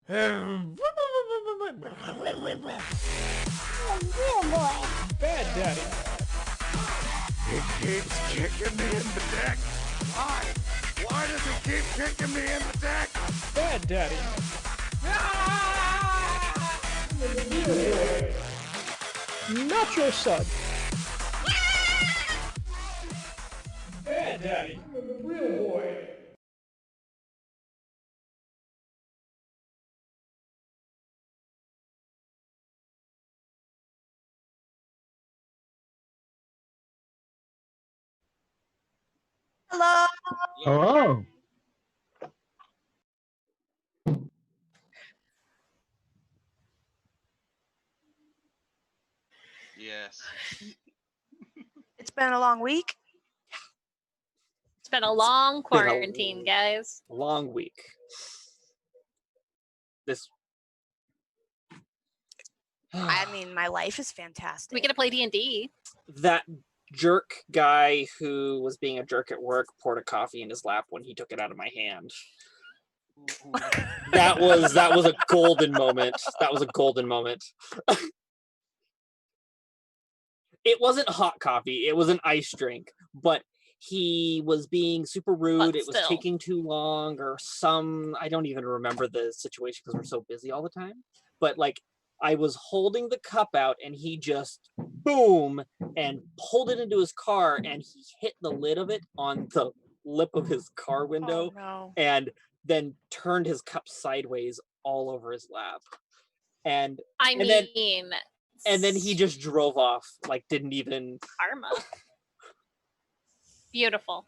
Oh, Real boy. Bad daddy. he keeps kicking me in the dick. Why? Why does he keep kicking me in the dick? Bad daddy. Not your son. Bad daddy. Real boy. Hello. Hello. Yes. It's been a long week. It's been a long been a quarantine, guys. long week. This. I mean, my life is fantastic. We get to play D&D. That jerk guy who was being a jerk at work poured a coffee in his lap when he took it out of my hand. That was a golden moment. That was a golden moment. It wasn't hot coffee. It was an ice drink, but he was being super rude. But it was still. taking too long or I don't even remember the situation because we're so busy all the time. But like I was holding the cup out and he just boom and pulled it into his car and he hit the lid of it on the lip of his car window Oh, no. and then turned his cup sideways all over his lap. And then he just drove off, like didn't even karma. Beautiful.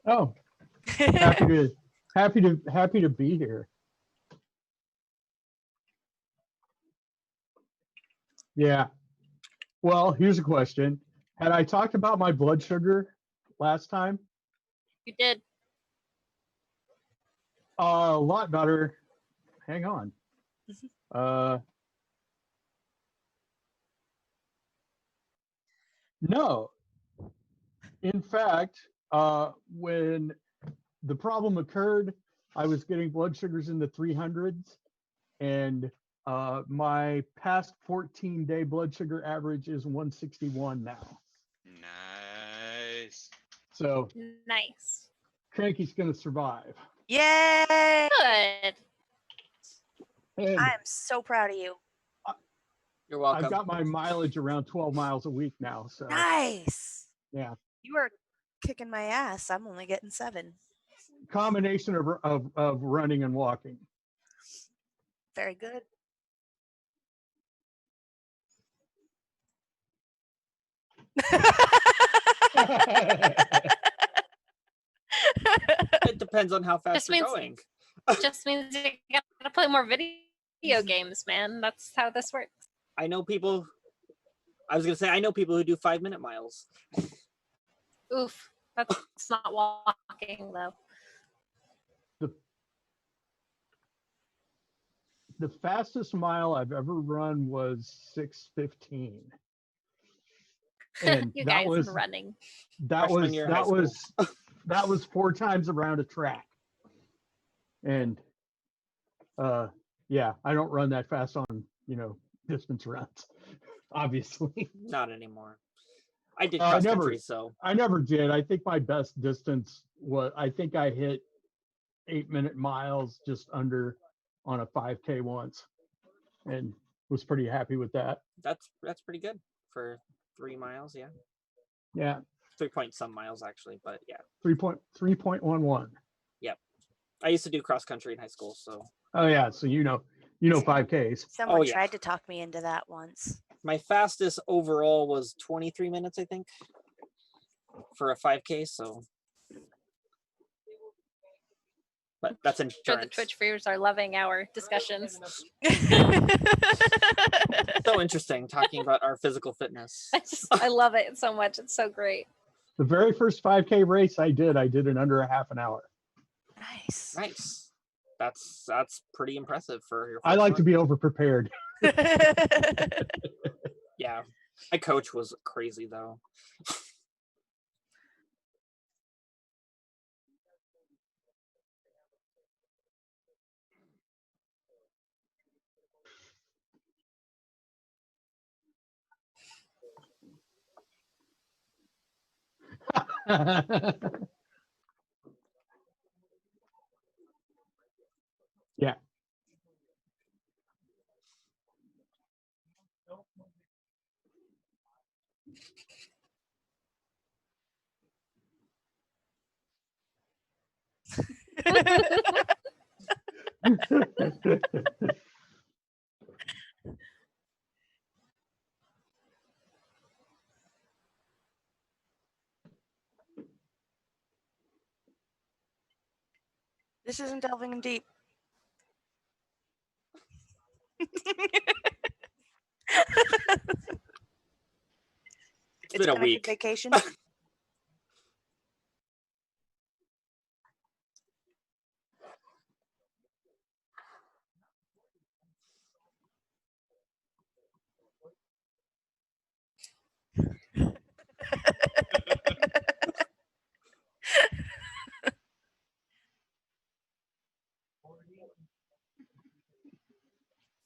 Oh, happy to be here. Yeah. Well, here's a question. Had I talked about my blood sugar last time? You did. A lot better. Hang on. No. In fact, when the problem occurred, I was getting blood sugars in the 300s, and my past 14-day blood sugar average is 161 now. Nice. So Nice. Cranky's going to survive. Yay! Good. And I am so proud of you. You're welcome. I've got my mileage around 12 miles a week now. So Nice. yeah, You are kicking my ass. I'm only getting 7. combination of running and walking. Very good. It depends on how fast Just you're means- going. Just means you gotta play more video games, man. That's how this works. I know people who do 5-minute miles. Oof. That's not walking, though. The fastest mile I've ever run was 6:15. And You that guys was running. Freshman year of high school. that was 4 times around a track. And yeah, I don't run that fast on, distance runs, obviously. Not anymore. I did I cross never- country, so I never did. I think my best distance I think I hit 8-minute miles just under on a 5K once and was pretty happy with that. that's pretty good for 3 miles. Yeah, Yeah, 3 point some miles actually, but yeah. 3.11. I used to do cross country in high school, so Oh yeah, so you know 5Ks. Someone yeah. tried to talk me into that once. my fastest overall was 23 minutes, I think, for a 5K. So, but that's Sure, the insurance. Twitch viewers are loving our discussions. So interesting talking about our physical fitness. I love it so much. It's so great. The very first 5K race I did in under a half an hour. Nice. Nice. That's pretty impressive for your. I like to be over prepared. Yeah, my coach was crazy though. Yeah. This isn't delving in deep. It's been a kinda week. vacation.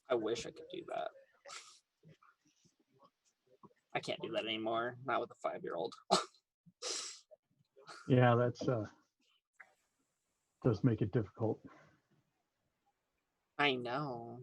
I wish I could do that. I can't do that anymore. Not with a 5-year-old. Yeah, that's does make it difficult. I know.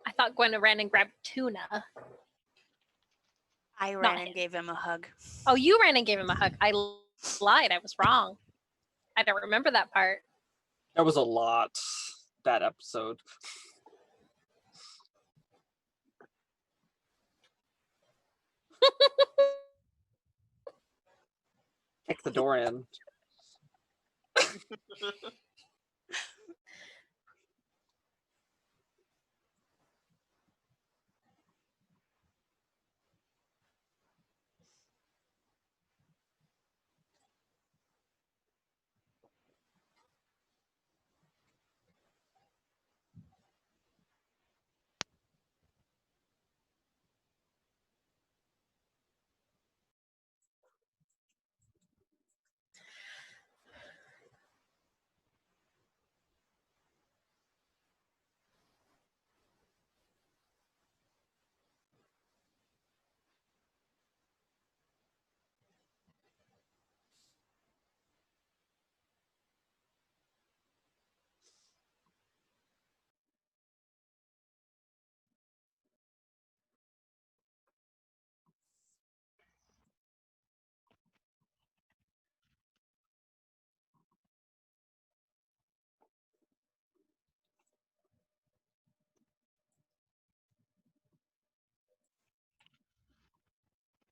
I thought Gwen ran and grabbed tuna. I ran and gave him a hug. Oh, you ran and gave him a hug. I lied. I was wrong. I don't remember that part. There was a lot that episode. Kick the door in.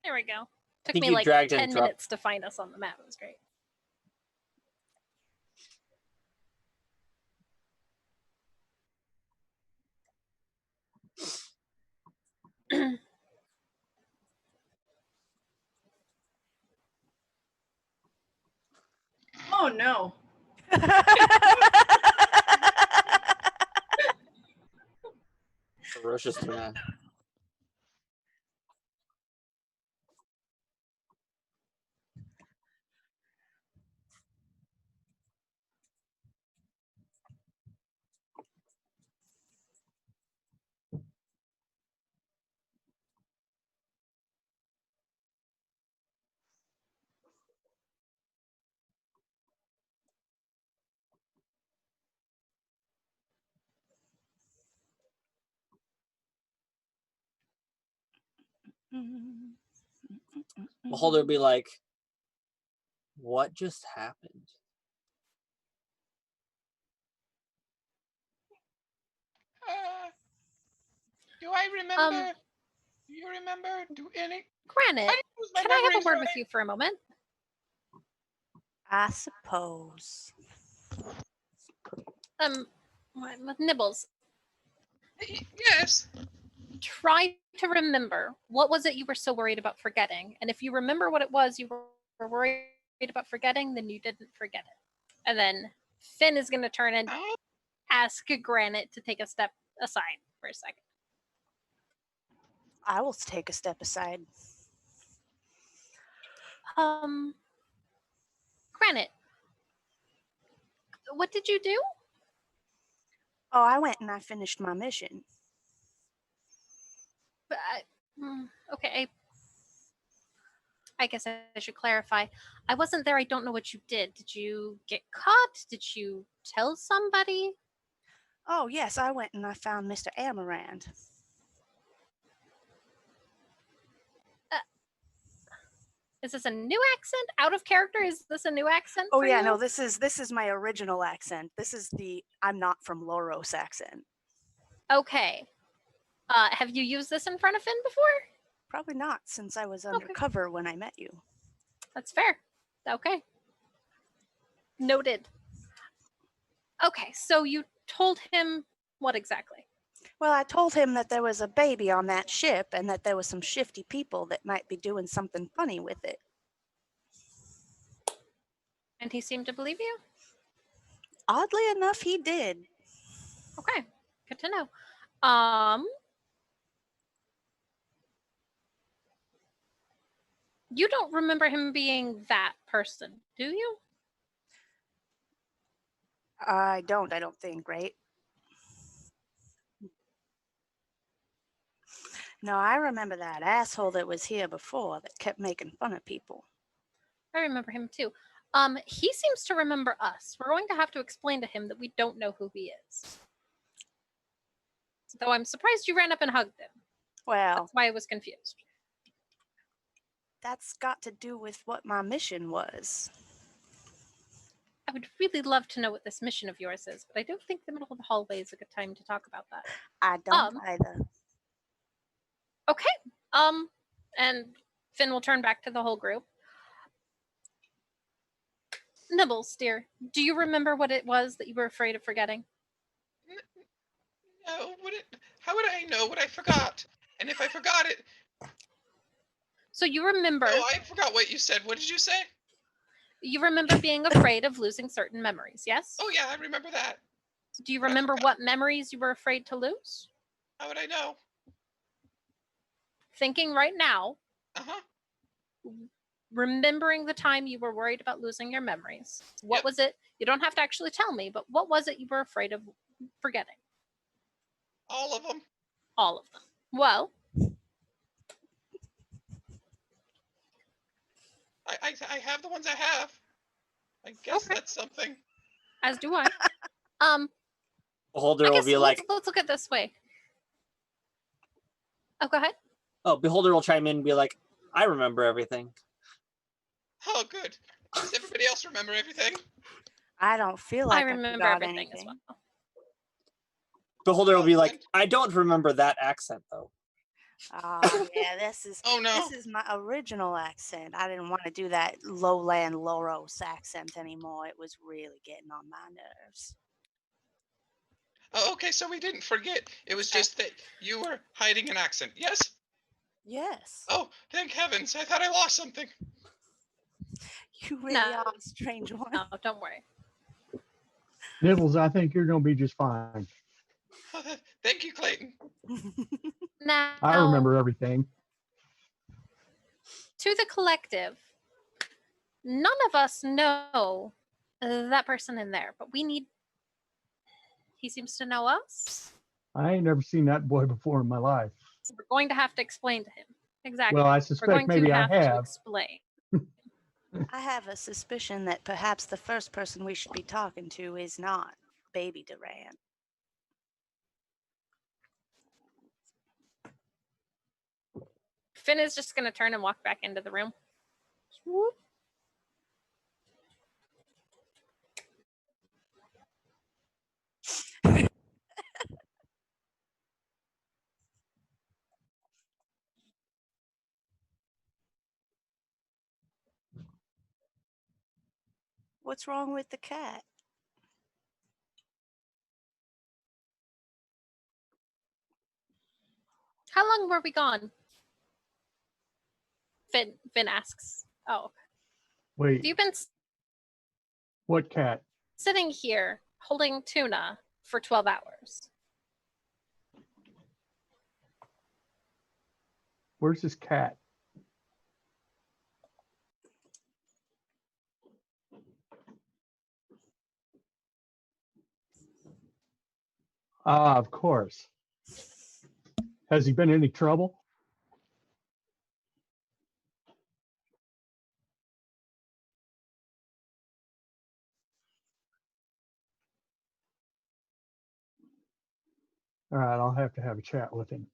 There we go. Took think me you like dragged and 10 dropped- minutes to find us on the map. It was great. Oh no. Ferocious tuna. Beholder would be like, what just happened? Do I remember? Do you remember? Do any? Granted, I didn't lose my can I have a memories, word right? with you for a moment? I suppose. With Nibbles, Yes. try to remember what was it you were so worried about forgetting, and if you remember what it was you were worried about forgetting, then you didn't forget it. And then Finn is going to turn and Oh, ask Granite to take a step aside for a second. I will take a step aside. Granite, what did you do? Oh, I went and I finished my mission. Okay, I guess I should clarify. I wasn't there. I don't know what you did. Did you get caught? Did you tell somebody? Oh, yes, I went and I found Mr. Amarand. Is this a new accent? Out of character? Is this a new accent? Oh for yeah, you? no, this is my original accent. This is the I'm not from Loros accent. Okay. Have you used this in front of Finn before? Probably not, since I was undercover when I met you. That's fair. Okay. Noted. Okay, so you told him what exactly? Well, I told him that there was a baby on that ship and that there was some shifty people that might be doing something funny with it. And he seemed to believe you? Oddly enough, he did. Okay, good to know. You don't remember him being that person, do you? I don't think, right? No, I remember that asshole that was here before that kept making fun of people. I remember him too. He seems to remember us. We're going to have to explain to him that we don't know who he is. Though I'm surprised you ran up and hugged him. Well, That's why I was confused. that's got to do with what my mission was. I would really love to know what this mission of yours is, but I don't think the middle of the hallway is a good time to talk about that. I don't either. Okay. And Finn will turn back to the whole group. Nibbles, dear, do you remember what it was that you were afraid of forgetting? no. How would I know what I forgot? And if I forgot it, So you remember. oh, I forgot what you said. What did you say? You remember being afraid of losing certain memories, yes? Oh yeah, I remember that. Do you remember what memories you were afraid to lose? How would I know? Thinking right now, Uh-huh. remembering the time you were worried about losing your memories. What Yep. was it? You don't have to actually tell me, but what was it you were afraid of forgetting? All of them. All of them. Well, I have the ones I have. I guess Okay. that's something. as do I. Beholder I will guess be like, let's look at it this way. Oh, go ahead. oh, Beholder will chime in and be like, I remember everything. Oh, good. Does everybody else remember everything? I don't feel like I remember forgot everything anything. as well. Beholder will be like, good. I don't remember that accent though. Oh yeah, Oh no. this is my original accent. I didn't want to do that lowland Loros accent anymore. It was really getting on my nerves. Oh, okay, so we didn't forget. It was just that you were hiding an accent. Yes? Yes. Oh, thank heavens. I thought I lost something. You really No. are a strange one. No, don't worry. Nibbles, I think you're going to be just fine. Thank you, Clayton. Now, I remember everything. to the collective, none of us know that person in there, but we need. He seems to know us. I ain't never seen that boy before in my life. We're going to have to explain to him. Exactly. Well, I We're suspect going maybe to I have to have. explain. I have a suspicion that perhaps the first person we should be talking to is not Baby Durant. Finn is just going to turn and walk back into the room. Swoop. What's wrong with the cat? How long were we gone? Finn asks. Oh, Wait, have you been what cat? sitting here holding tuna for 12 hours? Where's this cat? Ah, of course. Has he been in any trouble? All right, I'll have to have a chat with him.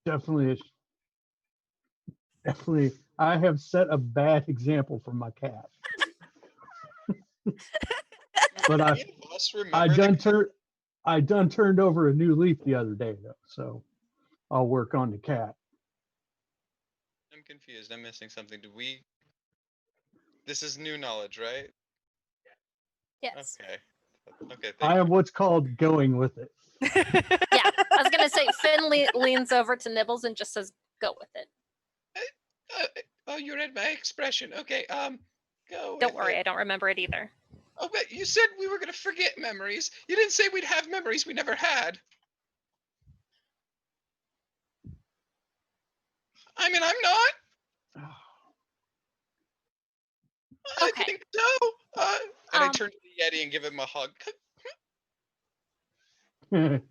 Definitely, definitely. I have set a bad example for my cat. But Any of us I remember done turned over a new leaf the other day though, so I'll work on the cat. I'm confused. I'm missing something. Do we? This is new knowledge, right? Yes. Okay. Okay. I Thank am what's called going with it. Yeah, I was going to say Finn leans over to Nibbles and just says, "Go with it." Oh, you read my expression. Okay. Go. Don't with worry, it. I don't remember it either. Oh, but you said we were gonna forget memories. You didn't say we'd have memories we never had. I mean, I'm not. I Okay. think so. And I Um, turn to the Yeti and give him a hug. Okay.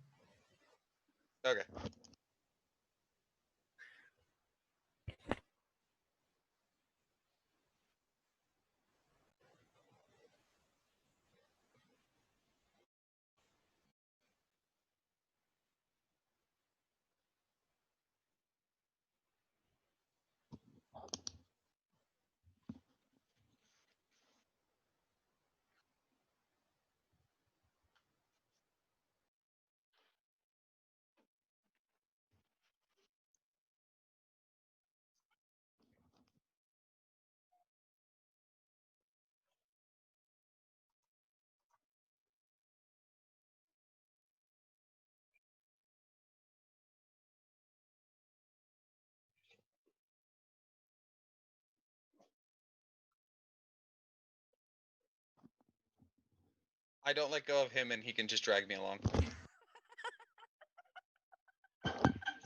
I don't let go of him, and he can just drag me along.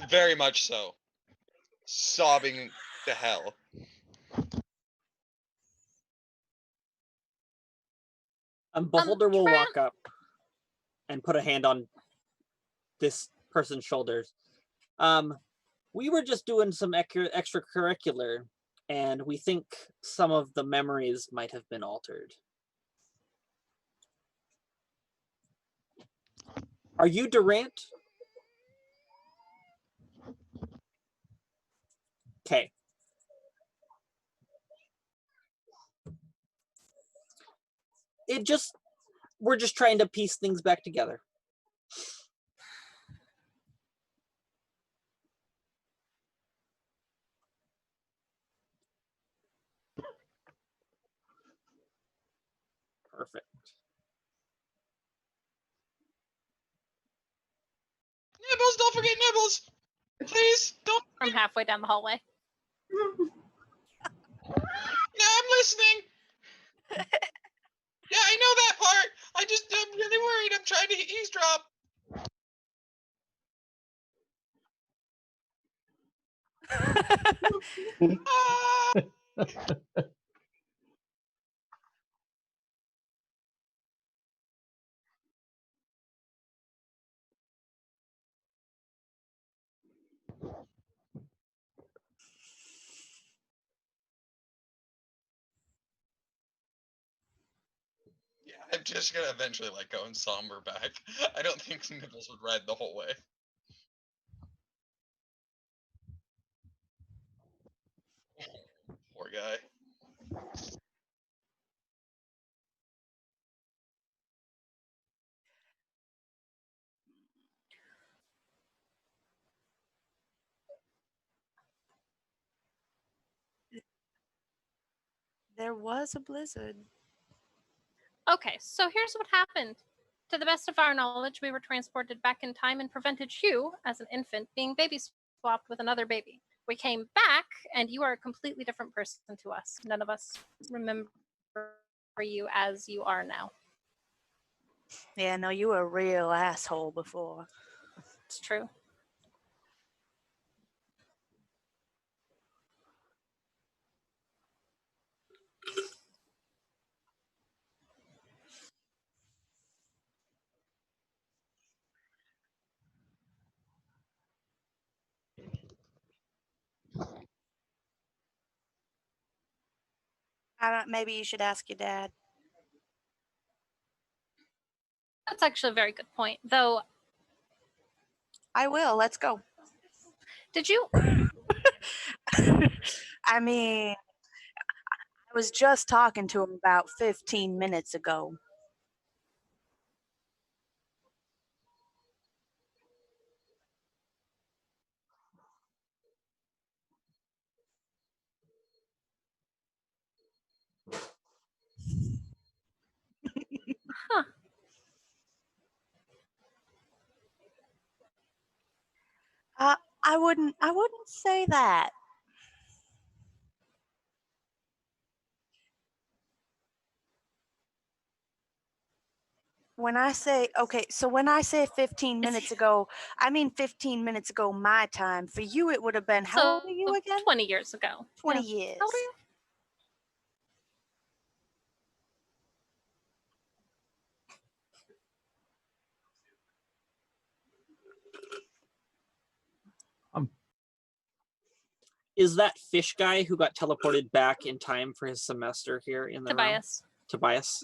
Very much so. Sobbing to hell. Beholder will Tran- walk up and put a hand on this person's shoulders. We were just doing some extracurricular, and we think some of the memories might have been altered. Are you Durant? Okay. We're just trying to piece things back together. Perfect. Nibbles, don't forget Nibbles. Please don't. from halfway down the hallway. No, I'm listening. Yeah, I know that part. I'm really worried. I'm trying to eavesdrop. Ah! Yeah, I'm just gonna eventually let go and somber back. I don't think Nibbles would ride the whole way. Poor guy. There was a blizzard. Okay, so here's what happened. To the best of our knowledge, we were transported back in time and prevented you, as an infant, being baby swapped with another baby. We came back, and you are a completely different person to us. None of us remember you as you are now. Yeah, no, you were a real asshole before. It's true. I don't. Maybe you should ask your dad. That's actually a very good point. Though, I will. Let's go. did you? I mean, I was just talking to him about 15 minutes ago. Huh. I wouldn't say that. When I say, okay, so when I say 15 minutes ago, I mean 15 minutes ago my time. For you, it would have been, how So, old are you again? 20 years ago. 20 Yeah. years. How old are you? Is that fish guy who got teleported back in time for his semester here in the room? Tobias. Tobias.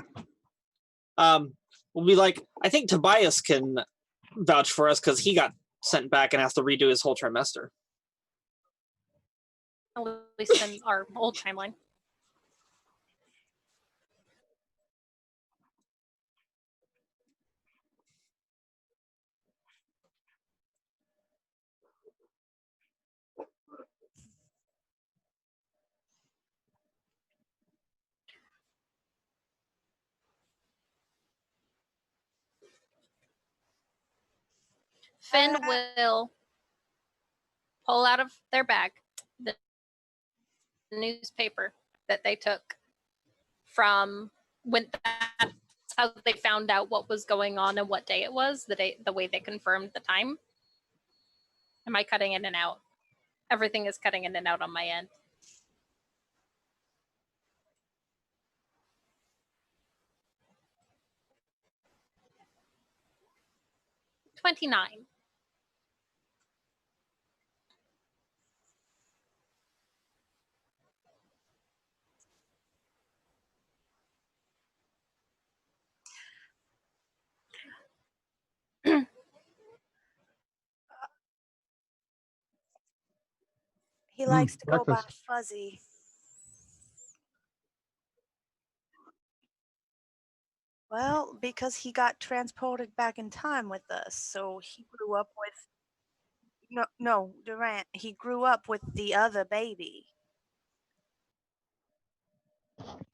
We'll be like, I think Tobias can vouch for us because he got sent back and has to redo his whole trimester. At least in our old timeline. Finn will pull out of their bag the newspaper that they took from when that's how they found out what was going on and what day it was, the way they confirmed the time. Am I cutting in and out? Everything is cutting in and out on my end. 29. He likes to go by Breakfast. Fuzzy. Well, because he got transported back in time with us, so he grew up with. No, Durant. He grew up with the other baby.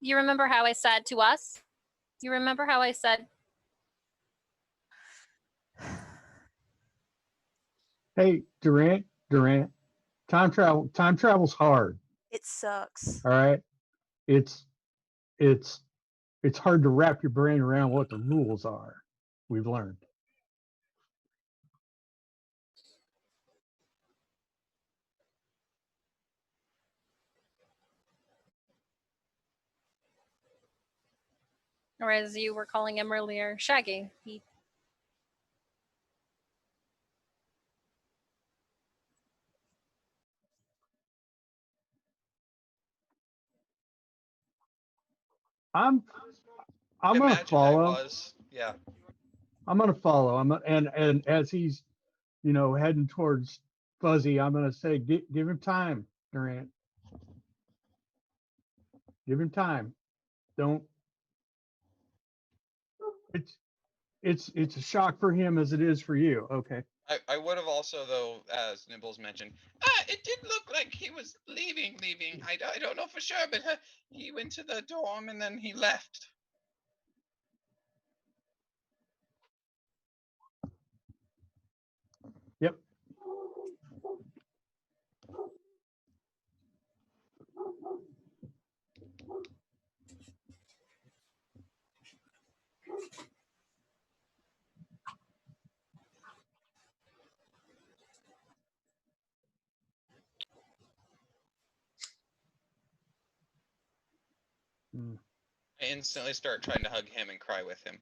You remember how I said to us? You remember how I said, Hey, Durant, time travel's hard. It sucks. All right. it's it's it's hard to wrap your brain around what the rules are. We've learned. Or as you were calling him earlier, Shaggy. I'm gonna Imagine I follow. was. Yeah. I'm gonna follow. And as he's heading towards Fuzzy, I'm gonna say give him time, Durant. Give him time. Don't. It's a shock for him as it is for you. Okay. I would have also, though, as Nibbles mentioned, it did look like he was leaving. I don't know for sure, but he went to the dorm and then he left. Yep. Mm. I instantly start trying to hug him and cry with him.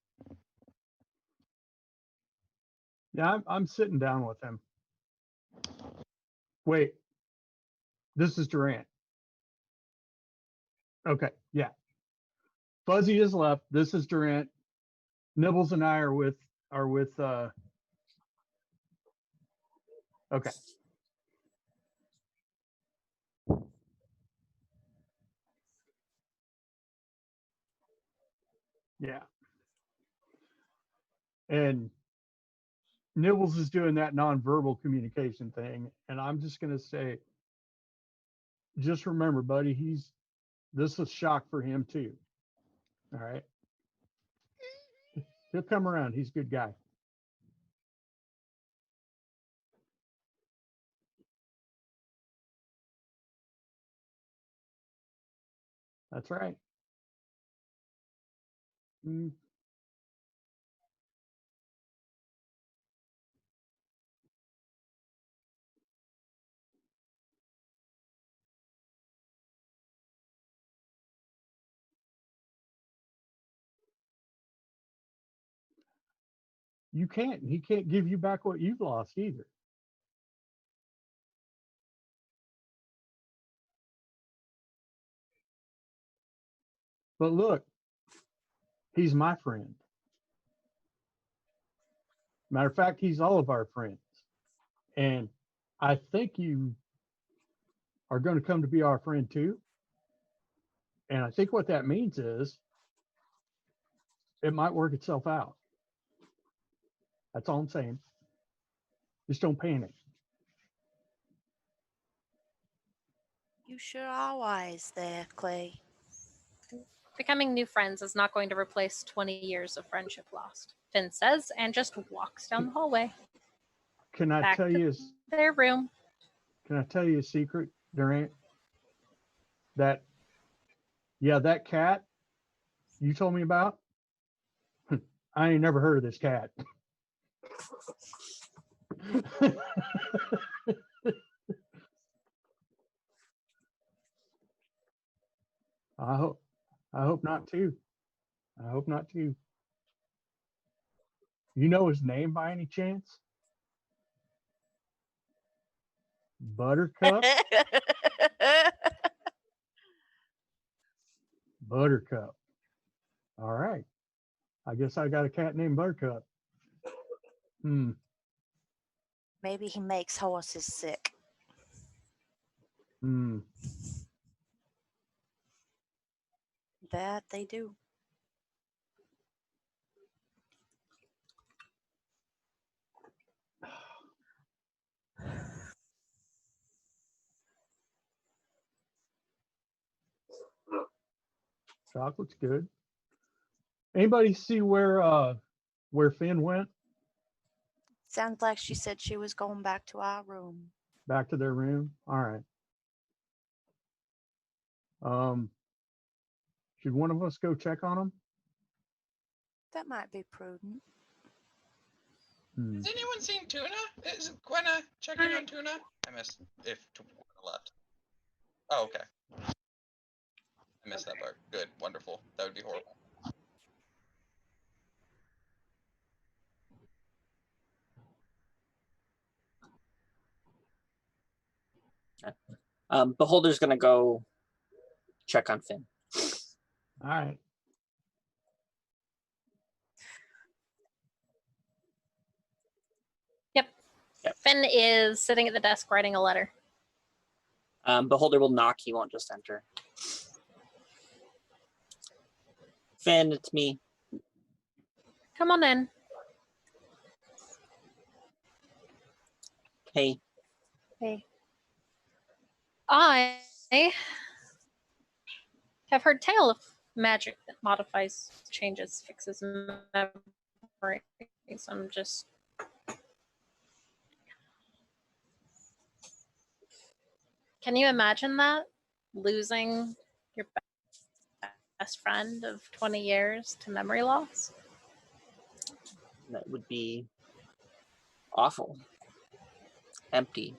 Yeah, I'm sitting down with him. Wait, this is Durant. Okay, yeah. Fuzzy is left. This is Durant. Nibbles and I are with okay. Yeah. And Nibbles is doing that nonverbal communication thing. And I'm just gonna say, just remember, buddy, this is shock for him too. All right. He'll come around. He's a good guy. That's right. Mm. You can't. He can't give you back what you've lost either. But look, he's my friend. Matter of fact, he's all of our friends. And I think you are going to come to be our friend too. And I think what that means is it might work itself out. That's all I'm saying. Just don't panic. You sure are wise there, Clay. Becoming new friends is not going to replace 20 years of friendship lost, Finn says, and just walks down the hallway. Can I Back tell to you? their room. Can I tell you a secret, Durant? That that cat you told me about. I ain't never heard of this cat. I hope not too. I hope not too. You know his name by any chance? Buttercup? Buttercup. All right. I guess I got a cat named Buttercup. Hmm. Maybe he makes horses sick. Hmm. That they do. Chocolate's good. Anybody see where Finn went? Sounds like she said she was going back to our room. Back to their room? All right. Should one of us go check on him? That might be prudent. Has anyone seen Tuna? Is Gwenna checking on Tuna? I missed if Tuna left. Oh, okay. I missed that part. Good, wonderful. That would be horrible. Beholder's gonna go check on Finn. All right. Yep. Yep. Finn is sitting at the desk writing a letter. Beholder will knock. He won't just enter. Finn, it's me. Come on in. Hey. Hey. I have heard tale of magic that modifies, changes, fixes memories. I'm just Can you imagine that? Losing your best friend of 20 years to memory loss? That would be awful. Empty.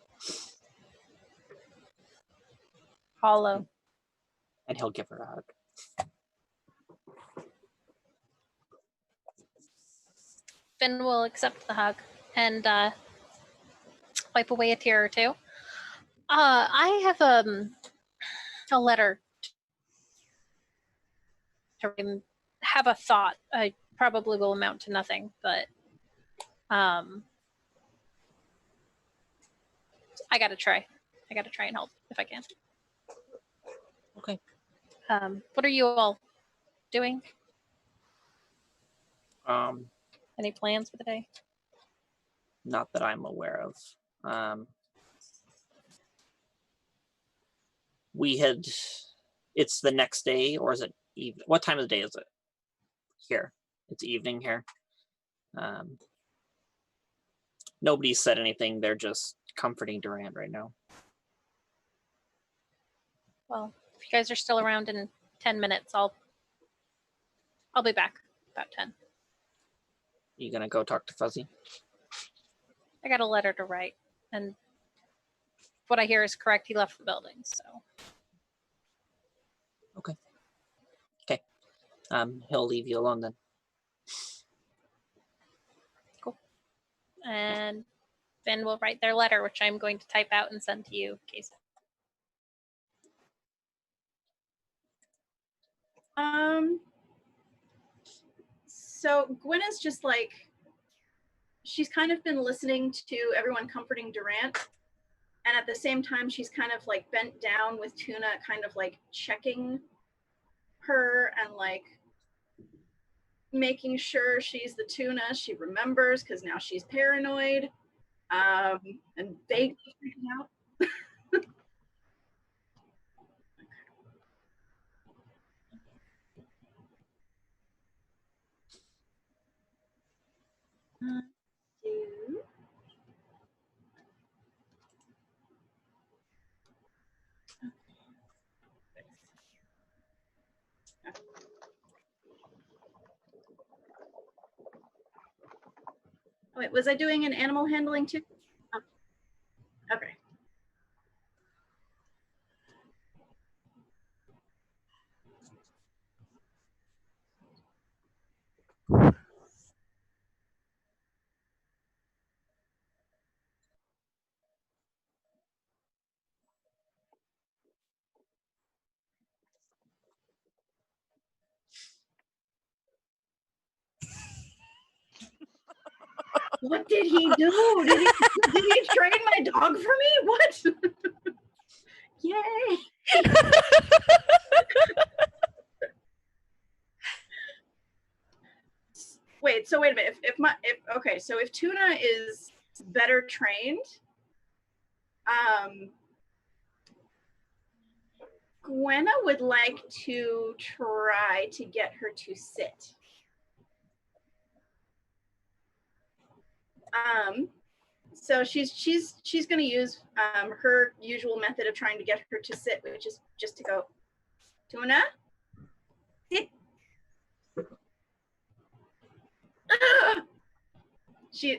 Hollow. And he'll give her a hug. Finn will accept the hug and wipe away a tear or two. I have a letter to have a thought. I probably will amount to nothing, but I gotta try. I gotta try and help if I can. Okay. What are you all doing? Any plans for the day? Not that I'm aware of. It's the next day, or is it evening? What time of the day is it? Here. It's evening here. Nobody's said anything. They're just comforting Durant right now. Well, if you guys are still around in 10 minutes, I'll be back about 10. You gonna go talk to Fuzzy? I got a letter to write, and what I hear is correct. He left the building, so. Okay. Okay. He'll leave you alone then. Cool. And Finn will write their letter, which I'm going to type out and send to you, Casey. So Gwen is just like, she's kind of been listening to everyone comforting Durant. And at the same time, she's kind of like bent down with Tuna, kind of like checking her and like making sure she's the Tuna she remembers, because now she's paranoid and vaguely freaking out. Wait, was I doing an animal handling too? Oh. Okay. What did he do? Did he train my dog for me? What? Yay! Wait a minute. If Tuna is better trained, Gwenna would like to try to get her to sit. So she's going to use her usual method of trying to get her to sit, which is just to go, Tuna,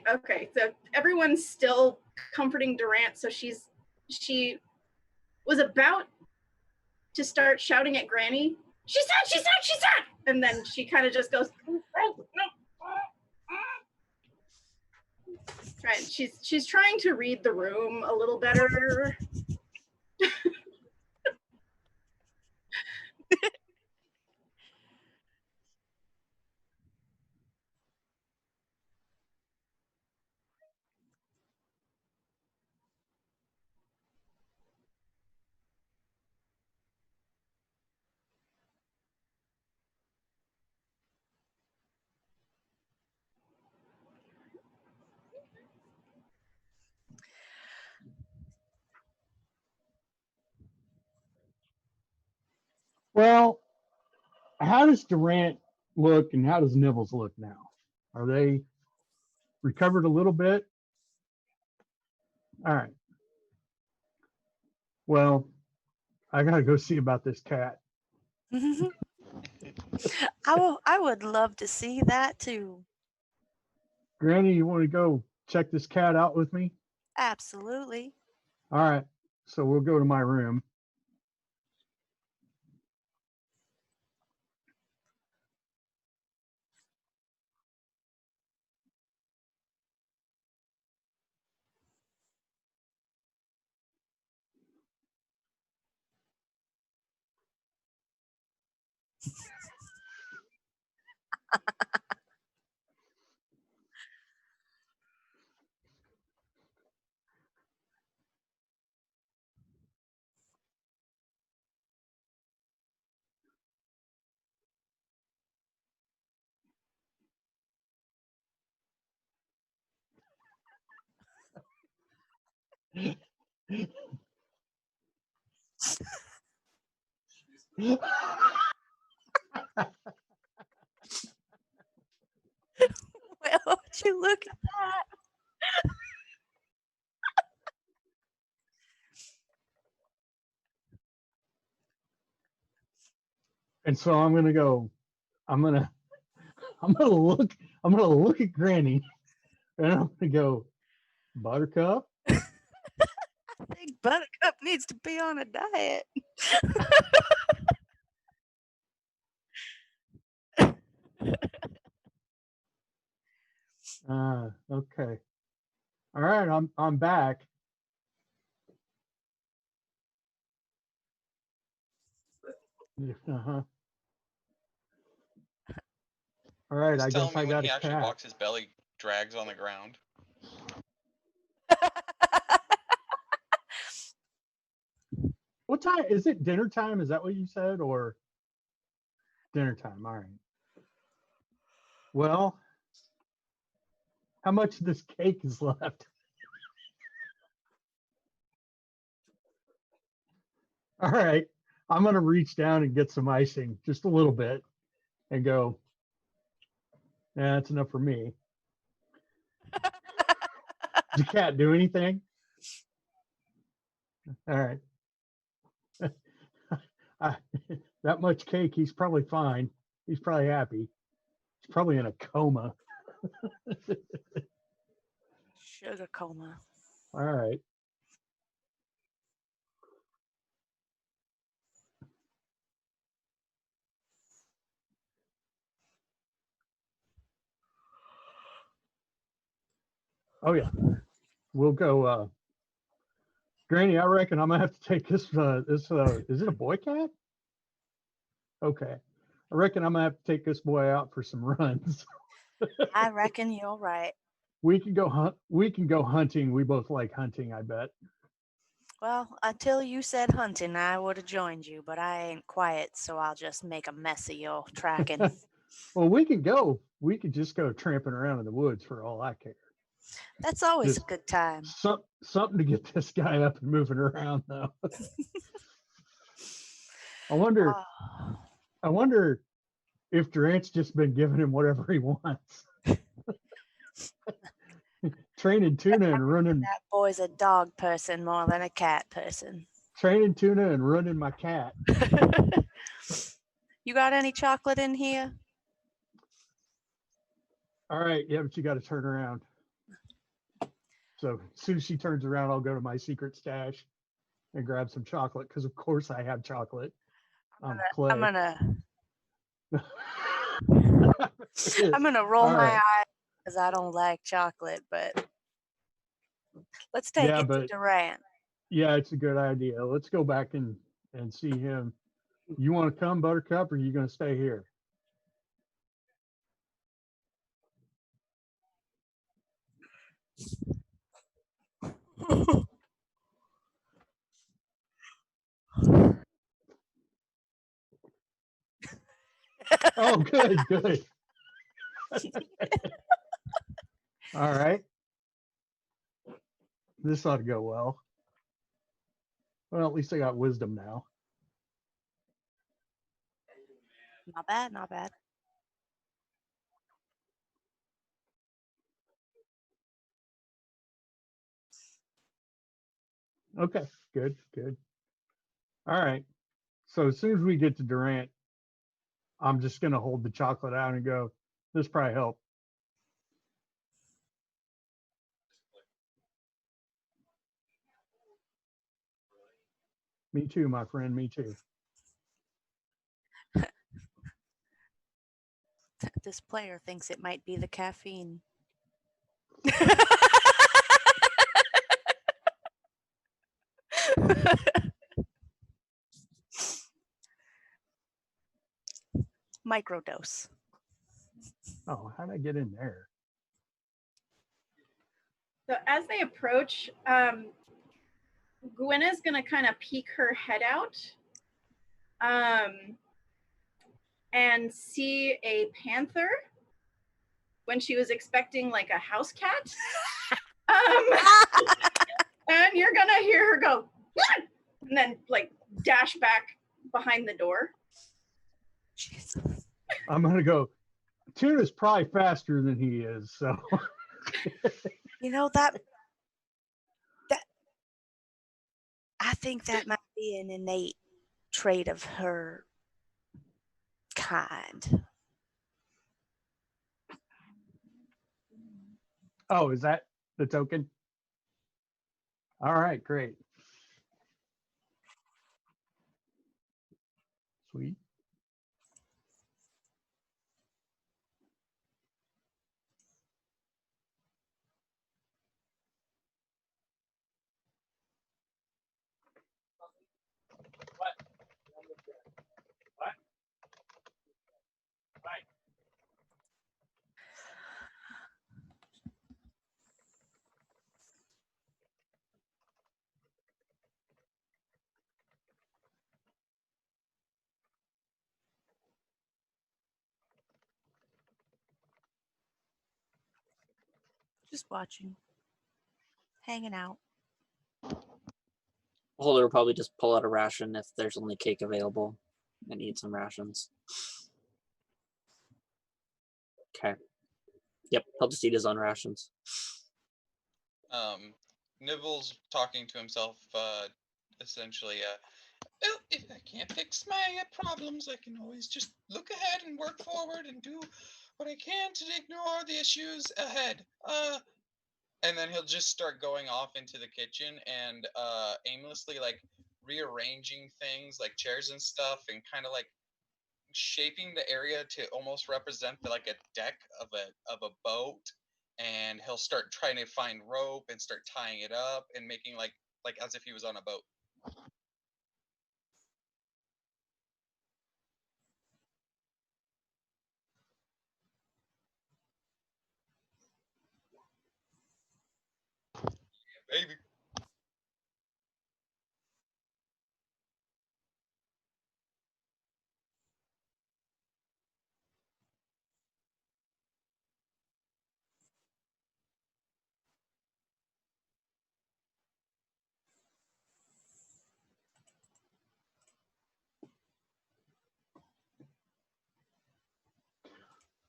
Okay, so everyone's still comforting Durant, so she was about to start shouting at Granny. She's out! And then she kind of just goes, right. She's trying to read the room a little better. Well, how does Durant look and how does Nibbles look now? Are they recovered a little bit? All right. Well, I gotta go see about this cat. I would love to see that too. Granny, you want to go check this cat out with me? Absolutely. All right. So we'll go to my room. Well, would you look at that? And so I'm gonna go. I'm gonna look at Granny, and I'm gonna go, Buttercup. I think Buttercup needs to be on a diet. Okay. All right. I'm back. Uh-huh. All right. I Just tell guess me I when got he a actually cat. walks, his belly drags on the ground. What time is it? Dinner time? Is that what you said, or dinner time? All right. Well, how much of this cake is left? All right. I'm gonna reach down and get some icing, just a little bit, and go. Yeah, that's enough for me. Does the cat do anything? All right. That much cake, he's probably fine. He's probably happy. He's probably in a coma. Sugar coma. All right. Oh yeah. We'll go. Granny, I reckon I'm gonna have to take this. Is it a boy cat? Okay. I reckon I'm gonna have to take this boy out for some runs. I reckon you're right. We can go hunt. We can go hunting. We both like hunting, I bet. Well, until you said hunting, I would have joined you, but I ain't quiet, so I'll just make a mess of your tracking. Well, we can go. We could just go tramping around in the woods for all I care. That's always Just a good time. something to get this guy up and moving around, though. I wonder. Oh, I wonder if Durant's just been giving him whatever he wants. Training Tuna and running. that boy's a dog person more than a cat person. Training Tuna and running my cat. You got any chocolate in here? All right, yeah, but you got to turn around. So as soon as she turns around, I'll go to my secret stash and grab some chocolate because, of course, I have chocolate. Clay. I'm gonna roll All my right. eyes because I don't like chocolate, but let's take Yeah, it to but Durant. yeah, it's a good idea. Let's go back and see him. You want to come, Buttercup, or are you going to stay here? Oh, good, good. All right. This ought to go well. Well, at least I got wisdom now. Not bad, not bad. Okay, good, good. All right. So as soon as we get to Durant, I'm just going to hold the chocolate out and go, this probably help. Me too, my friend. Me too. This player thinks it might be the caffeine. Microdose. Oh, how'd I get in there? So as they approach, Gwenna's gonna kind of peek her head out and see a panther when she was expecting like a house cat. And you're gonna hear her go, and then like dash back behind the door. Jesus. I'm going to go, Tuna's probably faster than he is. So You know that I think that might be an innate trait of her kind. oh, is that the token? All right, great. Sweet. Just watching. Hanging out. Holder will probably just pull out a ration if there's only cake available and eat some rations. Okay. Yep, he'll just eat his own rations. Nibbles talking to himself, essentially, well, if I can't fix my problems, I can always just look ahead and work forward and do what I can to ignore the issues ahead. And then he'll just start going off into the kitchen and aimlessly like rearranging things like chairs and stuff and kind of like shaping the area to almost represent like a deck of a boat. And he'll start trying to find rope and start tying it up and making like as if he was on a boat. Baby.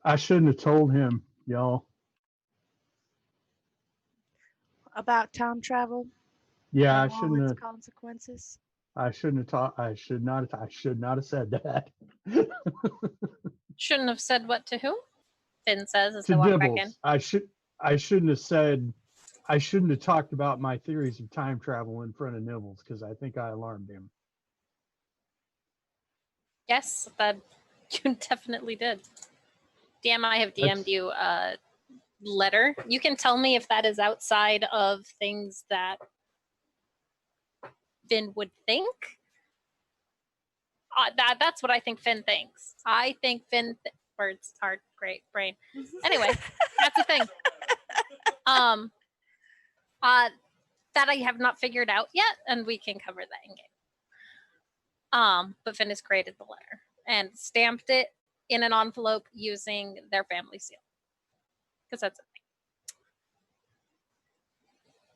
I shouldn't have told him, y'all. About time travel Yeah, I and all shouldn't its have. consequences. I shouldn't have taught. I should not. I should not have said that. Shouldn't have said what to who? Finn says as To they walk back in. Dibbles, I shouldn't have said. I shouldn't have talked about my theories of time travel in front of Nibbles because I think I alarmed him. Yes, that you definitely did. DM, I have DM'd you a letter. You can tell me if that is outside of things that Finn would think. That's what I think Finn thinks. I think Finn words hard, great brain. Anyway, that's the thing. That I have not figured out yet, and we can cover that in game. But Finn has created the letter and stamped it in an envelope using their family seal. Because that's a thing.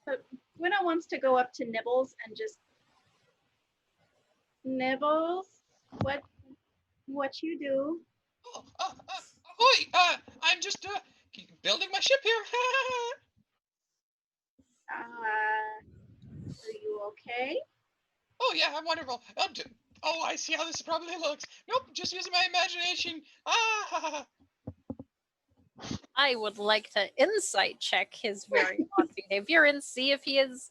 But Gwenna wants to go up to Nibbles and just Nibbles, what you do? Oh, ahoy! I'm just building my ship here. Are you okay? Oh yeah, I'm wonderful. Oh, I see how this probably looks. Nope, just using my imagination. I would like to insight check his very odd behavior and see if he is.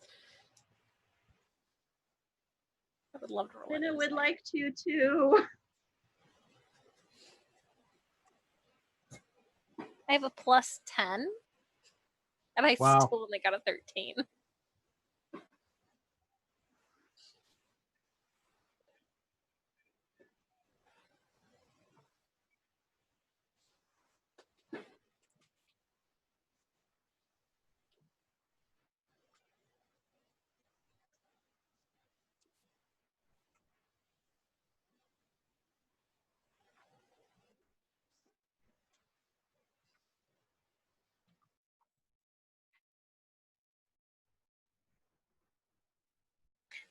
I would love to roll. Gwenna would like to too. I have a +10, and I Wow. still only got a 13.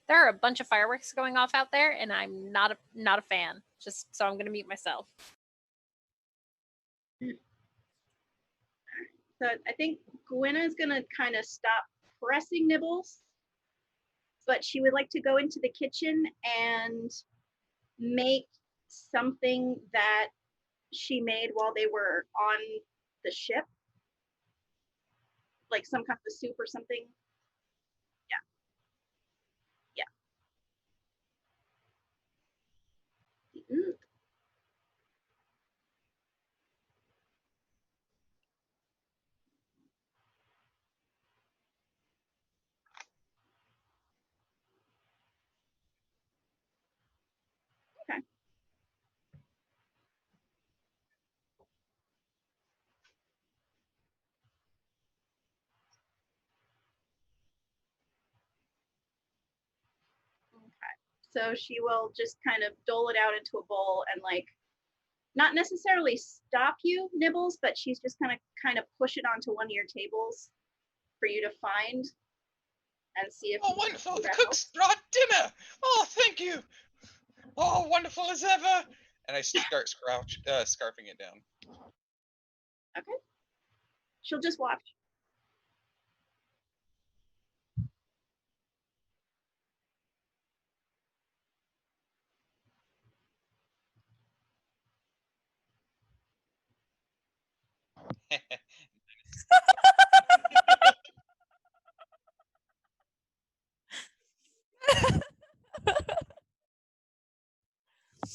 There are a bunch of fireworks going off out there, and I'm not a fan. Just so I'm going to mute myself. So I think Gwenna is gonna kind of stop pressing Nibbles, but she would like to go into the kitchen and make something that she made while they were on the ship, like some kind of soup or something. Yeah. Okay. So she will just kind of dole it out into a bowl and like not necessarily stop you, Nibbles, but she's just gonna kind of push it onto one of your tables for you to find and see if. Oh, wonderful! The cooks brought dinner. Oh, thank you. Oh, wonderful as ever. And I start scarfing it down. Okay. She'll just watch.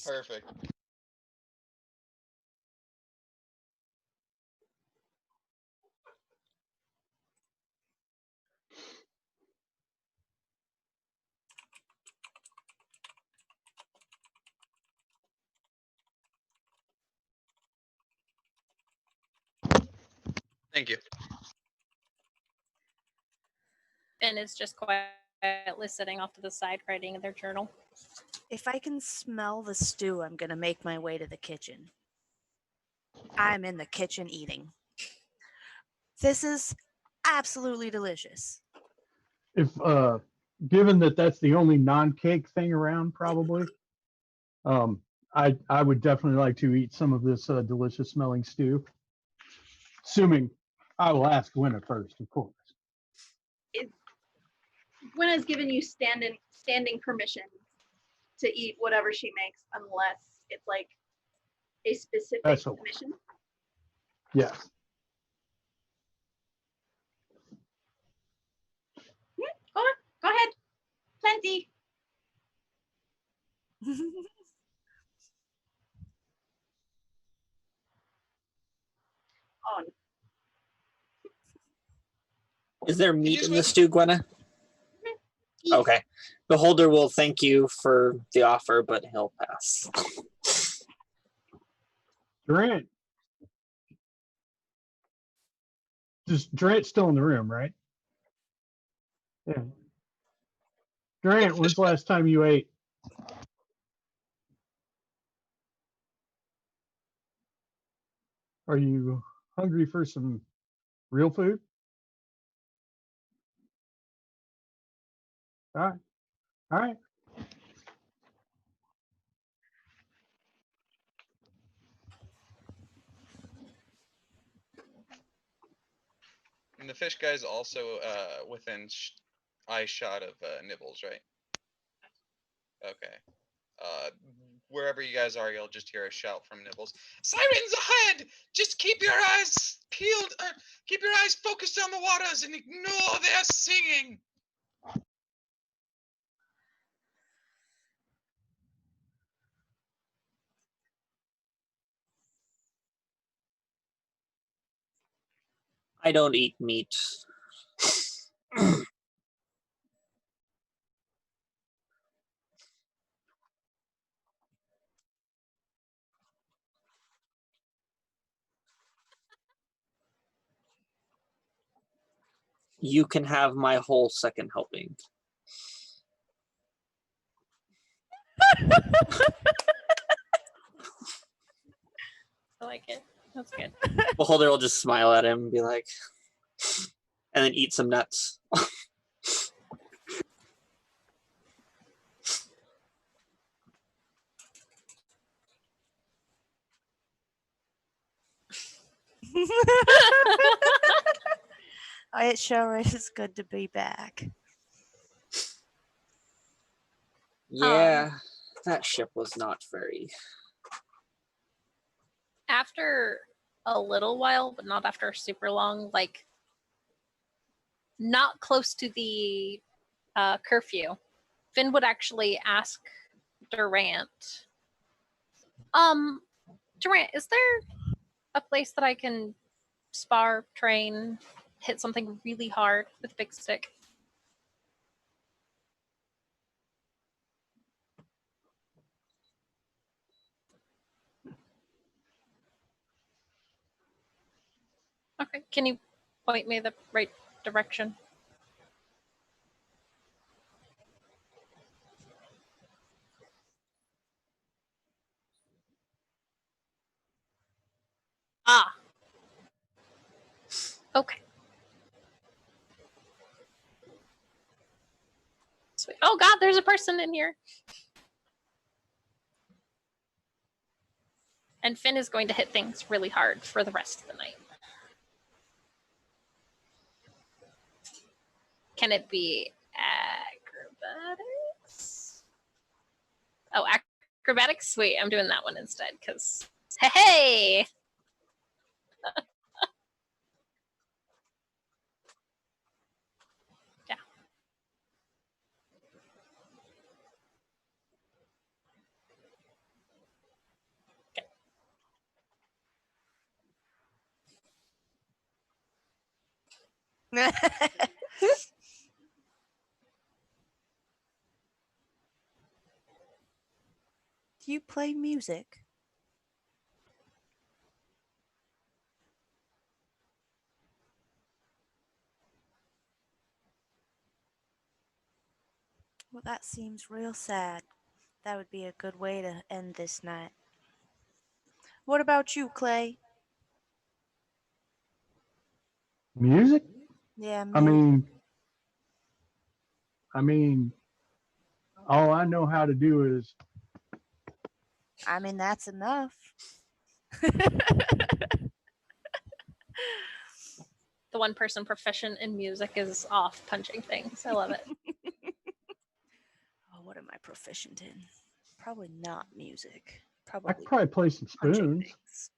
Perfect. Thank you. Finn is just quietly sitting off to the side writing in their journal. If I can smell the stew, I'm going to make my way to the kitchen. I'm in the kitchen eating. This is absolutely delicious. If given that that's the only non-cake thing around, probably, I would definitely like to eat some of this delicious smelling stew. Assuming I will ask Gwenna first, of course. Gwenna's given you standing permission to eat whatever she makes unless it's like a specific Special. mission. Yes. Go on, go ahead. Plenty. On. Is there meat He's in the with- stew, Gwenna? Okay. Beholder will thank you for the offer, but he'll pass. Durant. Durant's still in the room, right? Yeah. Durant, when's the last time you ate? Are you hungry for some real food? All right. All right. And the fish guy's also within eye shot of Nibbles, right? Okay. Wherever you guys are, you'll just hear a shout from Nibbles. Sirens ahead! Just keep your eyes peeled, or keep your eyes focused on the waters and ignore their singing. I don't eat meat. You can have my whole second helping. I like it. That's good. Beholder will just smile at him and be like, and then eat some nuts. It sure is good to be back. Yeah, that ship was not very. After a little while, but not after super long, like not close to the curfew, Finn would actually ask Durant, Durant, is there a place that I can spar, train, hit something really hard with a big stick? Okay, can you point me the right direction? Ah. Okay. Sweet. Oh God, there's a person in here. And Finn is going to hit things really hard for the rest of the night. Can it be acrobatics? Oh, acrobatics? Sweet, I'm doing that one instead, because hey! Yeah. Do you play music? Well, that seems real sad. That would be a good way to end this night. What about you, Clay? Music? Yeah, I mean, all I know how to do is that's enough. The one person proficient in music is off punching things. I love it. Oh, what am I proficient in? Probably not music. I Probably could probably play some punching spoons. things.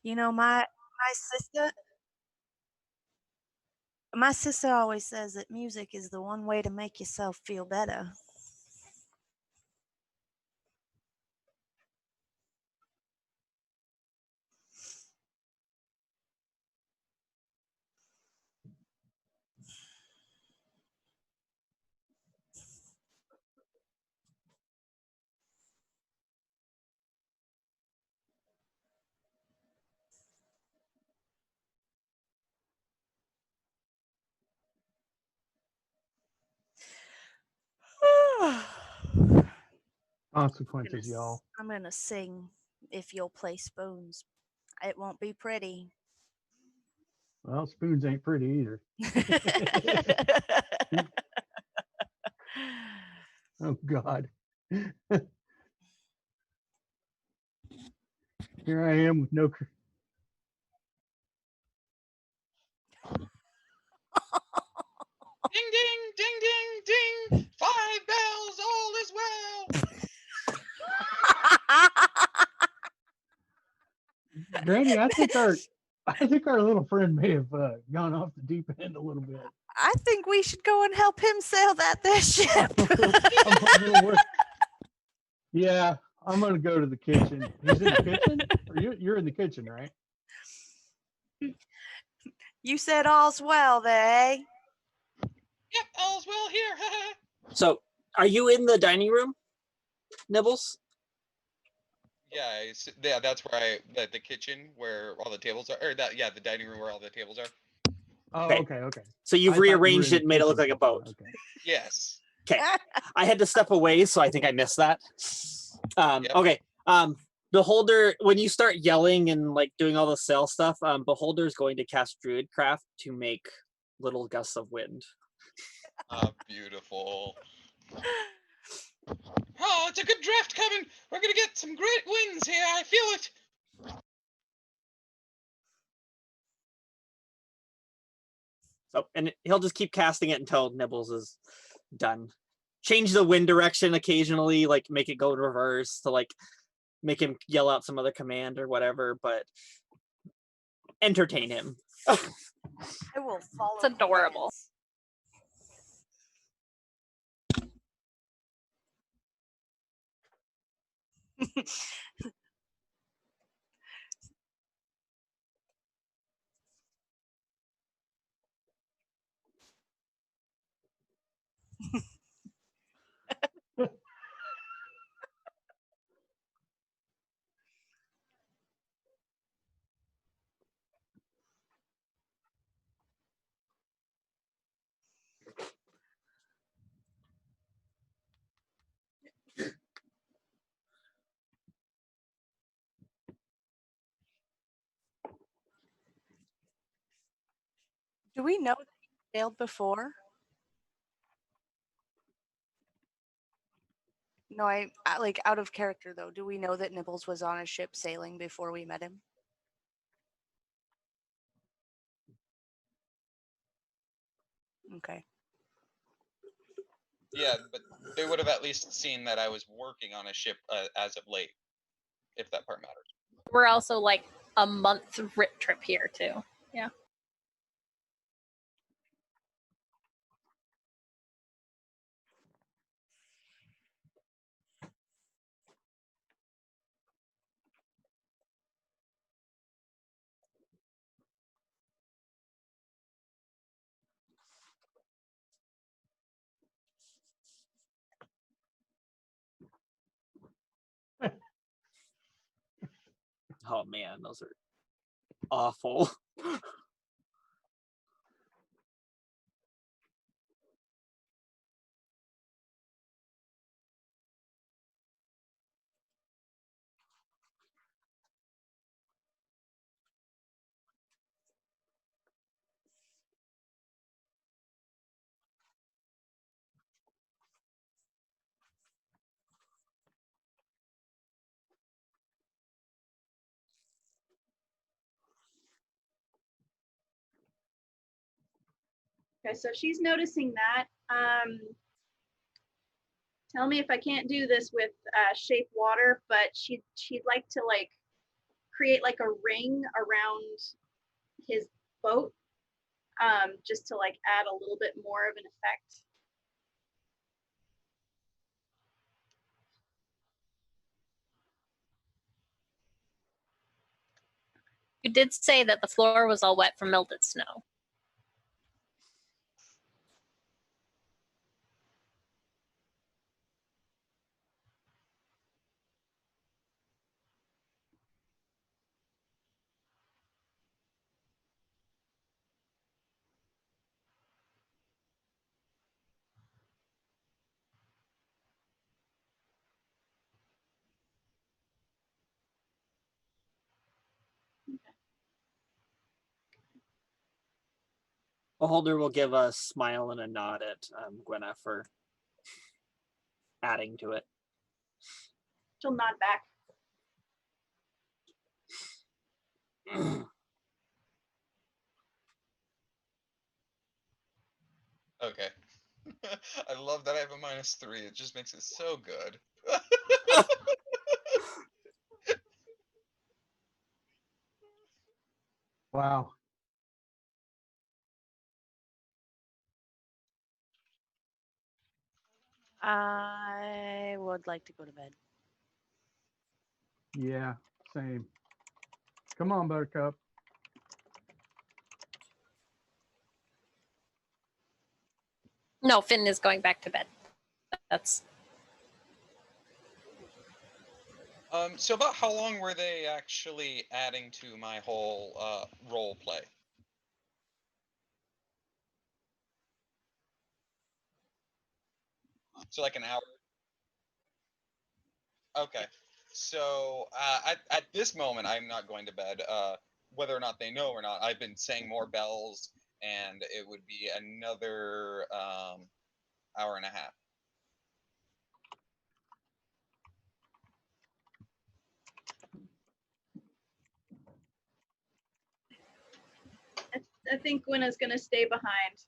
You know, my sister always says that music is the one way to make yourself feel better. Consequences, y'all. I'm gonna sing if you'll play spoons. It won't be pretty. Well, spoons ain't pretty either. Oh God. Here I am with no. Ding ding ding ding ding! 5 bells, all is well. Granny, I think our little friend may have gone off the deep end a little bit. I think we should go and help him sail that there ship. I'm a little worried. Yeah, I'm gonna go to the kitchen. He's in the kitchen? Or you're in the kitchen, right? You said all's well there, eh? Yep, all's well here. So, are you in the dining room, Nibbles? Yeah, that's where the kitchen where all the tables are, or the dining room where all the tables are. Oh, Okay. okay. So you've I thought you were rearranged in it and made it look kitchen. like a boat. Okay. Yes. Okay. I had to step away, so I think I missed that. Yep. Okay. Beholder, when you start yelling and like doing all the sail stuff, Beholder is going to cast Druidcraft to make little gusts of wind. Beautiful. Oh, it's a good draft coming. We're gonna get some great winds here. I feel it. So, and he'll just keep casting it until Nibbles is done. Change the wind direction occasionally, like make it go in reverse to like make him yell out some other command or whatever, but entertain him. I will follow. It's adorable. Do we know that he sailed before? No, I like out of character though. Do we know that Nibbles was on a ship sailing before we met him? Okay. Yeah, but they would have at least seen that I was working on a ship as of late, if that part matters. We're also like a month rip trip here too. Yeah. Oh man, those are awful. Okay, so she's noticing that. Tell me if I can't do this with shape water, but she'd like to like create like a ring around his boat, just to like add a little bit more of an effect. You did say that the floor was all wet from melted snow. Beholder will give a smile and a nod at Gwenna for adding to it. She'll nod back. Okay. I love that I have a -3. It just makes it so good. Wow. I would like to go to bed. Yeah, same. Come on, Buttercup. No, Finn is going back to bed. That's So about how long were they actually adding to my whole role play? So like an hour. Okay. So at this moment, I'm not going to bed. Whether or not they know or not, I've been saying more bells, and it would be another hour and a half. I think Gwenna's gonna stay behind.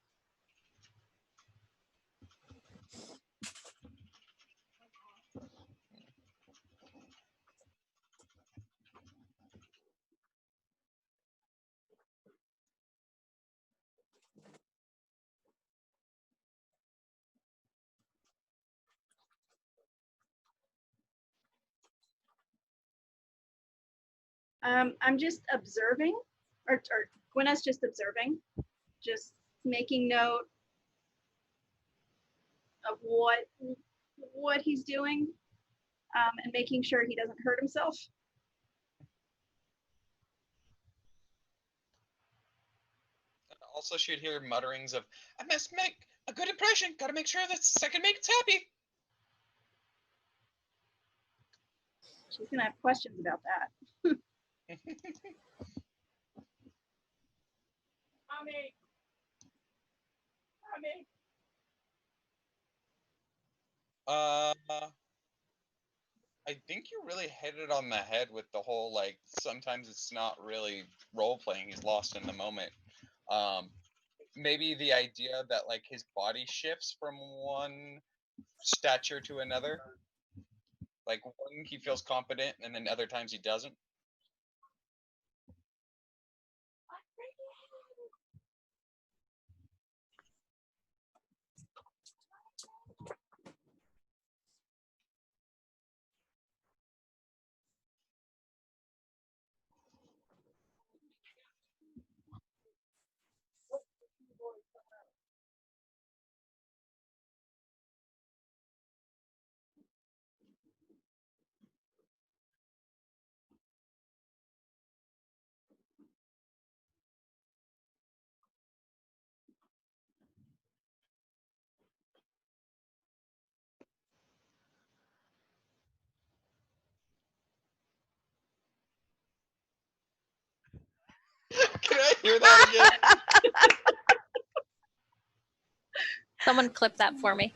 I'm just observing, or Gwenna's just observing, just making note of what he's doing, and making sure he doesn't hurt himself. Also, she'd hear mutterings of, "I must make a good impression. Got to make sure that second mate's happy." She's gonna have questions about that. Mommy. Mommy. I think you really hit it on the head with the whole like sometimes it's not really role playing, he's lost in the moment. Maybe the idea that like his body shifts from one stature to another. Like one he feels confident and then other times he doesn't. Can I hear that again? someone clip that for me.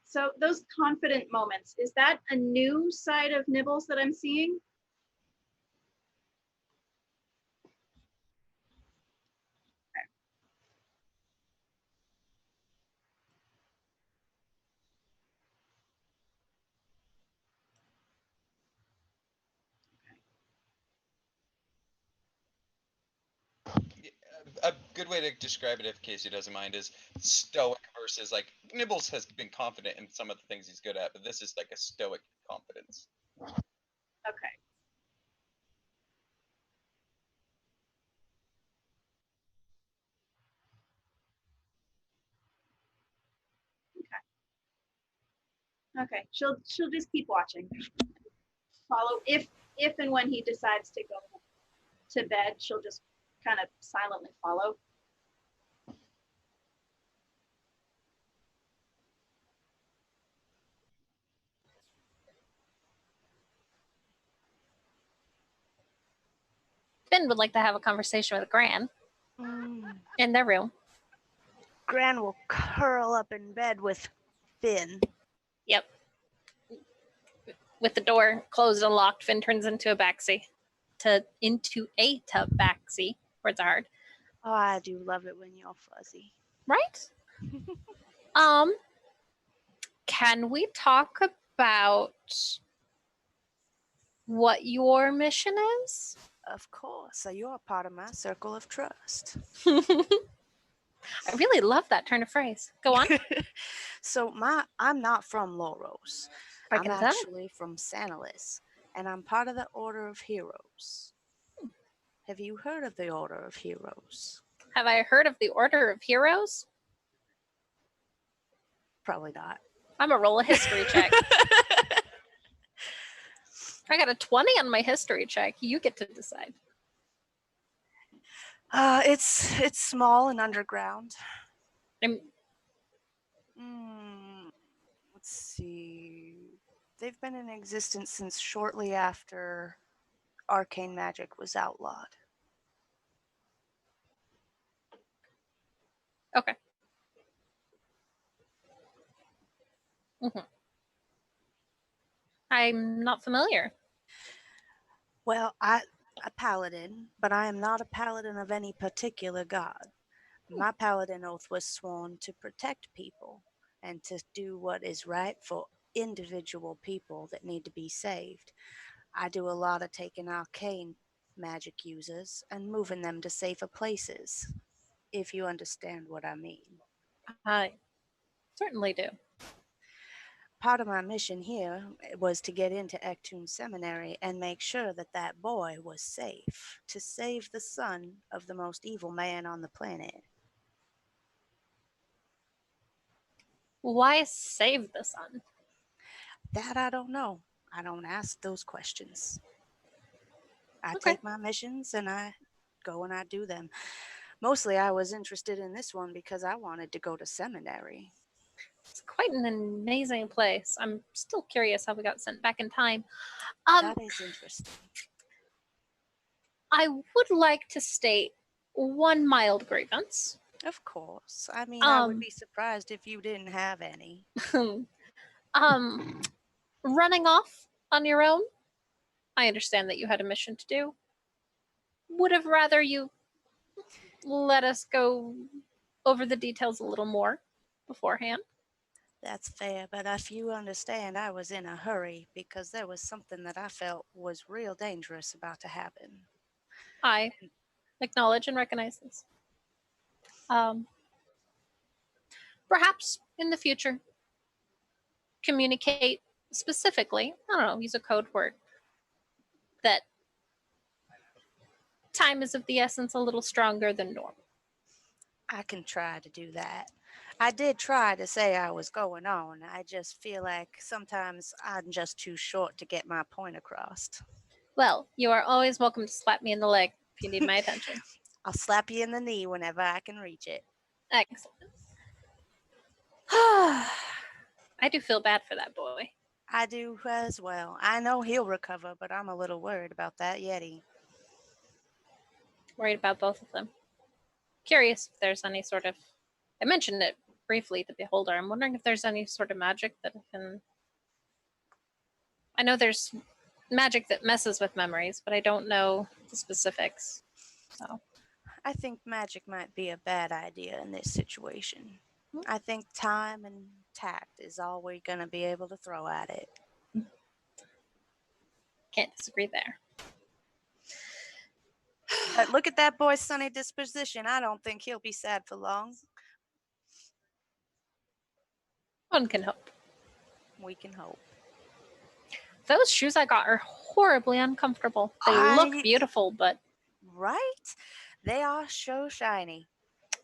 So those confident moments, is that a new side of Nibbles that I'm seeing? a good way to describe it, if Casey doesn't mind, is stoic versus like Nibbles has been confident in some of the things he's good at, but this is like a stoic confidence. Okay. Okay. She'll just keep watching. Follow if and when he decides to go to bed, she'll just kind of silently follow. Finn would like to have a conversation with Gran Mm. in their room. Gran will curl up in bed with Finn. Yep. With the door closed and locked, Finn turns into a tabaxi. Words are hard. Oh, I do love it when you're fuzzy. Right? Can we talk about what your mission is? Of course. So you're part of my circle of trust. I really love that turn of phrase. Go on. So I'm not from Loros. I I'm can tell. actually from Sanalis, and I'm part of the Order of Heroes. Have you heard of the Order of Heroes? Have I heard of the Order of Heroes? Probably not. I'm a roll a history check. I got a 20 on my history check. You get to decide. It's small and underground. I'm, Let's see. They've been in existence since shortly after arcane magic was outlawed. okay. Mm-hmm. I'm not familiar. Well, I'm a paladin, but I am not a paladin of any particular god. My paladin oath was sworn to protect people and to do what is right for individual people that need to be saved. I do a lot of taking arcane magic users and moving them to safer places, if you understand what I mean. I certainly do. Part of my mission here was to get into Ektoon Seminary and make sure that that boy was safe, to save the son of the most evil man on the planet. Why save the sun? That I don't know. I don't ask those questions. I Okay. take my missions and I go and I do them. Mostly I was interested in this one because I wanted to go to seminary. It's quite an amazing place. I'm still curious how we got sent back in time. That is interesting. I would like to state one mild grievance. Of course. I mean, I would be surprised if you didn't have any. Running off on your own. I understand that you had a mission to do. Would have rather you let us go over the details a little more beforehand. That's fair, but if you understand, I was in a hurry because there was something that I felt was real dangerous about to happen. I acknowledge and recognize this. Perhaps in the future, communicate specifically, I don't know, use a code word, that time is of the essence a little stronger than normal. I can try to do that. I did try to say I was going on. I just feel like sometimes I'm just too short to get my point across. Well, you are always welcome to slap me in the leg if you need my attention. I'll slap you in the knee whenever I can reach it. Excellent. I do feel bad for that boy. I do as well. I know he'll recover, but I'm a little worried about that Yeti. Worried about both of them. Curious if there's any sort of... I mentioned it briefly, the Beholder. I'm wondering if there's any sort of magic that can... I know there's magic that messes with memories, but I don't know the specifics. So I think magic might be a bad idea in this situation. I think time and tact is all we're going to be able to throw at it. can't disagree there. But look at that boy's sunny disposition. I don't think he'll be sad for long. One can hope. We can hope. Those shoes I got are horribly uncomfortable. They look beautiful, but right? They are so shiny.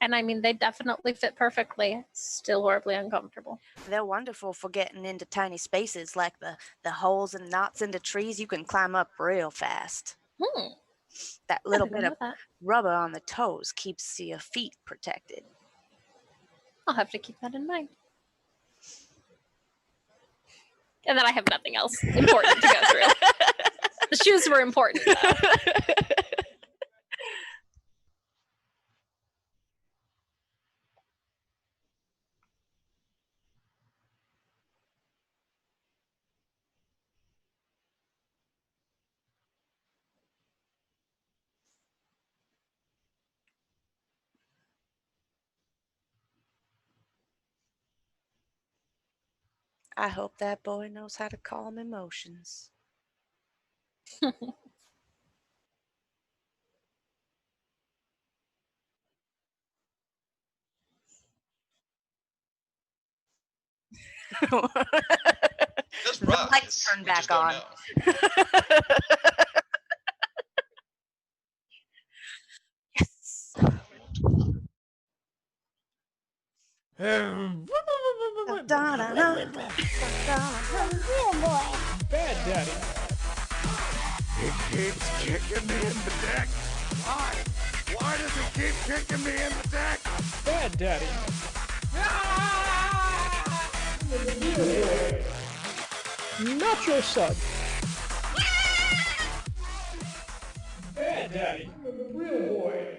and I mean they definitely fit perfectly. Still horribly uncomfortable. They're wonderful for getting into tiny spaces like the holes and knots into trees. You can climb up real fast. That little didn't bit know of that. rubber on the toes keeps your feet protected. I'll have to keep that in mind. And then I have nothing else important to go through. The shoes were important, though. I hope that boy knows how to calm emotions. Does The rise. lights turn We just back don't on. know. Yes. Bad Daddy. It keeps kicking me in the deck. Why? Why does it keep kicking me in the deck? Bad Daddy. Not your son. Bad Daddy. Real boy.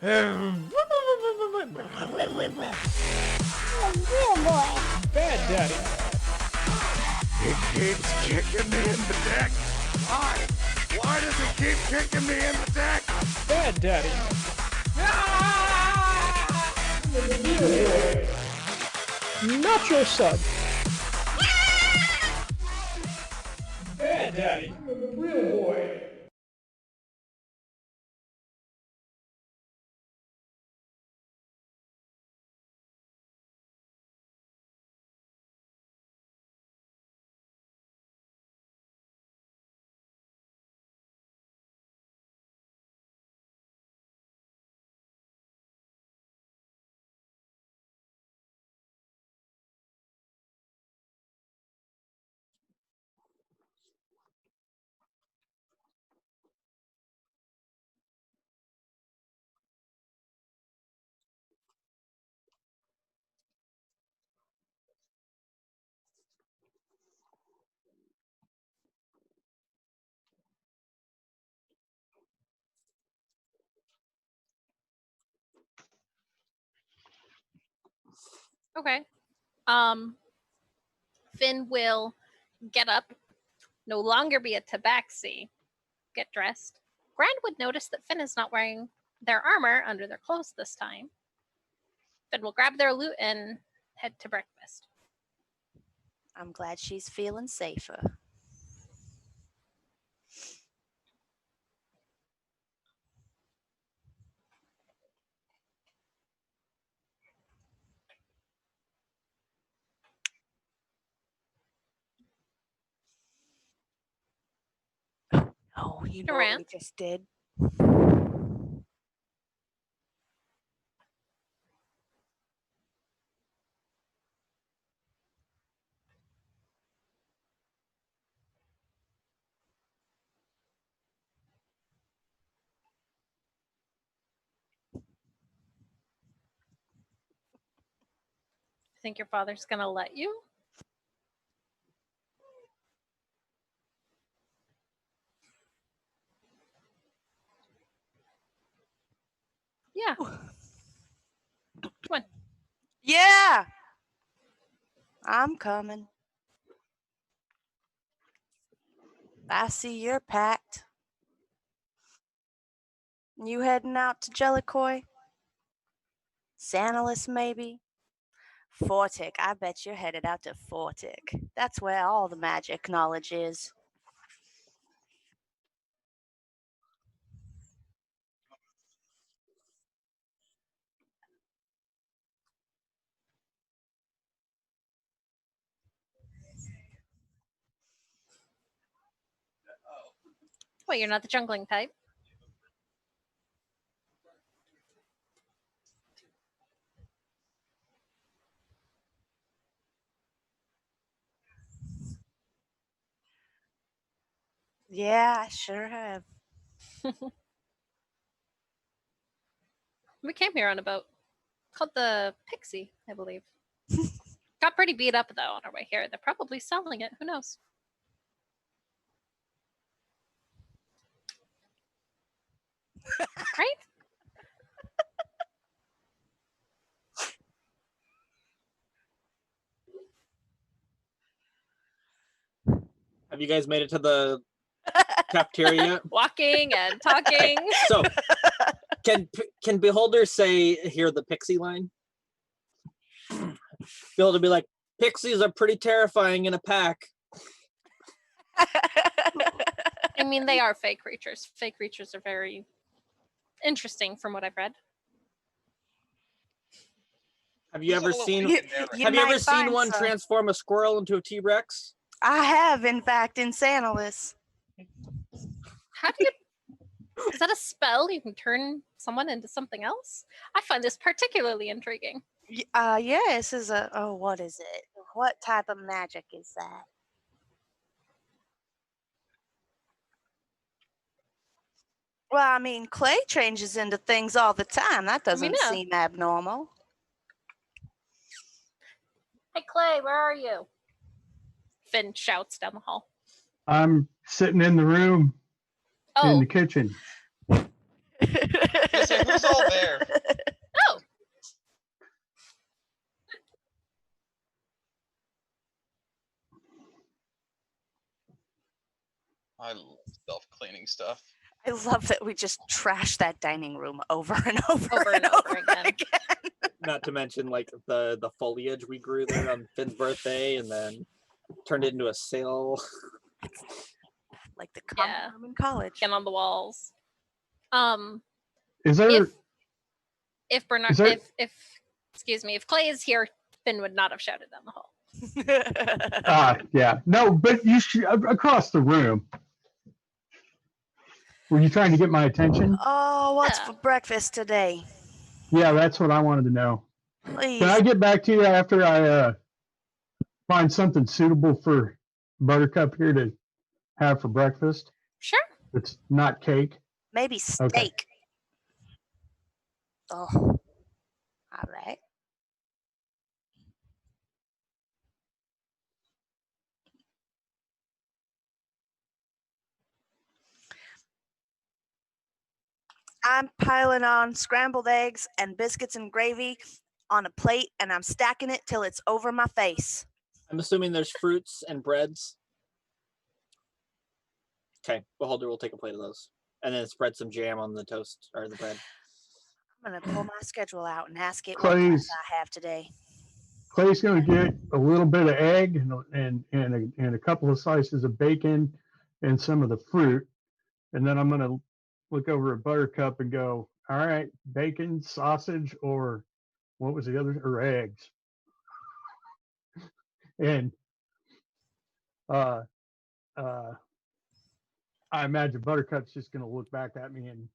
Bad Daddy. It keeps kicking me in the dick. Why? Why does it keep kicking me in the dick? Bad Daddy. Not your son. Bad Daddy. Real boy. Okay. Finn will get up, no longer be a tabaxi, get dressed. Grand would notice that Finn is not wearing their armor under their clothes this time. Finn will grab their loot and head to breakfast. I'm glad she's feeling safer. Oh, you know what we Durant. just did? Think your father's gonna let you? Yeah. Come on. Yeah! I'm coming. I see you're packed. You heading out to Jellicoy? Santalis, maybe? Fortic. I bet you're headed out to Fortic. That's where all the magic knowledge is. Wait, you're not the jungling type? Yeah, I sure have. We came here on a boat called the Pixie, I believe. Got pretty beat up though on our way here. They're probably selling it. Who knows? Right? Have you guys made it to the cafeteria yet? Walking and talking. So, can Beholder hear the pixie line? Beholder be like, pixies are pretty terrifying in a pack. I mean, they are fake creatures. Fake creatures are very interesting from what I've read. Have you ever seen? You Have you might ever seen find one some. transform a squirrel into a T-Rex? I have, in fact, in Santalis. How do you? Is that a spell? You can turn someone into something else? I find this particularly intriguing. Yeah, this is a. Oh, what is it? What type of magic is that? Well, I mean, clay changes into things all the time. That doesn't yeah. seem abnormal. Hey, Clay, where are you? Finn shouts down the hall. I'm sitting in the room in Oh, the kitchen. gonna say, who's all there? Oh, I love self-cleaning stuff. I love that we just trash that dining room over and over, Over and over again. Not to mention like the foliage we grew there on Finn's birthday, and then turned it into a sale. Like the common Yeah. room in college. Again on the walls. Is there? If Bernard, Is there- if excuse me, if Clay is here, Finn would not have shouted down the hall. Yeah. No, but you should across the room. Were you trying to get my attention? Oh, what's Yeah. for breakfast today? Yeah, that's what I wanted to know. Please. Can I get back to you after I find something suitable for Buttercup here to have for breakfast? Sure. It's not cake. Maybe steak. Okay. Oh, all right. I'm piling on scrambled eggs and biscuits and gravy on a plate, and I'm stacking it till it's over my face. I'm assuming there's fruits and breads. Okay, Beholder will take a plate of those, and then spread some jam on the toast or the bread. I'm gonna pull my schedule out and ask it what Clay's- class I have today. Clay's going to get a little bit of egg and a couple of slices of bacon and some of the fruit. And then I'm going to look over at Buttercup and go, all right, bacon, sausage, or what was the other, or eggs. And I imagine Buttercup's just going to look back at me and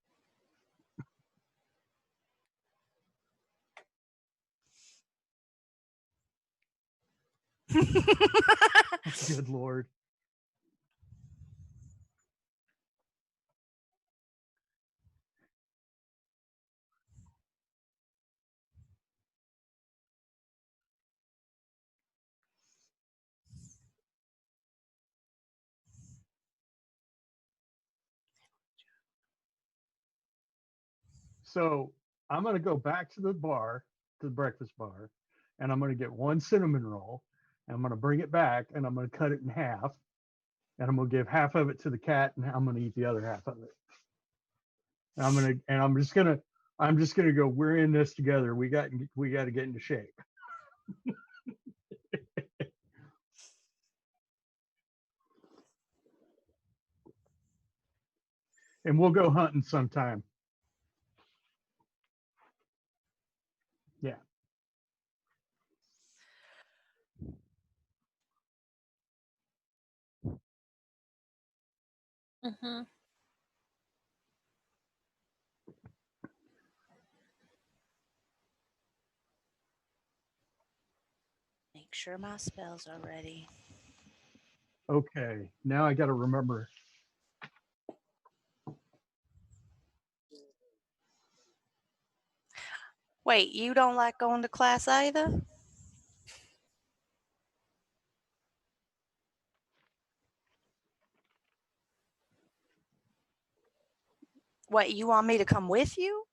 good Lord. So I'm going to go back to the bar, to the breakfast bar, and I'm going to get one cinnamon roll. And I'm going to bring it back and I'm going to cut it in half. And I'm going to give half of it to the cat and I'm going to eat the other half of it. And I'm just going to go, we're in this together. We got to get into shape. And we'll go hunting sometime. Yeah. Mm-hmm. Make sure my spells are ready. Okay. Now I got to remember. Wait, you don't like going to class either? What, you want me to come with you?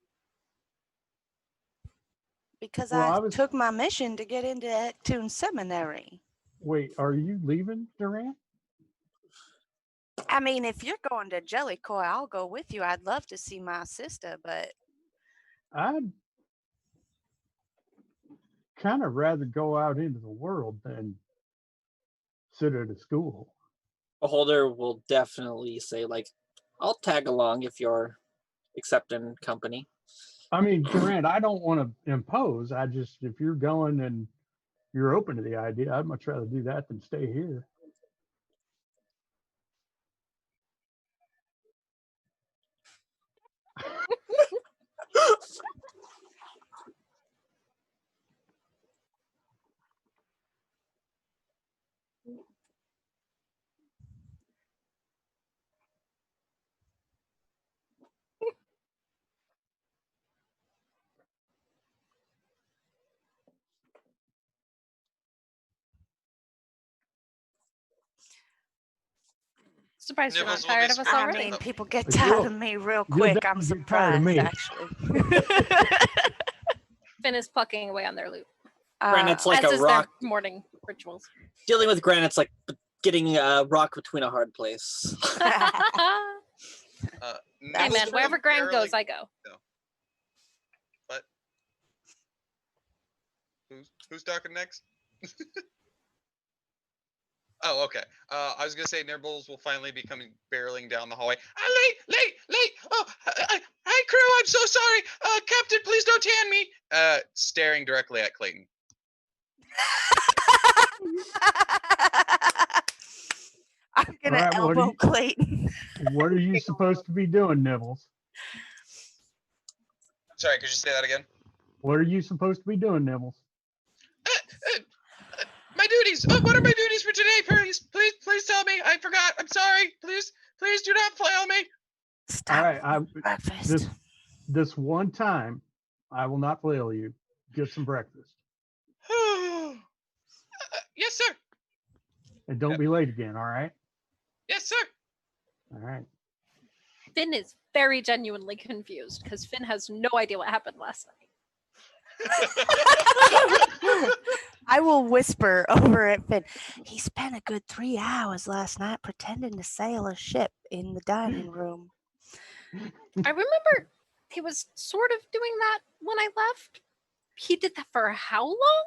Because Well, I took my mission to get into Actoon Seminary. Wait, are you leaving, Durant? I mean, if you're going to Jellicoe, I'll go with you. I'd love to see my sister, but I'd kind of rather go out into the world than sit at a school. Beholder will definitely say, like, I'll tag along if you're accepting company. I mean, Durant, I don't want to impose. I just, if you're going and you're open to the idea, I'd much rather do that than stay here. Surprised you're not Nibbles will be tired of us screaming. I already. mean, people get But tired you'll- of me real you'll quick. I'm definitely get tired of surprised, me. actually. Finn is plucking away on their loot, Granite's like as a is rock. their morning rituals. Dealing with granite's like getting a rock between a hard place. Hey Nibbles man, will wherever come Grant goes, barreling- I go. What? Who's talking next? Oh, okay. I was gonna say Nibbles will finally be coming barreling down the hallway. Late! Oh, hi crew, I'm so sorry. Captain, please don't tan me. Staring directly at Clayton. I'm gonna Alright, what do elbow you- Clayton. What are you supposed to be doing, Nibbles? Sorry, could you say that again? What are you supposed to be doing, Nibbles? My duties. What are my duties for today? Please tell me. I forgot. I'm sorry. Please do not flail me. Stop Alright, breakfast. this one time, I will not flail you. Get some breakfast. Yes, sir. And don't be late again, all right? Yes, sir. All right. Finn is very genuinely confused because Finn has no idea what happened last night. I will whisper over at Finn. He spent a good 3 hours last night pretending to sail a ship in the dining room. I remember he was sort of doing that when I left. He did that for how long?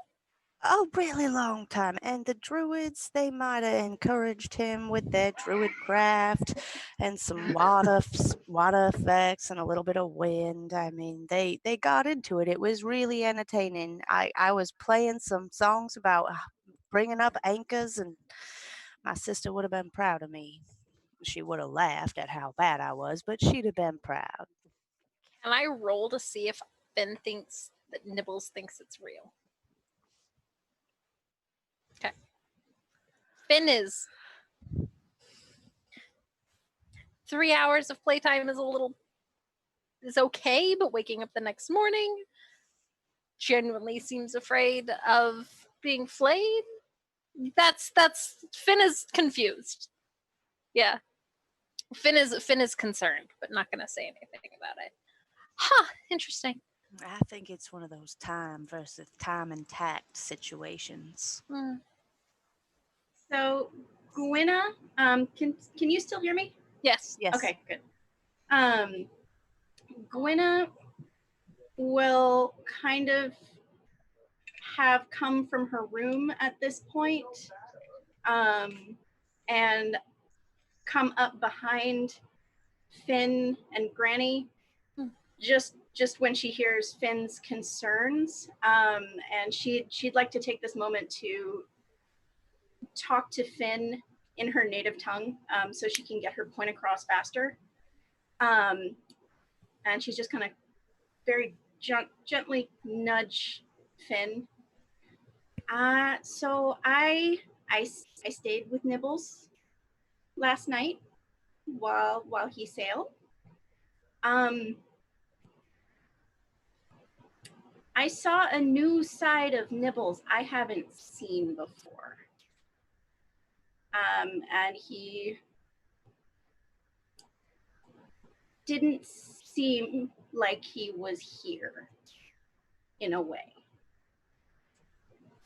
A really long time. And the druids, they might have encouraged him with their druid craft and some water effects and a little bit of wind. I mean, they got into it. It was really entertaining. I was playing some songs about bringing up anchors, and my sister would have been proud of me. She would have laughed at how bad I was, but she'd have been proud. Can I roll to see if Finn thinks that Nibbles thinks it's real? Okay. Finn is 3 hours of playtime is okay, but waking up the next morning genuinely seems afraid of being flayed. That's Finn is confused. Yeah. Finn is concerned, but not gonna say anything about it. Huh, interesting. I think it's one of those time versus time and tact situations. Hmm. So, Gwenna, can you still hear me? Yes. Yes. Okay, good. Gwenna will kind of have come from her room at this point, and come up behind Finn and Granny, just when she hears Finn's concerns, and she'd like to take this moment to talk to Finn in her native tongue, so she can get her point across faster. And she's just kind of very gently nudge Finn. So I stayed with Nibbles last night while he sailed. I saw a new side of Nibbles I haven't seen before. And he didn't seem like he was here in a way.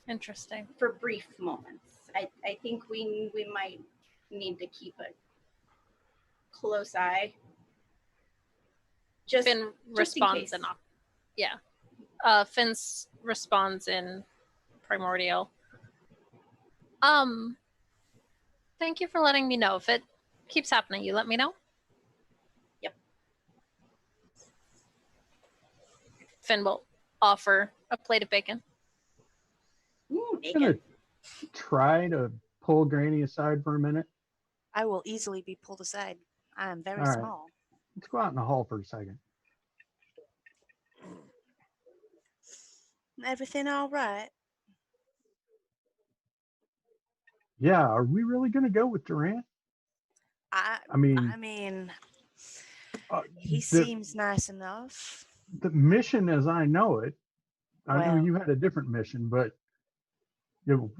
Interesting. For brief moments. I think we might need to keep a close eye. Finn responds in Finn's responds in primordial. Thank you for letting me know. If it keeps happening, you let me know. Yep. Finn will offer a plate of bacon. Ooh, I'm gonna try to pull Granny aside for a minute. I will easily be pulled aside. I am very All right. small. Let's go out in the hall for a second. Everything all right? Yeah, are we really gonna go with Durant? I I mean, he seems nice enough. the mission as I know it, I know Well- you had a different mission, but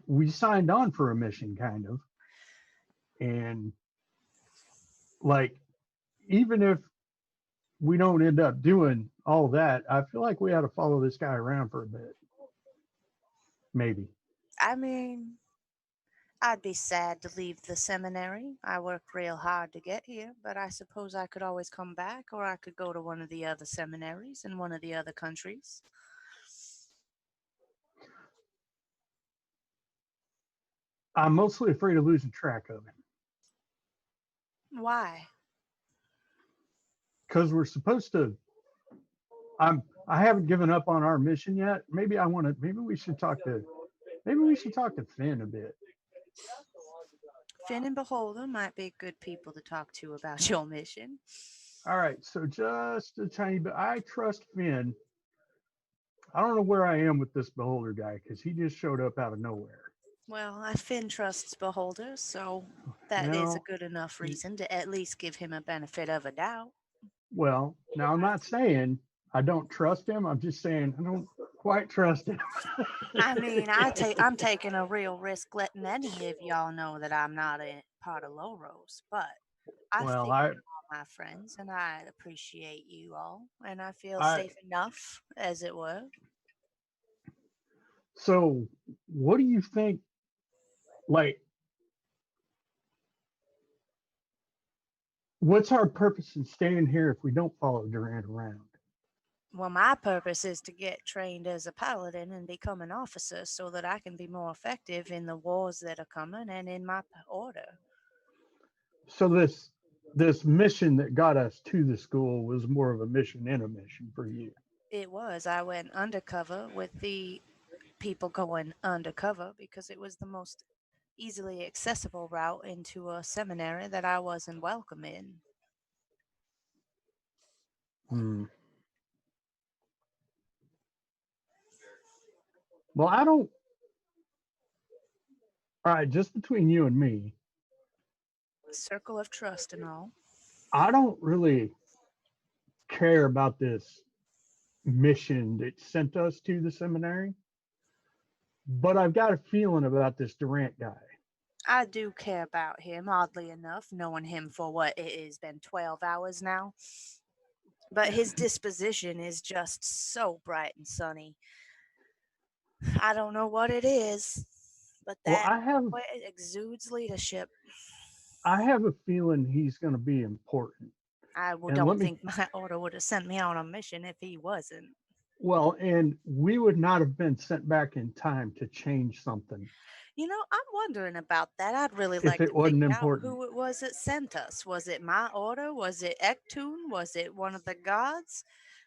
we signed on for a mission kind of. And like, even if we don't end up doing all that, I feel like we ought to follow this guy around for a bit. Maybe. I mean, I'd be sad to leave the seminary. I worked real hard to get here, but I suppose I could always come back, or I could go to one of the other seminaries in one of the other countries. I'm mostly afraid of losing track of him Why? because we're supposed to. I haven't given up on our mission yet. Maybe I want to. Maybe we should talk to. Maybe we should talk to Finn a bit. Finn and Beholder might be good people to talk to about your mission. All right, so just a tiny bit. I trust Finn. I don't know where I am with this Beholder guy because he just showed up out of nowhere. Well, Finn trusts Beholder, so that is a Well, good enough reason to at least give him a benefit of a doubt. well, now I'm not saying I don't trust him. I'm just saying I don't quite trust him. I mean, I'm taking a real risk letting any of y'all know that I'm not a part of Loros, but I Well, think you're all my friends, and I appreciate you all, and I feel I safe enough, as it were. so what do you think? Like, what's our purpose in staying here if we don't follow Durant around? Well, my purpose is to get trained as a paladin and become an officer so that I can be more effective in the wars that are coming and in my order. So this mission that got us to the school was more of a mission and a mission for you. It was. I went undercover with the people going undercover because it was the most easily accessible route into a seminary that I wasn't welcome in. Hmm. Well, I don't. All right, just between you and me, Circle of trust and all. I don't really care about this mission that sent us to the seminary, but I've got a feeling about this Durant guy. I do care about him, oddly enough, knowing him for what it has been 12 hours now. But his disposition is just so bright and sunny. I don't know what it is, but Well, that boy exudes leadership. I have a feeling he's going to be important. I And don't think my order would have sent me on a mission if he wasn't. Well, and we would not have been sent back in time to change something You know, I'm wondering about that. I'd really if like it to wasn't figure out important. who it was that sent us. Was it my order? Was it Ektun? Was it one of the gods?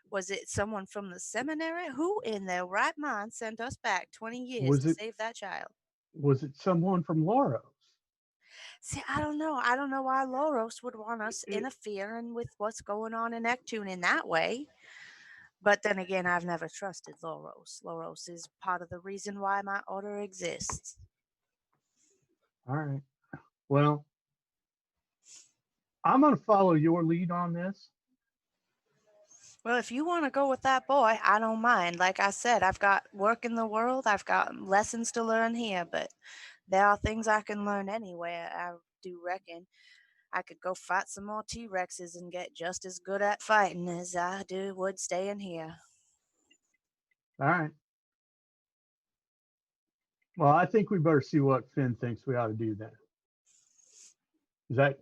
Was it someone from the seminary? Who in their right mind sent us back 20 years Was to it save that child? was it someone from Laros? See, I don't know. I don't know why Loros would want us It, interfering with what's going on in Ektun in that way. But then again, I've never trusted Loros. Loros is part of the reason why my order exists. all right. Well, I'm going to follow your lead on this. Well, if you want to go with that boy, I don't mind. Like I said, I've got work in the world, I've got lessons to learn here, but there are things I can learn anywhere. I do reckon I could go fight some more T Rexes and get just as good at fighting as I would staying here. All right. Well, I think we better see what Finn thinks we ought to do then. Does that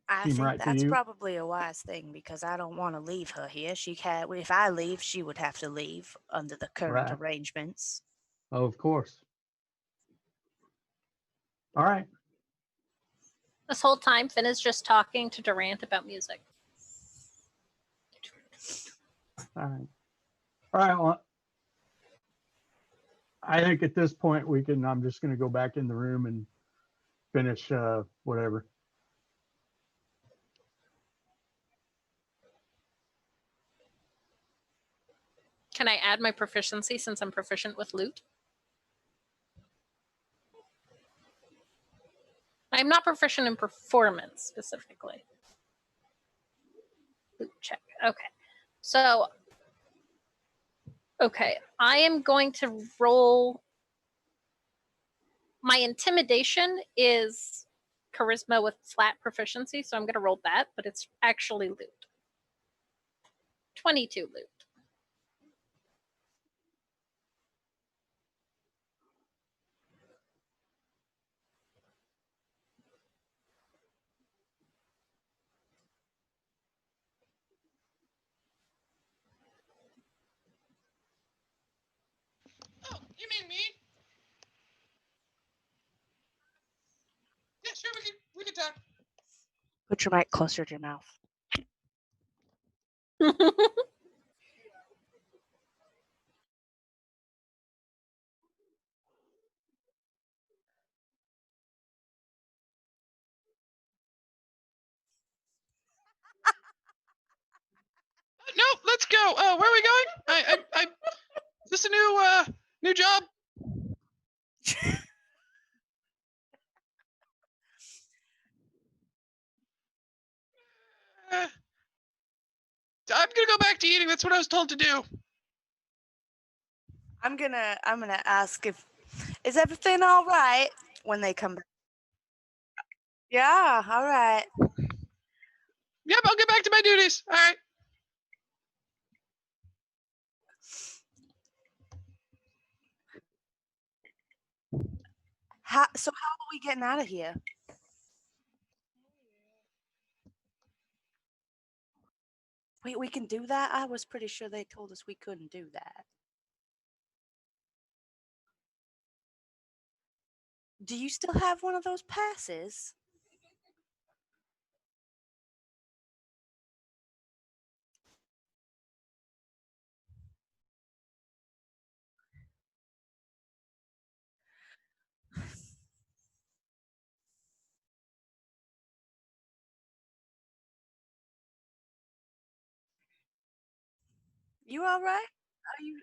I seem think right to that's you? probably a wise thing because I don't want to leave her here. If I leave, she would have to leave under the current Right. arrangements. Oh, of course. All right. This whole time, Finn is just talking to Durant about music. All right. All right. Well, I think at this point I'm just going to go back in the room and finish whatever. Can I add my proficiency since I'm proficient with loot? I'm not proficient in performance specifically. Loot check. Okay. So, okay, I am going to roll. My intimidation is charisma with flat proficiency, so I'm gonna roll that, but it's actually loot. 22 loot. Oh, you mean me? Yeah, sure, we can talk. Put your mic closer to your mouth. No, let's go. Where are we going? Is this a new job? I'm gonna go back to eating. That's what I was told to do. I'm gonna ask if is everything all right when they come back. Yeah, all right. Yep, I'll get back to my duties. All right. So how are we getting out of here? Wait, we can do that? I was pretty sure they told us we couldn't do that. Do you still have one of those passes? You all right?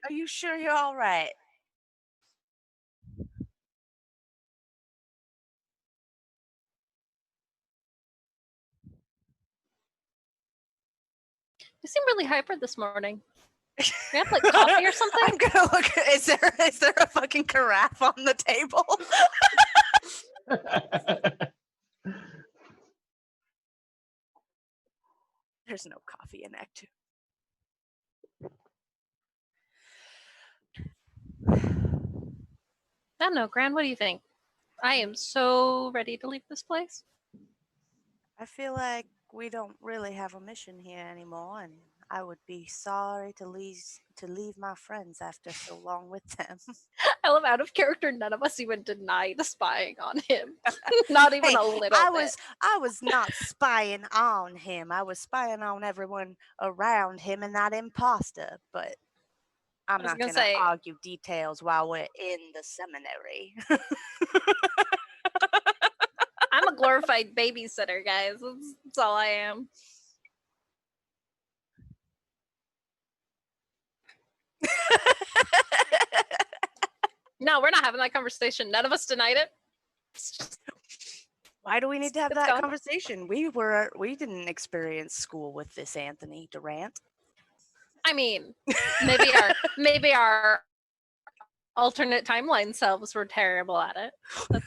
Are you sure you're all right? You seem really hyper this morning. You have like coffee or something? I'm gonna look. Is there a fucking carafe on the table? There's no coffee in Act 2. I don't know, Gran, what do you think? I am so ready to leave this place. I feel like we don't really have a mission here anymore, and I would be sorry to leave my friends after so long with them. I love out of character, none of us even denied spying on him. Not even Hey, a little bit. I was not spying on him. I was spying on everyone around him and that imposter. But I'm was not gonna going to say- argue details while we're in the seminary. I'm a glorified babysitter, guys. That's all I am. No, we're not having that conversation. None of us denied it. Why do we need to have It's that gone. conversation? We didn't experience school with this Anthony Durant. I mean, maybe our alternate timeline selves were terrible at it.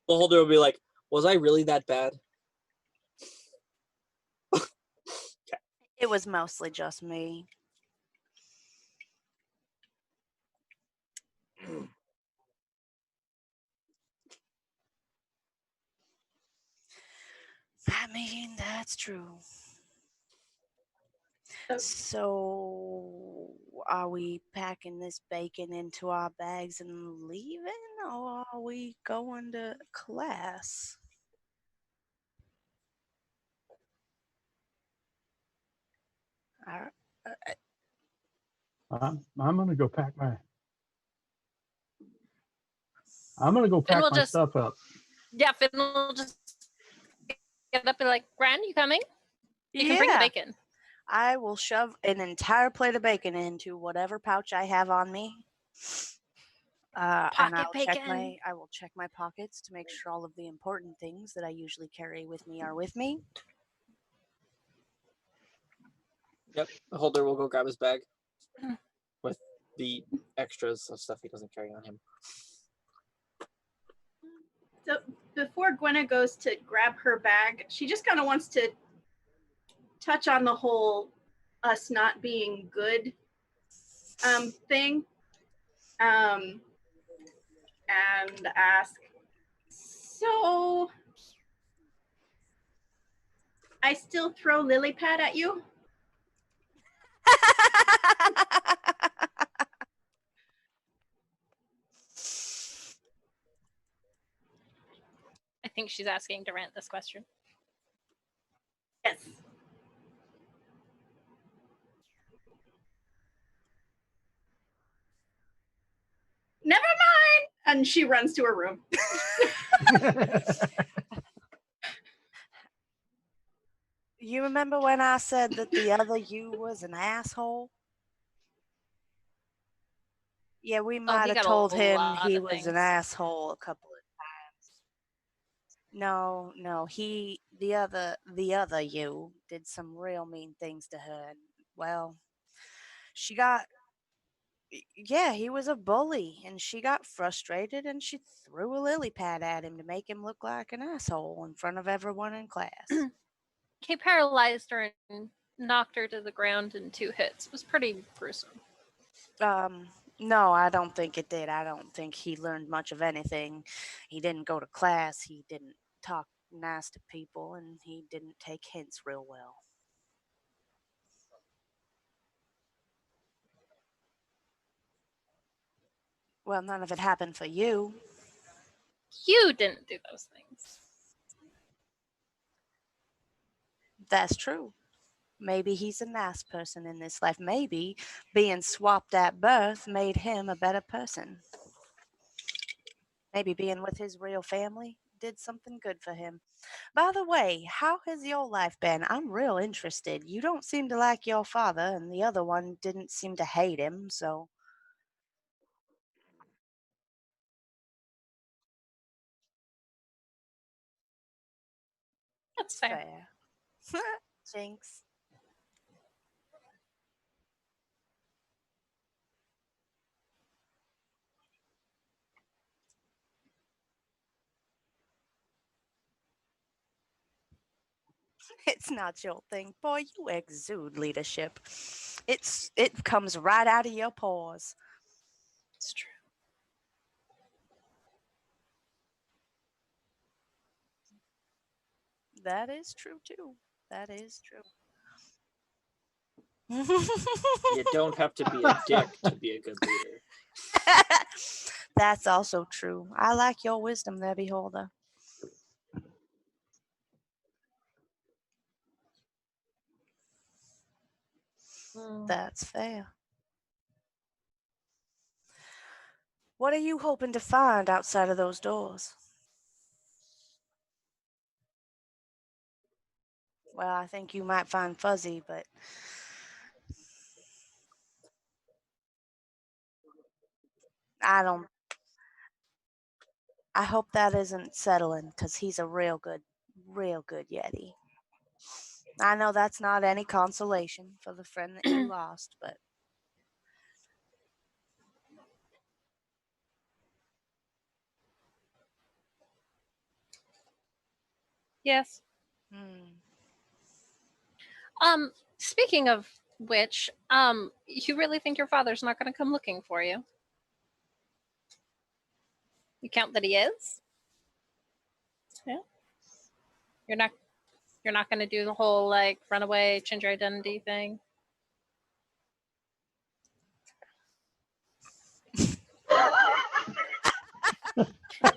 Beholder will be like, was I really that bad? It was mostly just me. I mean, that's true. So, are we packing this bacon into our bags and leaving, or are we going to class? I'm gonna go pack my. I'm gonna go pack will my just- stuff up. Yeah, Finn will just get up and be like, Gran, you coming? You can bring the bacon. I will shove an entire plate of bacon into whatever pouch I have on me. And Pocket bacon. I will check my pockets to make sure all of the important things that I usually carry with me are with me. Yep. Beholder will go grab his bag with the extras of stuff he doesn't carry on him. So before Gwenna goes to grab her bag, she just kind of wants to touch on the whole us not being good thing, and ask, so I still throw lily pad at you? I think she's asking Durant this question. Yes. Never mind. And she runs to her room. You remember when I said that the other you was an asshole? Yeah, we might he have got a told him lot he of was an things. asshole a couple of times. No, the other you did some real mean things to her. And, well, she got, yeah, he was a bully, and she got frustrated, and she threw a lily pad at him to make him look like an asshole in front of everyone in class. He paralyzed her and knocked her to the ground in 2 hits. It was pretty gruesome. No, I don't think it did. I don't think he learned much of anything. He didn't go to class. He didn't talk nice to people, and he didn't take hints real well. Well, none of it happened for you. You didn't do those things. That's true. Maybe he's a nice person in this life. Maybe being swapped at birth made him a better person. Maybe being with his real family did something good for him. By the way, how has your life been? I'm real interested. You don't seem to like your father, and the other one didn't seem to hate him, so. That's fair. Jinx. It's not your thing. Boy, you exude leadership. It comes right out of your pores. It's true. That is true too. That is true. You don't have to be a dick to be a good leader. That's also true. I like your wisdom there, beholder. That's fair. What are you hoping to find outside of those doors? Well, I think you might find Fuzzy, but I don't. I hope that isn't settling, because he's a real good Yeti. I know that's not any consolation for the friend that you lost, but Yes. hmm. Speaking of which, you really think your father's not going to come looking for you? You count that he is? Yeah. You're not going to do the whole like runaway, change your identity thing.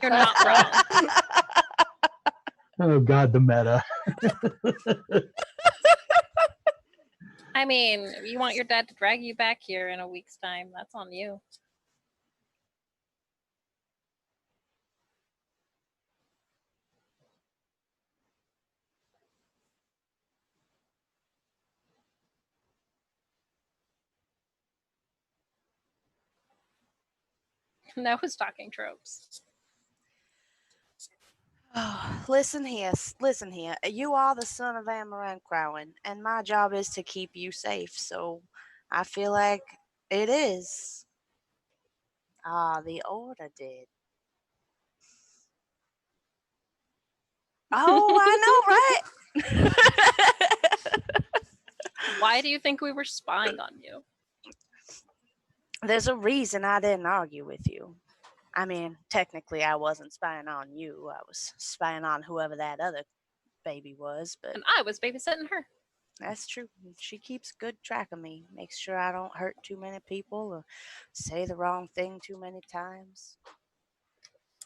You're not wrong. Oh God, the meta. I mean, if you want your dad to drag you back here in a week's time, that's on you. That was talking tropes. Oh, listen here, listen here. You are the son of Amaranth Crowan, and my job is to keep you safe. So, I feel like it is. Ah, the order did. Oh, I know, right? Why do you think we were spying on you? There's a reason I didn't argue with you. I mean, technically, I wasn't spying on you. I was spying on whoever that other baby was, but And I was babysitting her. that's true. She keeps good track of me, makes sure I don't hurt too many people or say the wrong thing too many times.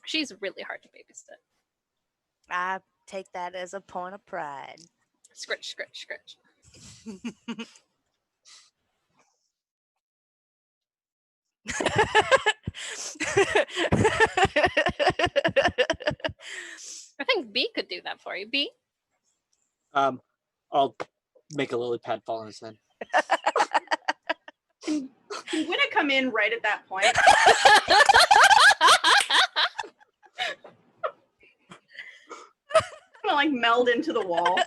She's really hard to babysit. I take that as a point of pride. Scritch, scritch, scritch. I think B could do that for you. B? I'll make a lily pad fall on his head. Can Winna come in right at that point? Gonna like meld into the wall.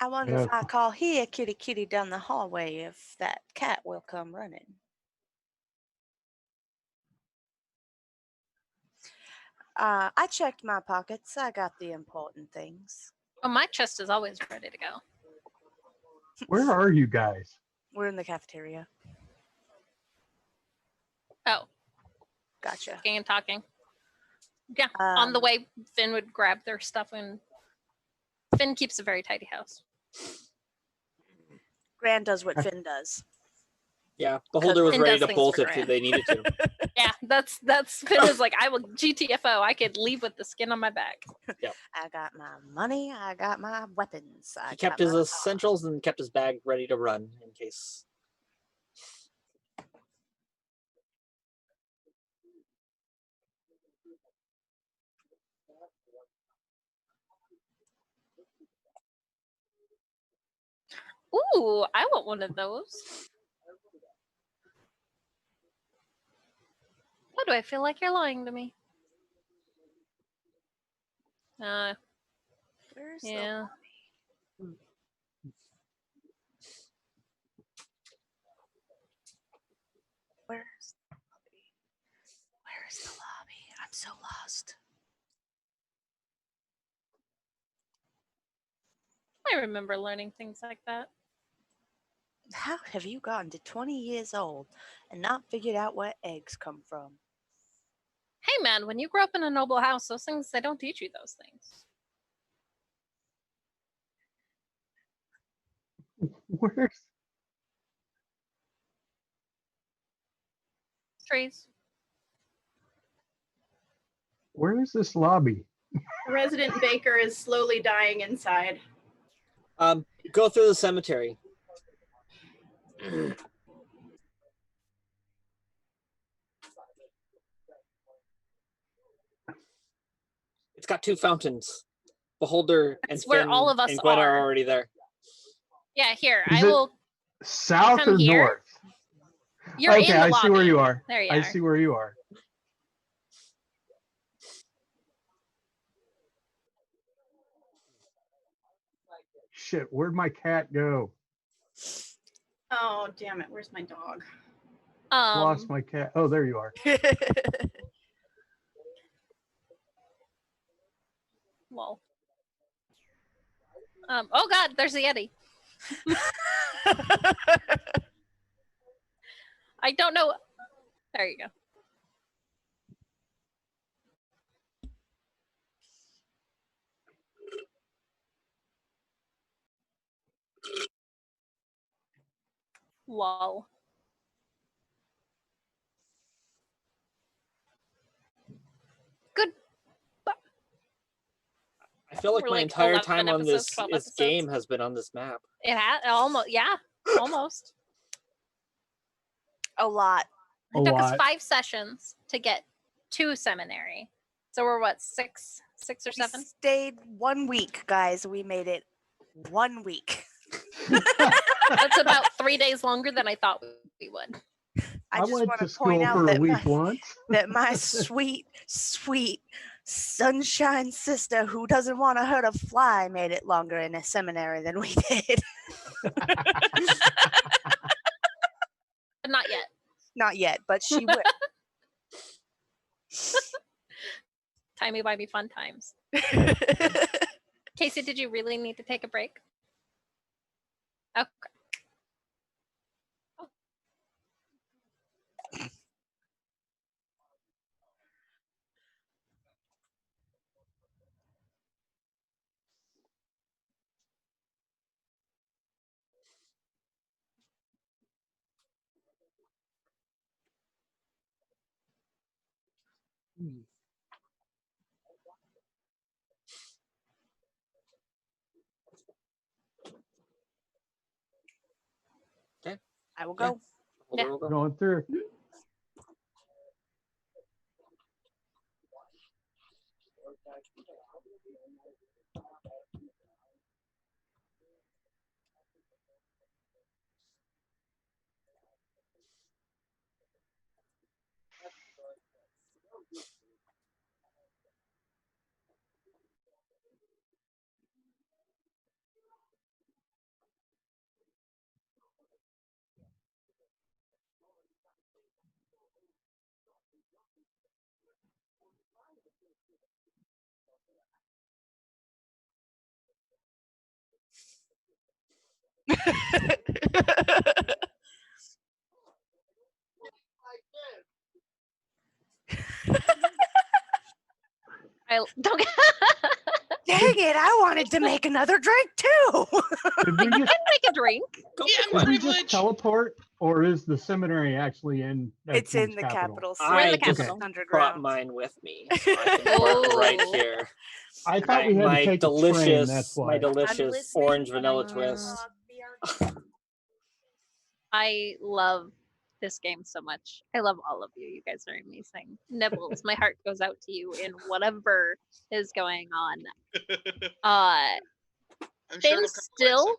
I wonder if I call here, kitty kitty, down the hallway, if that cat will come running. I checked my pockets. I got the important things. Oh, my chest is always ready to go. Where are you guys? We're in the cafeteria. Oh, Gotcha. talking and talking. Yeah, on the way, Finn would grab their stuff, and Finn keeps a very tidy house. Gran does what Finn does. Yeah, Beholder was Finn ready does to things bolt for if Gran. they needed to. Yeah, that's Finn was like, I will GTFO. I could leave with the skin on my back. I got my money. I got my weapons. He kept his my essentials and kept his bag ready to run in case. Ooh, I want one of those. Why do I feel like you're lying to me? Where's Yeah. Where's the lobby? Where's the lobby? I'm so lost. I remember learning things like that. How have you gotten to 20 years old and not figured out where eggs come from? Hey man, when you grow up in a noble house, those things, they don't teach you those things. Where's Trees. where is this lobby? Resident Baker is slowly dying inside. Go through the cemetery. It's got 2 fountains. Beholder and It's where Finn all of us and Gwen are are. already there. Yeah, here. Is I it will. South come or here. north? You're Okay, in the I lobby. see where you are. There you I are. see where you are. Shit, where'd my cat go? Oh, damn it. Where's my dog? Lost my cat. Oh, there you are. Well. Oh God, there's the Yeti. I don't know. There you go. Lol. Good. I feel like We're my like entire 11 time on episodes, this 12 this episodes. game has been on this map. It had almost, yeah, almost. A lot. It took us 5 sessions to get to seminary. So we're what, six or 7? We stayed 1 week, guys. We made it 1 week. That's about 3 days longer than I thought we would. I just went want to to point school out for a that week once. that my sweet, sweet Sunshine sister who doesn't want to hurt a fly made it longer in a seminary than we did. Not yet. Not yet, but she will. Timey-wimey fun times. Casey, did you really need to take a break? Okay. Hmm. Okay. I will Yeah. go. Hold her, we'll go. Going through. I don't. Dang it, I wanted to make another drink too. Did we I just, can make a drink. Go Yeah, pick one. did we just privilege. teleport, or is the seminary actually in? It's in Neptune's the capital? capital We're in I the just capital. underground. brought mine with me. So I can park right Oh. here. I thought we had to My take a train. delicious, That's why. my delicious listening, orange but I vanilla can't twist. talk. I love this game so much. I love all of you. You guys are amazing. Nibbles, my heart goes out to you in whatever is going on. I'm sure Finn it'll come still,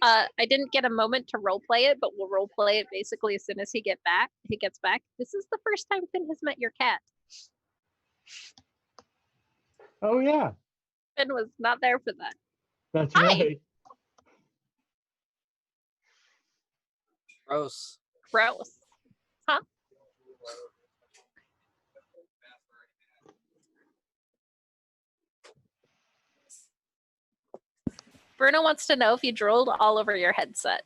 I didn't get a moment to role play it, but we'll role play it basically as soon as he gets back. This is the first time Finn has met your cat. Oh yeah, Finn was not there for that. that's Hi. right. Gross. Gross. Huh? Bruno wants to know if you drooled all over your headset.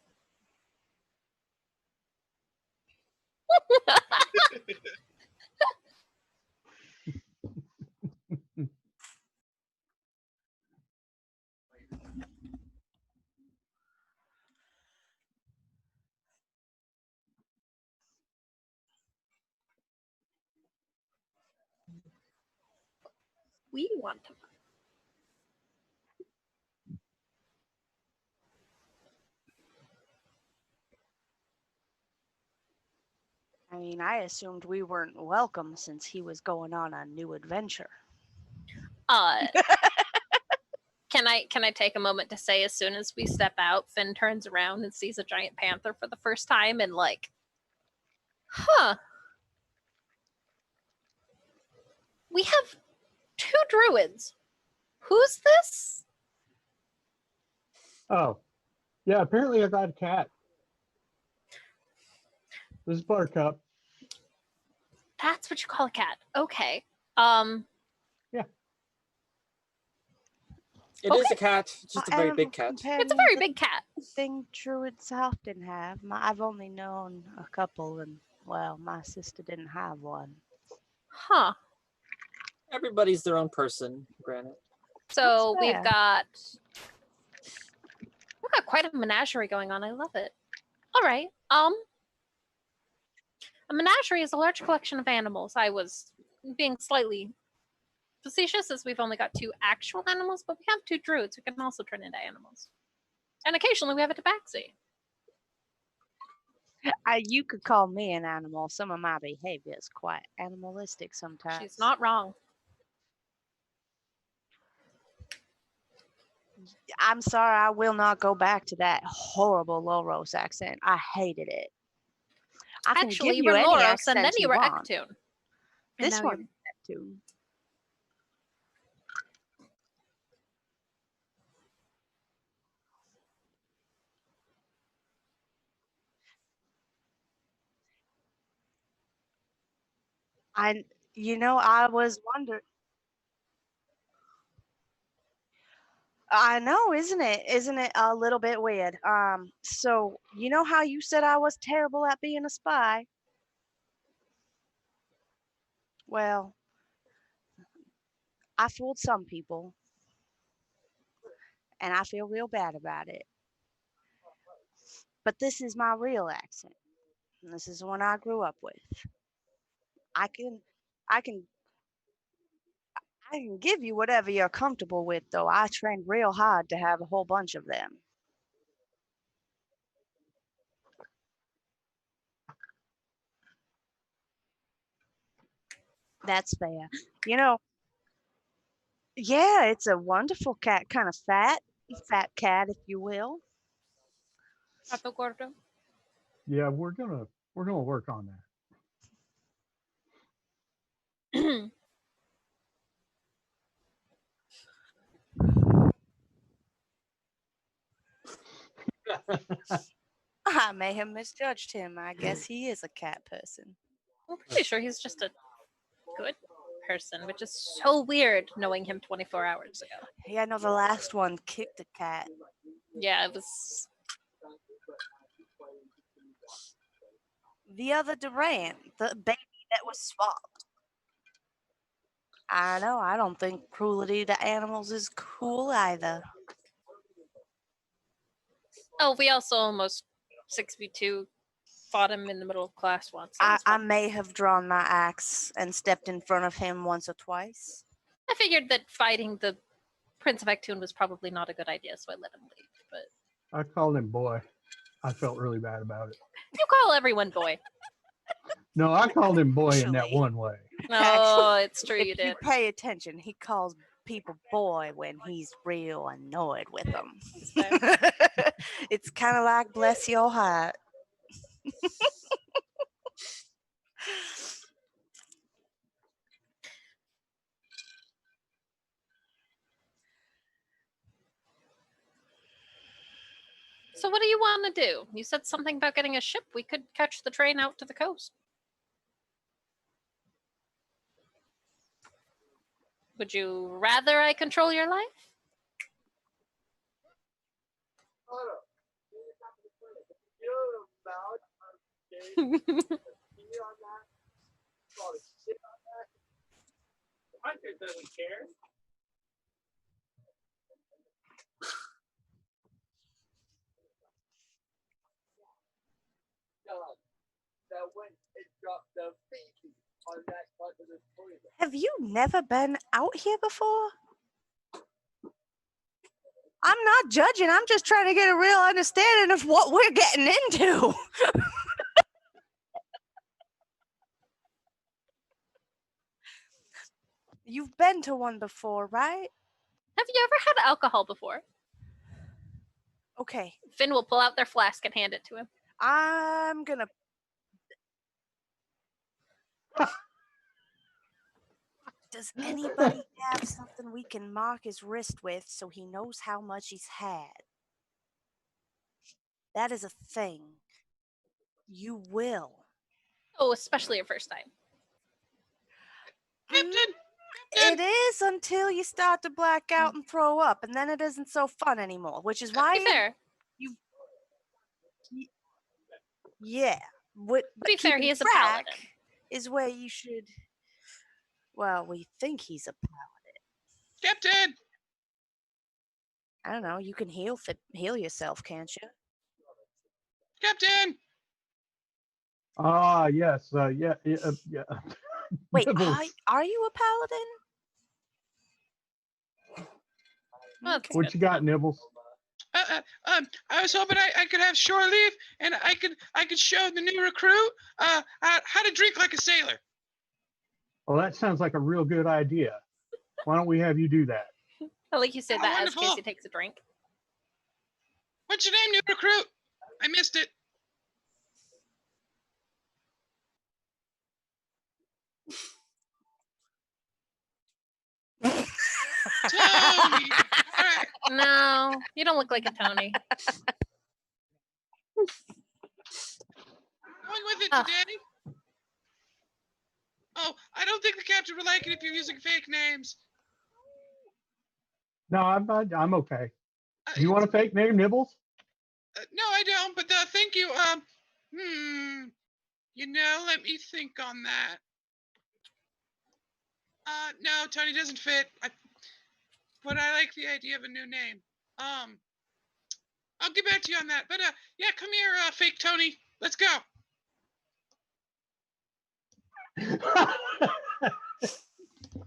We want to. I mean, I assumed we weren't welcome since he was going on a new adventure. Can I take a moment to say, as soon as we step out, Finn turns around and sees a giant panther for the first time and like, huh. We have 2 druids. Who's this? Oh, yeah. Apparently, I got a cat. This is Buttercup. That's what you call a cat. Okay. It is Okay. a cat. It's just a very big cat. It's a very big cat. Thing druids often have. I've only known a couple, and well, my sister didn't have one. Huh. Everybody's their own person, granted. So That's we've fair. got quite a menagerie going on. I love it. All right. A menagerie is a large collection of animals. I was being slightly facetious as we've only got 2 actual animals, but we have 2 druids who can also turn into animals. And occasionally we have a tabaxi. You could call me an animal. Some of my behavior is quite animalistic sometimes. She's not wrong. I'm sorry, I will not go back to that horrible Loros accent. I hated it. I can Actually, give you you were any Loros accent and then you were want. Ektune. This now one, Neptune. I was wondering. I know, isn't it? Isn't it a little bit weird? So you know how you said I was terrible at being a spy? Well, I fooled some people, and I feel real bad about it. But this is my real accent. And this is the one I grew up with. I can, I can, I can give you whatever you're comfortable with, though. I trained real hard to have a whole bunch of them. That's fair. You know, yeah, it's a wonderful cat, kind of fat cat, if you will. Pato Gordo. Yeah, we're gonna work on that. I may have misjudged him. I guess he is a cat person. I'm pretty sure he's just a good person, which is so weird knowing him 24 hours ago. Yeah, I know the last one kicked a cat. Yeah, it was. The other Durant, the baby that was swapped. I know, I don't think cruelty to animals is cool either. Oh, we also almost 6v2 fought him in the middle of class once. That I, was I fun. may have drawn my axe and stepped in front of him once or twice. I figured that fighting the Prince of Actun was probably not a good idea, so I let him leave. But I called him boy. I felt really bad about it. you call everyone boy. No, I called him boy in that Actually- one way. No, it's true you If you did. pay attention, he calls people boy when he's real annoyed with them. It's kind of like bless your heart. So what do you want to do? You said something about getting a ship. We could catch the train out to the coast. Would you rather I control your life? doesn't care. That when it dropped the baby on that part of the toilet. Have you never been out here before? I'm not judging. I'm just trying to get a real understanding of what we're getting into. You've been to one before, right? Have you ever had alcohol before? Okay. Finn will pull out their flask and hand it to him. I'm gonna. Does anybody have something we can mark his wrist with so he knows how much he's had? That is a thing. You will. Oh, especially your first time. Captain! It is until you start to black out and throw up, and then it isn't so fun anymore. Which is why To be fair, yeah. to be fair, he is a paladin. Is where you should. Well, we think he's a paladin. Captain! I don't know. You can heal yourself, can't you? Captain! Ah, yes, yeah. Wait, Nibbles. are you a paladin? Well, that's What good. you got, Nibbles? I was hoping I could have shore leave and I could show the new recruit how to drink like a sailor. Well, that sounds like a real good idea. Why don't we have you do that? I like you said Oh, that wonderful. as Casey takes a drink. What's your name, new recruit? I missed it. Tony! All right. No, you don't look like a Tony. Going with it Ah. today. Oh, I don't think the captain would like it if you're using fake names. No, I'm not. I'm okay. Uh, Do you want a fake name, Nibbles? no, I don't. But thank you. You know, let me think on that. No, Tony doesn't fit. But I like the idea of a new name. I'll get back to you on that. But yeah, come here, fake Tony. Let's go.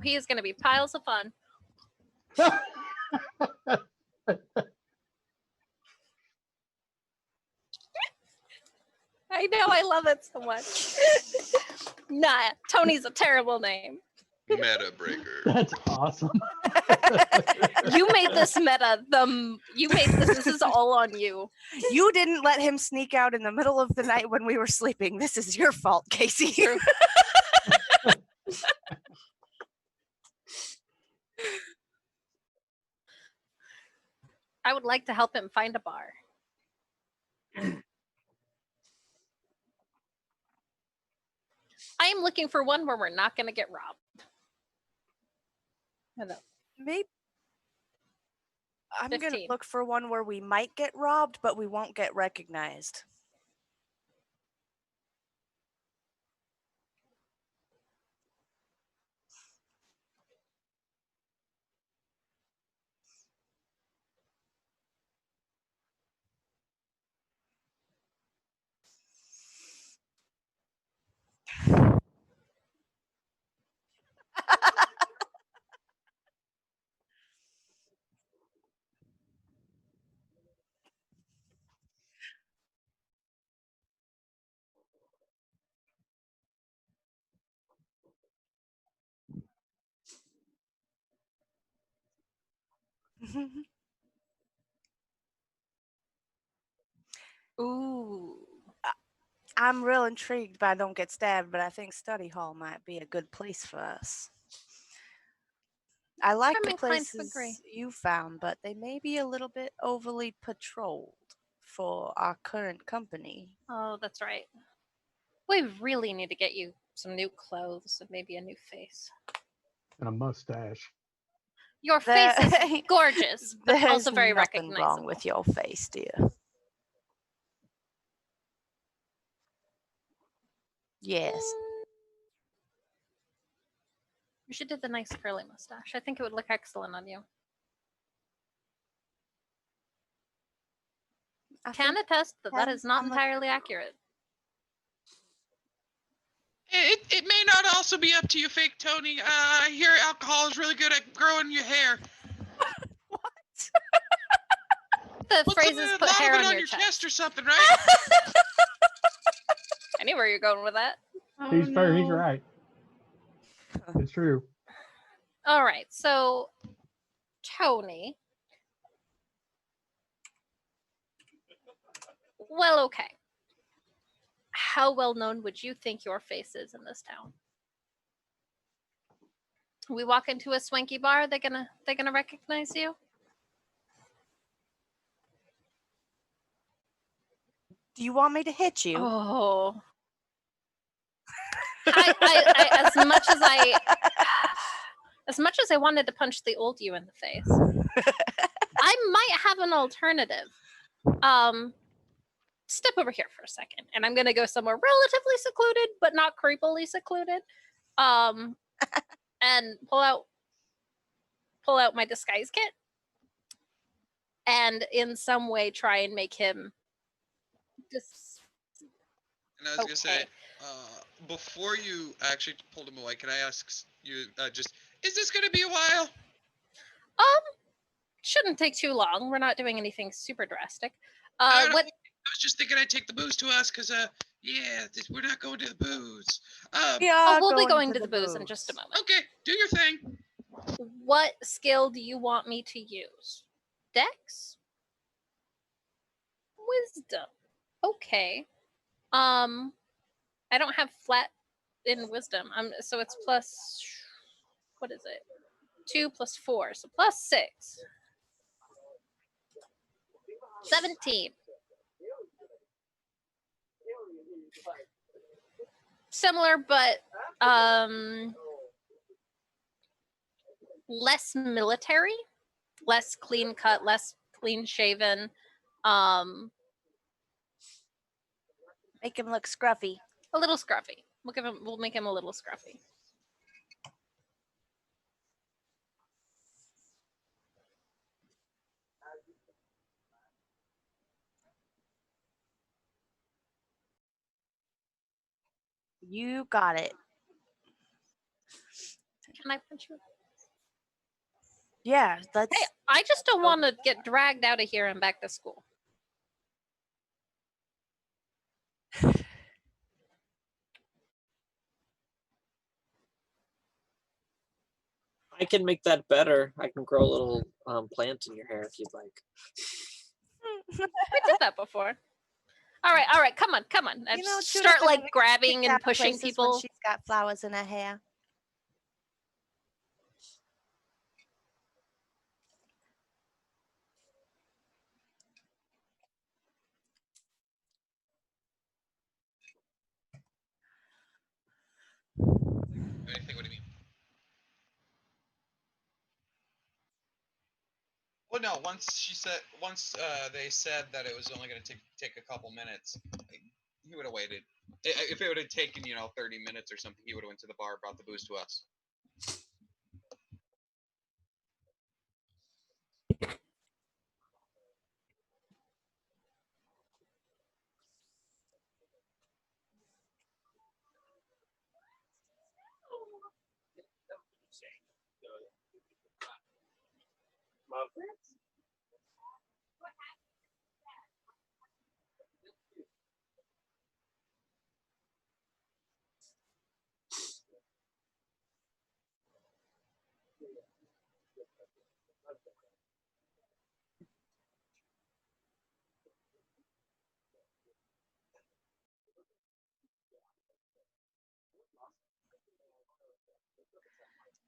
He is going to be piles of fun. I know, I love it so much. Nah, Tony's a terrible name. Meta breaker. That's awesome. You made this meta. You made this. This is all on you. You didn't let him sneak out in the middle of the night when we were sleeping. This is your fault, Casey. I would like to help him find a bar. I am looking for one where we're not going to get robbed. Hello. Maybe I'm gonna 15. look for one where we might get robbed, but we won't get recognized. Ooh. I'm real intrigued by Don't Get Stabbed, but I think study hall might be a good place for us. I like I'm the inclined to places agree. you found, but they may be a little bit overly patrolled for our current company. Oh, that's right. We really need to get you some new clothes and maybe a new face. And a mustache. Your face is gorgeous, but There's also very nothing recognizable. wrong with your face, dear. Yes. You should do the nice curly mustache. I think it would look excellent on you. I Can think attest that that is not depends on the- entirely accurate. It may not also be up to you, fake Tony. I hear alcohol is really good at growing your hair. The Put phrase some, is a put lot hair of it on on your your chest. or something, right? I knew where you're going with that. Oh, He's fair. He's no. right. It's true. All right, so Tony. Well, okay. How well known would you think your face is in this town? We walk into a swanky bar, they're gonna recognize you. Do you want me to hit you? Oh. I as much as I wanted to punch the old you in the face, I might have an alternative. Step over here for a second, and I'm gonna go somewhere relatively secluded, but not creepily secluded. And pull out my disguise kit, and in some way try and make him And I was gonna say, before you actually pulled him away, can I ask you just, is this gonna be a while? Shouldn't take too long. We're not doing anything super drastic. I What? was just thinking I'd take the booze to us, cause we're not going to the booze. Oh, we'll be going to the booze in just a moment. Okay, do your thing. What skill do you want me to use? Dex? Wisdom. Okay. I don't have flat in wisdom. So it's plus, what is it? 2 plus 4, so plus 6. 17. Similar, but less military, less clean cut, less clean shaven. Make him look scruffy. A little scruffy. We'll make him a little scruffy. You got it. Can I punch you? Yeah, let's. Hey, I just don't want to get dragged out of here and back to school. I can make that better. I can grow a little plant in your hair if you'd like. We did that before. All right, come on. You know, Judith Start doesn't like get grabbing kicked and out of pushing places when people. she's got flowers in her hair. Anything? What do you mean? Well, no. Once they said that it was only going to take a couple minutes, he would have waited. If it would have taken 30 minutes or something, he would have went to the bar, brought the booze to us.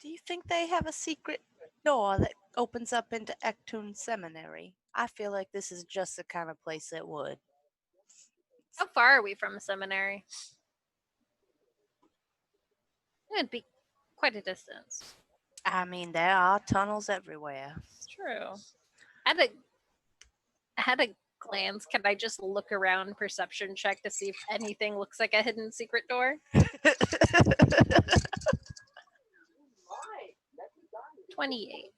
Do you think they have a secret door that opens up into Ectoon Seminary? I feel like this is just the kind of place it would. How far are we from the seminary? It'd be quite a distance. I mean, there are tunnels everywhere. It's true. At a glance, can I just look around, perception check to see if anything looks like a hidden secret door? 28.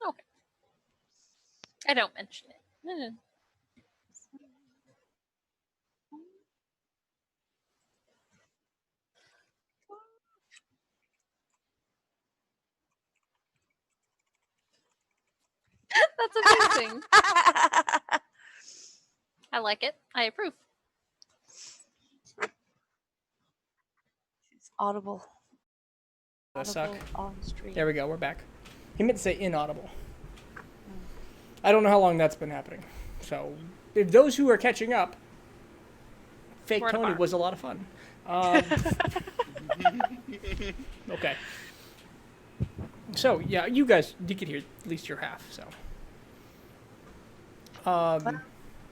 Okay. I don't mention it. That's amazing. I like it. I approve. It's audible. That suck. Audible on stream. There we go. We're back. He meant to say inaudible. I don't know how long that's been happening. So, if those who are catching up, Fake We're at a Tony bar. was a lot of fun. Okay. So, yeah, you guys, you could hear at least your half, so.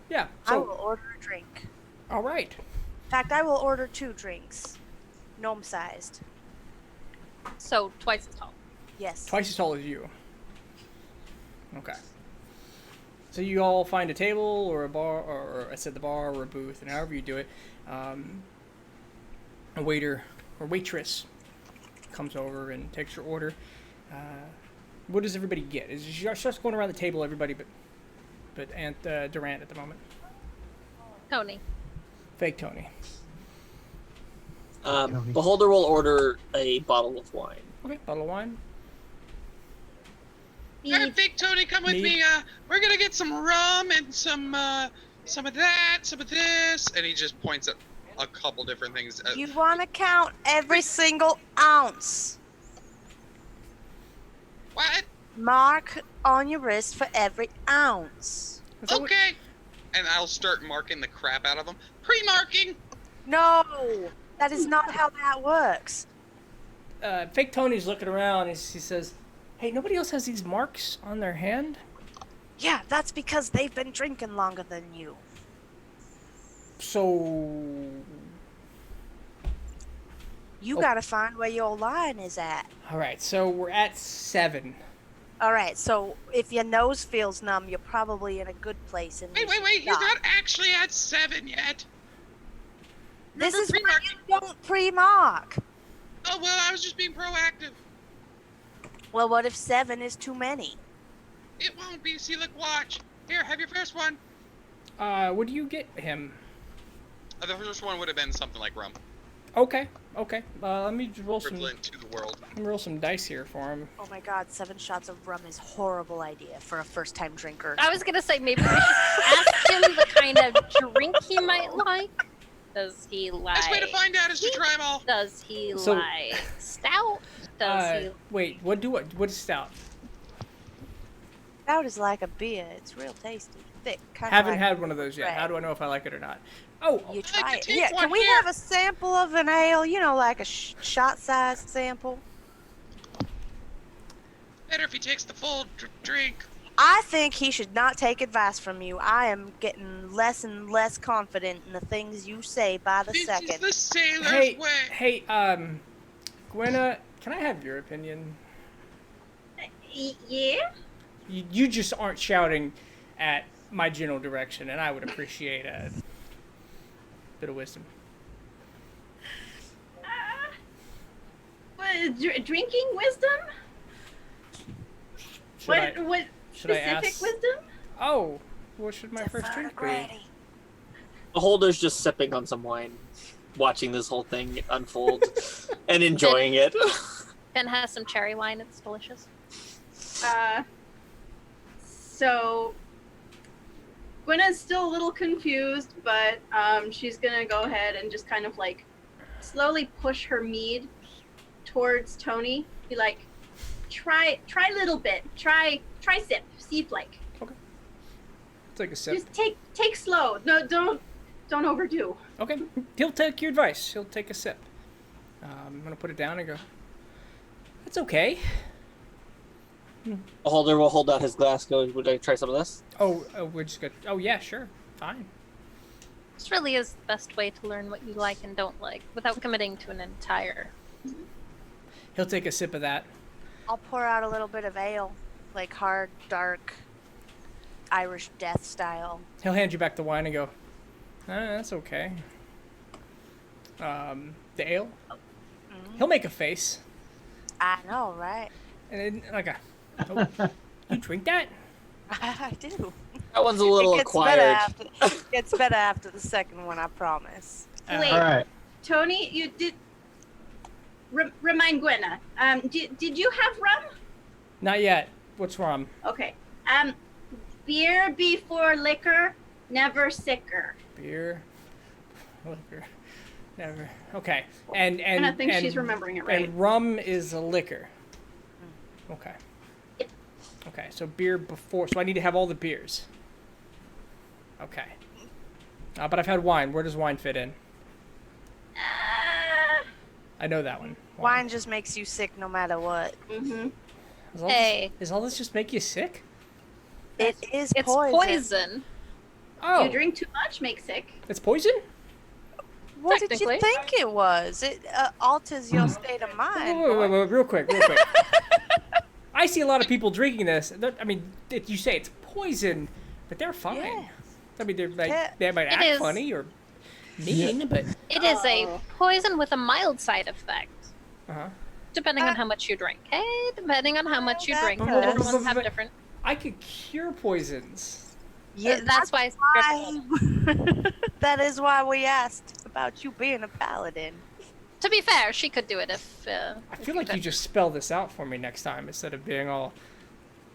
Yeah, I will so, order a drink. all right. In fact, I will order 2 drinks. Gnome sized. So twice as tall. Yes. Twice as tall as you. Okay. So you all find a table or a bar, or I said the bar or a booth, and however you do it, a waiter or waitress comes over and takes your order. What does everybody get? Is just going around the table, everybody but Aunt Durant at the moment. Tony. Fake Tony. Beholder will order a bottle of wine. Okay, bottle of wine. All right, Big Tony, come with me. We're gonna get some rum and some of that, some of this, and he just points at a couple different things. You want to count every single ounce. What? mark on your wrist for every ounce. Is that what- Okay. And I'll start marking the crap out of them. Pre-marking. No, that is not how that works. Fake Tony's looking around and he says, "Hey, nobody else has these marks on their hand?" Yeah, that's because they've been drinking longer than you. So, You Oh. gotta find where your line is at. all right. So we're at 7. All right, so if your nose feels numb, you're probably in a good place. And Wait. He's not actually at 7 yet. This Remember is why pre-marking? you don't pre-mark. Oh, well, I was just being proactive. Well, what if 7 is too many? It won't be. See, look, watch. Here, have your first one. What do you get him? The first one would have been something like rum. Okay. Let me roll some. Equivalent to the world. Let me roll some dice here for him. Oh my god, 7 shots of rum is a horrible idea for a first-time drinker. I was gonna say maybe we should ask him the kind of drink he might like. Does he like? Best way to find out is to try them all. Does he So- like stout? Does he? Wait. What is stout? Stout is like a beer. It's real tasty. Thick. Haven't like had one of those yet. How red. do I know if I like it or not? Oh, You I'd try like it. to take Yeah, one can we here. have a sample of an ale? You know, like a shot-sized sample? Better if he takes the full drink. I think he should not take advice from you. I am getting less and less confident in the things you say by the This second. is the sailor's way. hey, Gwenna, can I have your opinion? Yeah. You just aren't shouting at my general direction, and I would appreciate a bit of wisdom. Drinking wisdom? Should I What should I specific ask? wisdom? Oh, what should my first drink be? Grady. The holder's just sipping on some wine, watching this whole thing unfold and enjoying it. Ben has some cherry wine. It's delicious. So Gwenna's still a little confused, but she's gonna go ahead and just kind of like slowly push her mead towards Tony. Be like, try a little bit. Try sip. See if like. Take a sip. Just take slow. No, don't overdo. Okay, he'll take your advice. He'll take a sip. I'm gonna put it down and go. That's okay. The holder will hold out his glass. Go. Would I try some of this? Oh, we're just good. Oh yeah, sure, fine. This really is the best way to learn what you like and don't like without committing to an entire. He'll take a sip of that. I'll pour out a little bit of ale, like hard, dark, Irish death style. He'll hand you back the wine and go. That's okay. The ale. He'll make a face, I know, right? and then like a. Oh, you drink that? I do. That one's a little It gets acquired. gets better after the second one, I promise. Wait. All right. Tony, you did. Remind Gwenna. Did you have rum? Not yet. What's wrong? Okay. Beer before liquor, never sicker. Beer. Liquor. Never. Okay. And I think she's remembering it right. And rum is a liquor. Okay. Yep. Okay. So beer before. So I need to have all the beers. Okay. But I've had wine. Where does wine fit in? I know that one. Wine just makes you sick no matter what. Mm-hmm. Does all this just make you sick? It is It's poison. poison. Oh, You drink too much, makes sick. it's poison? What did you Technically. think it was? It alters your state of mind. Wait, real quick. I see a lot of people drinking this. I mean, you say it's poison, but they're fine. Yeah. I mean, they're like, Yeah. they might It act is. funny or mean, but It is a Oh. poison with a mild side effect, uh-huh. depending on how much you drink. Hey, depending on how much you that drink, does. different ones have different. I could cure poisons. Yeah, That's why. that is why we asked about you being a paladin. To be fair, she could do it if. I feel like you just spell this out for me next time instead of being all,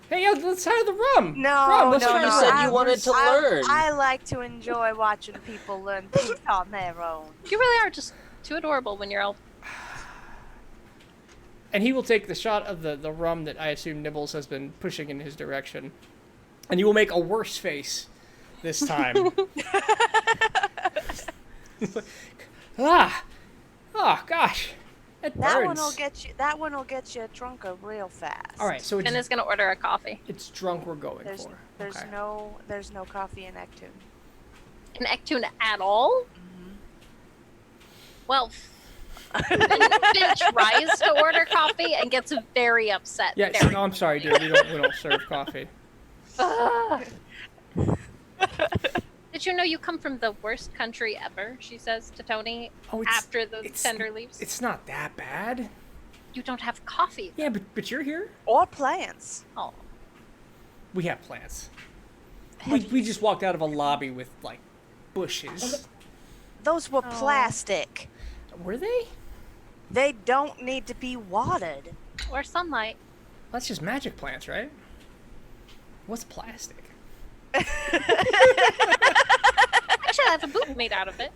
hey, yo, let's have the rum. No, rum, let's no, try no. this said out." you wanted to learn. I like to enjoy watching people learn things on their own. You really are just too adorable when you're all. And he will take the shot of the rum that I assume Nibbles has been pushing in his direction. And you will make a worse face this time. He's like, oh gosh, it burns. That one will get you drunk real fast. All right, so Finn is gonna order a coffee. it's drunk we're going There's for. there's Okay. no coffee in Ectoon. An Ectoon at all? Mm-hmm. Well, Finn tries to order coffee and gets very upset. Yeah, very no, I'm sorry, dude. We don't serve coffee. Ugh. Did you know you come from the worst country ever? She says to Tony after the tender leaves. It's not that bad. You don't have coffee. Yeah, but you're here. Or plants. Oh, We have plants. We just walked out of a lobby with like bushes. Those were plastic. Were they? They don't need to be watered. or sunlight. That's just magic plants, right? What's plastic? Actually, I have a boot made out of it.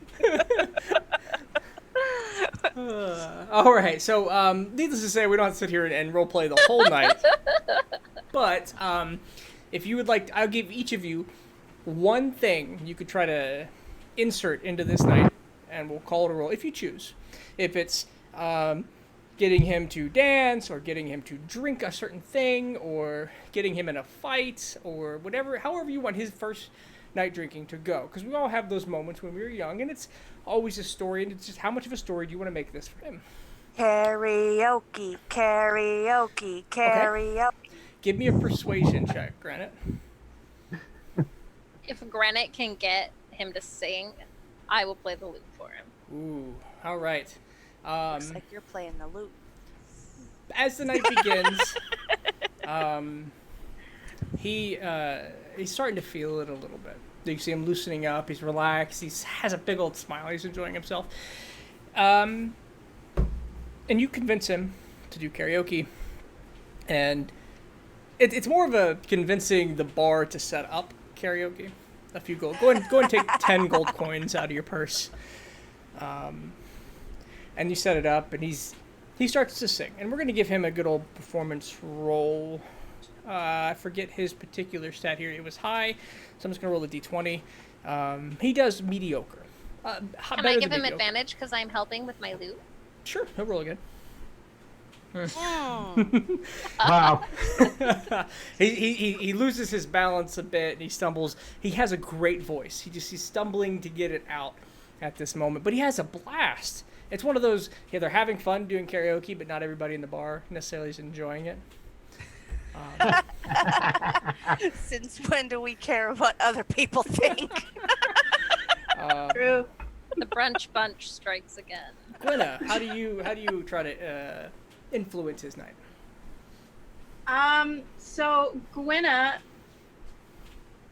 All right, so needless to say, we don't have to sit here and roleplay the whole night. But if you would like, I'll give each of you one thing you could try to insert into this night, and we'll call it a roll if you choose. If it's getting him to dance, or getting him to drink a certain thing, or getting him in a fight, or whatever, however you want his first night drinking to go. Because we all have those moments when we were young, and it's always a story, and it's just how much of a story do you want to make this for him? Karaoke, karaoke, karaoke. Okay. Give me a persuasion check, Granite. If Granite can get him to sing, I will play the lute for him. Ooh, all right. Looks like you're playing the lute. As the night begins, he's starting to feel it a little bit. You see him loosening up. He's relaxed. He has a big old smile. He's enjoying himself. And you convince him to do karaoke. And it's more of a convincing the bar to set up karaoke. A few gold. Go and take 10 gold coins out of your purse. And you set it up, and he starts to sing. And we're going to give him a good old performance roll. I forget his particular stat here. It was high, so I'm just going to roll a d20. He does mediocre. Can I give him advantage because I'm helping with my lute? Sure, he'll roll again. Wow. he loses his balance a bit, and he stumbles. He has a great voice. He's stumbling to get it out at this moment, but he has a blast. It's one of those, yeah, they're having fun doing karaoke, but not everybody in the bar necessarily is enjoying it. Since when do we care what other people think? True. The brunch bunch strikes again. Gwenna, how do you try to influence his night? So Gwenna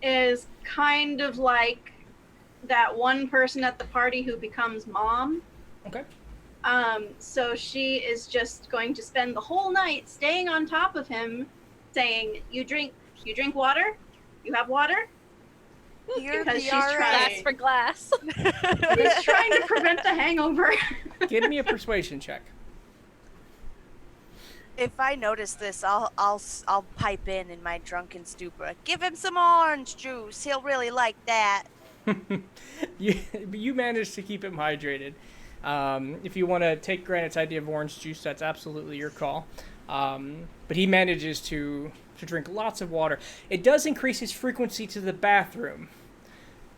is kind of like that one person at the party who becomes mom. Okay. So she is just going to spend the whole night staying on top of him, saying, you drink water? You have water? Because she's Glass for glass. She's trying to prevent the hangover. Give me a persuasion check. If I notice this, I'll pipe in my drunken stupor. Give him some orange juice. He'll really like that. You managed to keep him hydrated. If you want to take Granite's idea of orange juice, that's absolutely your call. But he manages to drink lots of water. It does increase his frequency to the bathroom.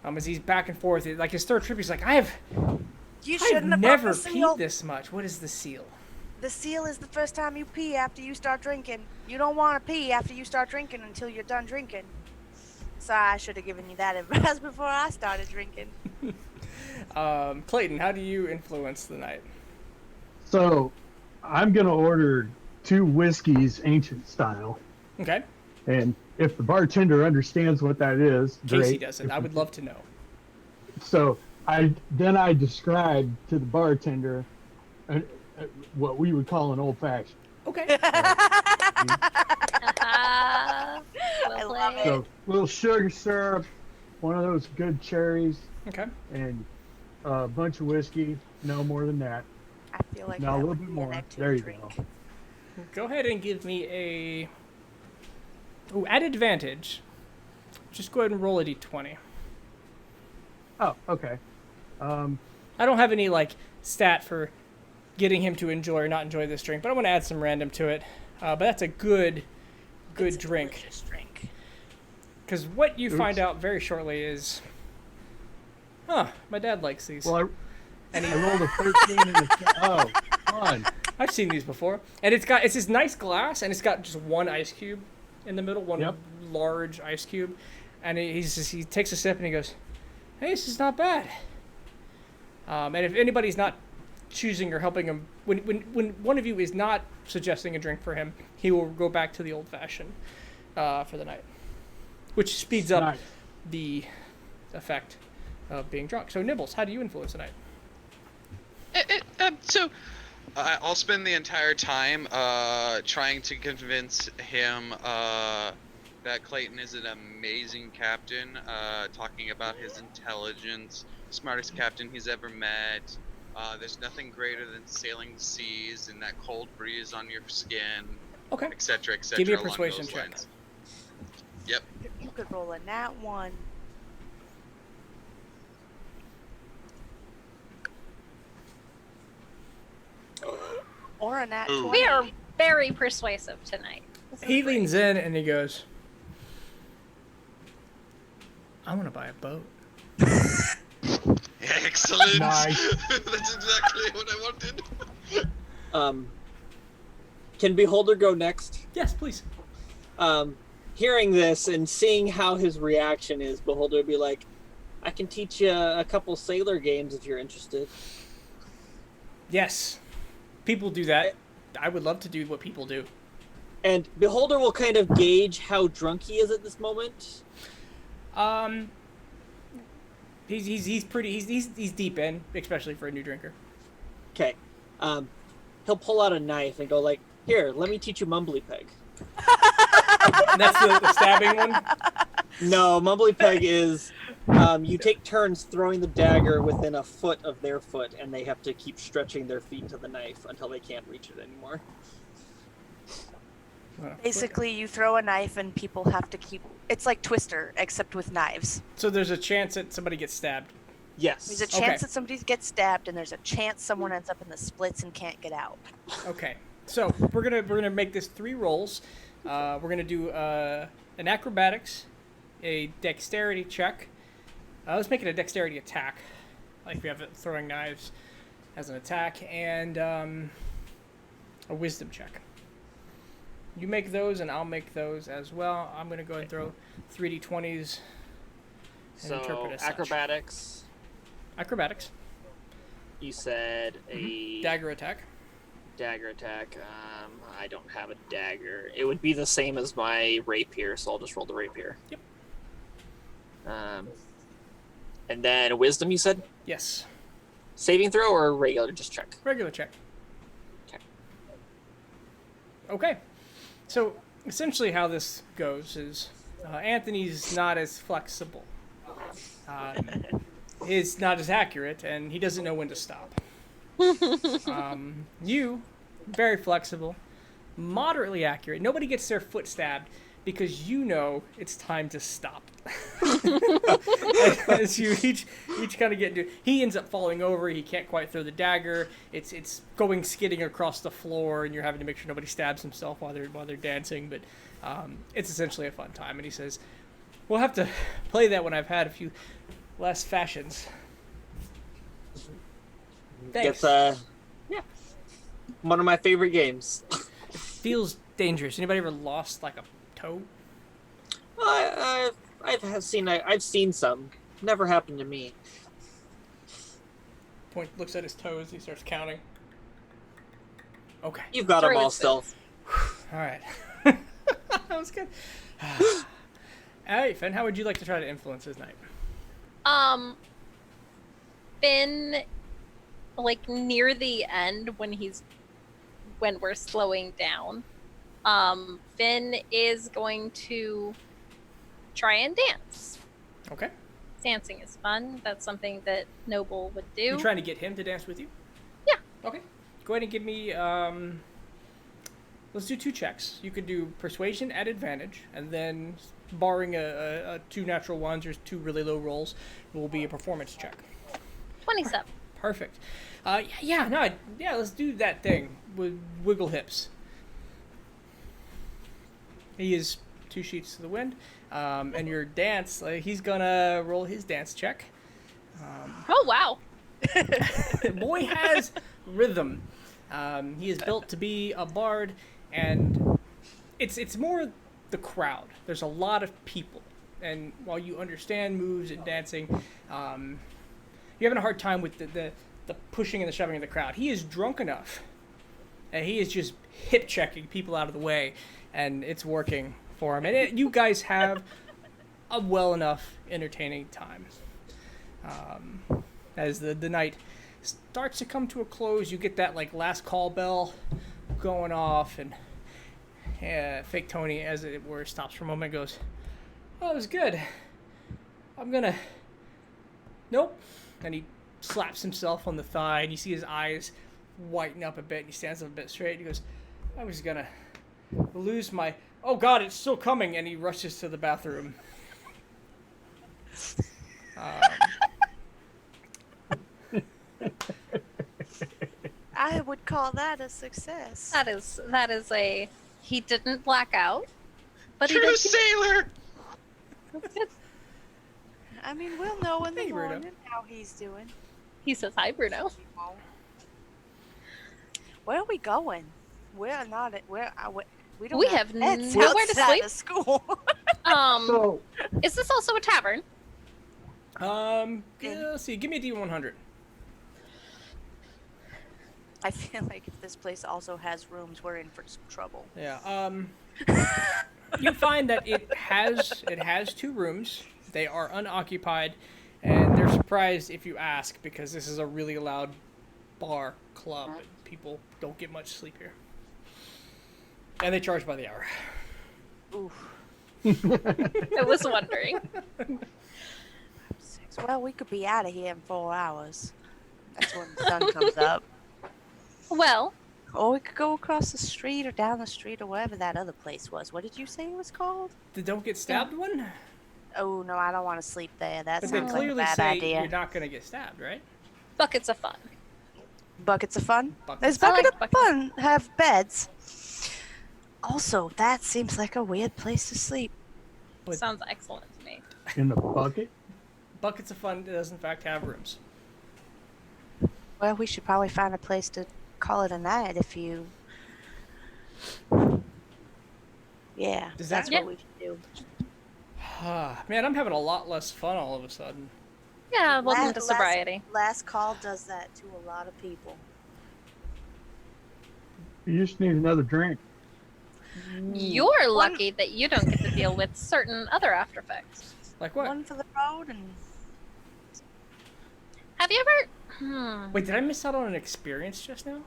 As he's back and forth, like his third trip, he's like, I've never peed this much. What is the seal? The seal is the first time you pee after you start drinking. You don't want to pee after you start drinking until you're done drinking. Sorry, I should have given you that advice before I started drinking. Clayton, how do you influence the night? So I'm going to order 2 whiskeys ancient style. Okay. And if the bartender understands what that is, Casey great. doesn't. I would love to know. So I described to the bartender what we would call an old fashioned. Okay. I love it. So little sugar syrup, one of those good cherries, Okay. and a bunch of whiskey. No more than that. I feel like No, a that little would bit be an more. Ectoon There you drink. go. Go ahead and give me a... Ooh, at advantage. Just go ahead and roll a d20. Oh, okay. I don't have any, like, stat for getting him to enjoy or not enjoy this drink, but I want to add some random to it. But that's a good It's a drink. delicious drink. Because what you find Oops. out very shortly is... Huh, my dad likes these. Well, I rolled a 13 and a... Oh, fun. I've seen these before. And it's this nice glass, and it's got just one ice cube in the middle, one Yep. large ice cube. And he takes a sip and he goes, hey, this is not bad. And if anybody's not choosing or helping him, when one of you is not suggesting a drink for him, he will go back to the old fashioned for the night, which speeds up Nice. the effect of being drunk. So Nibbles, how do you influence the night? I'll spend the entire time trying to convince him that Clayton is an amazing captain, talking about his intelligence, smartest captain he's ever met. There's nothing greater than sailing the seas and that cold breeze on your skin, Okay. etc., etc. Give me a along persuasion those check. lines. Yep. You could roll a nat 1. Or a nat Ooh. 20. We are very persuasive tonight. This is He great. leans in and he goes, I want to buy a boat. Excellent. Nice. That's exactly what I wanted. Can Beholder go next? Yes, please. Hearing this and seeing how his reaction is, Beholder would be like, I can teach you a couple sailor games if you're interested. Yes. People do that. I would love to do what people do. And Beholder will kind of gauge how drunk he is at this moment. He's pretty he's deep in, especially for a new drinker. Okay. He'll pull out a knife and go like, here, let me teach you Mumbly Peg. And that's the stabbing one. No, Mumbly Peg is you take turns throwing the dagger within a foot of their foot, and they have to keep stretching their feet to the knife until they can't reach it anymore. Basically, you throw a knife and people have to keep... It's like Twister, except with knives. So there's a chance that somebody gets stabbed. Yes. There's a chance that somebody gets stabbed, and there's a chance someone ends up in the splits and can't get out. Okay. So we're gonna make this 3 rolls. We're gonna do an acrobatics, a dexterity check. Let's make it a dexterity attack, like we have it throwing knives as an attack, and a wisdom check. You make those, and I'll make those as well. I'm gonna go and throw 3d20s. And interpret So as such. acrobatics. Acrobatics. You said a Dagger attack. dagger attack. I don't have a dagger. It would be the same as my rapier, so I'll just roll the rapier. Yep. And then wisdom, you said? Yes. Saving throw or regular just check? Regular check. Okay. Okay. So essentially how this goes is Anthony's not as flexible. He's not as accurate, and he doesn't know when to stop. You, very flexible, moderately accurate. Nobody gets their foot stabbed because you know it's time to stop. As you each kind of get into, he ends up falling over. He can't quite throw the dagger. It's going skidding across the floor, and you're having to make sure nobody stabs himself while they're dancing. But it's essentially a fun time. And he says, "We'll have to play that when I've had a few less fashions." Thanks. It's one of my favorite games. Feels dangerous. Anybody ever lost like a toe? I've seen some. Never happened to me. Point looks at his toes. He starts counting. Okay. You've got them Through all his still. All right. That was good. All right, Finn. How would you like to try to influence his night? Finn, like near the end when we're slowing down, Finn is going to try and dance. Okay. Dancing is fun. That's something that Noble would do. You trying to get him to dance with you? Yeah. Okay. Go ahead and give me let's do 2 checks. You could do persuasion at advantage, and then barring a 2 natural ones or 2 really low rolls, it will be a performance check. 27. Perfect. Let's do that thing with wiggle hips. He is 2 sheets to the wind, and your dance. He's gonna roll his dance check. Oh, wow. Boy has rhythm. He is built to be a bard, and it's more the crowd. There's a lot of people, and while you understand moves and dancing, you're having a hard time with the pushing and the shoving of the crowd. He is drunk enough, and he is just hip checking people out of the way, and it's working for him. And you guys have a well enough entertaining time. As the night starts to come to a close, you get that last call bell going off, and fake Tony, as it were, stops for a moment and goes, "Oh, it was good. I'm gonna..." Nope. And he slaps himself on the thigh, and you see his eyes whiten up a bit, and he stands up a bit straight, and he goes, "I was gonna lose my... Oh God, it's still coming!" And he rushes to the bathroom. I would call that a success. That is a... He didn't black out, but True he did... sailor! I mean, we'll know in the Hey, Bruno. morning how he's doing. He says, "Hi, Bruno." Where are we going? We're not at we don't We have have pets nowhere to outside sleep. of school. So Is this also a tavern? Let's see. Give me a D100. I feel like if this place also has rooms, we're in for some trouble. Yeah. You find that it has 2 rooms. They are unoccupied, and they're surprised if you ask, because this is a really loud bar club, and people don't get much sleep here. And they charge by the hour. Oof. I was wondering. 6. Well, we could be out of here in 4 hours. That's when the sun comes up. Well, Or we could go across the street or down the street or wherever that other place was. What did you say it was called? The don't get stabbed one? Oh, no, I don't want to sleep there. That But they sounds like a clearly bad say idea. you're not going to get stabbed, right? buckets of fun. Buckets of fun? Buckets. Does I Bucket like of buckets. Fun have beds? Also, that seems like a weird place to sleep. But- Sounds excellent to me. in the bucket. Buckets of Fun does, in fact, have rooms. Well, we should probably find a place to call it a night if you... Yeah, Does that's that- what we should do. Man, I'm having a lot less fun all of a sudden. Yeah, welcome to Last- sobriety. Last call does that to a lot of people. You just need another drink. You're lucky that you don't get to deal with certain other after effects. Like what? One for the road and... Have you ever... Wait, did I miss out on an experience just now?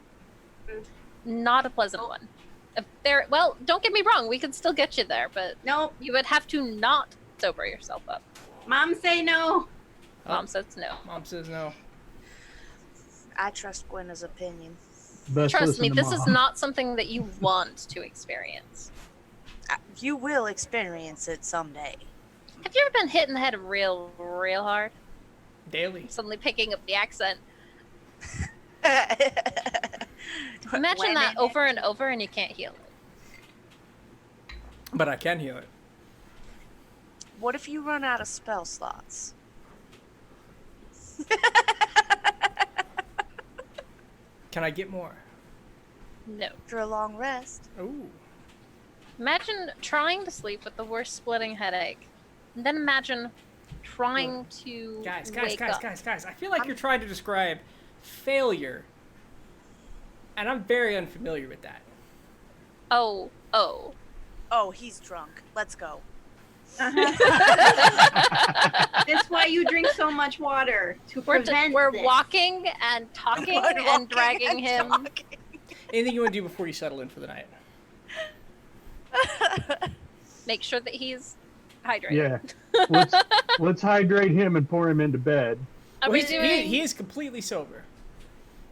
Not a pleasant one. If well, don't get me wrong, we could still get you there, but Nope. you would have to not sober yourself up. Mom say no. Mom says no. Mom says no. I trust Gwenna's opinion. Best Trust listen me, to this is Mom. not something that you want to experience. You will experience it someday. Have you ever been hit in the head real hard? Daily. Suddenly picking up the accent. Imagine Imagine that over and over and you can't heal it. But I can heal it. What if you run out of spell slots? Can I get more? No. After a long rest. Ooh. Imagine trying to sleep with the worst splitting headache. And then imagine trying to Guys, wake up. I feel like you're trying to describe failure. And I'm very unfamiliar with that. Oh. Oh, he's drunk. Let's go. That's why you drink so much water to prevent We're this. walking and talking and dragging him. Anything you want to do before you settle in for the night? Make sure that he's hydrated. Yeah. Let's hydrate him and pour him into bed. Are we doing he is completely sober.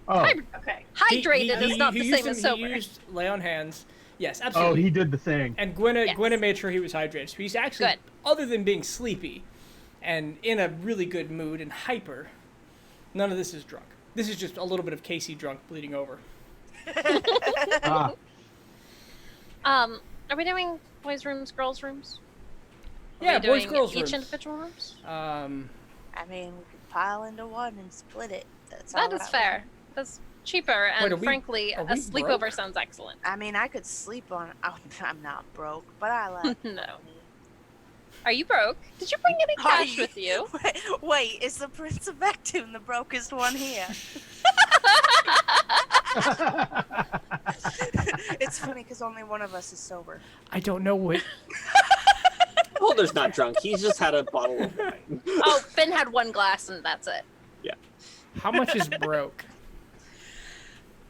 Oh, Okay. hydrated He is not the used same as He sober. used lay on hands, Yes, Oh, absolutely. he did the thing. And Gwenna, Yes. Gwenna made sure he was hydrated. So he's actually, Good. other than being sleepy and in a really good mood and hyper, none of this is drunk. This is just a little bit of Casey drunk bleeding over. Ah, Are we doing boys' rooms, girls' rooms? Are Yeah, we boys, doing girls each rooms. individual rooms? I mean, we could pile into one and split it. That's all That is right with fair. me. That's cheaper, and are we- frankly, are a we sleepover broke? sounds excellent. I mean, I could sleep on. Oh, I'm not broke, but I like. No. money. Are you broke? Did you bring any Are cash with you? Wait, is the Prince of Bectune the brokest one here? It's funny because only one of us is sober. I don't know what. Holder's not drunk. He's just had a bottle of wine. Oh, Finn had one glass and that's it. How much is broke?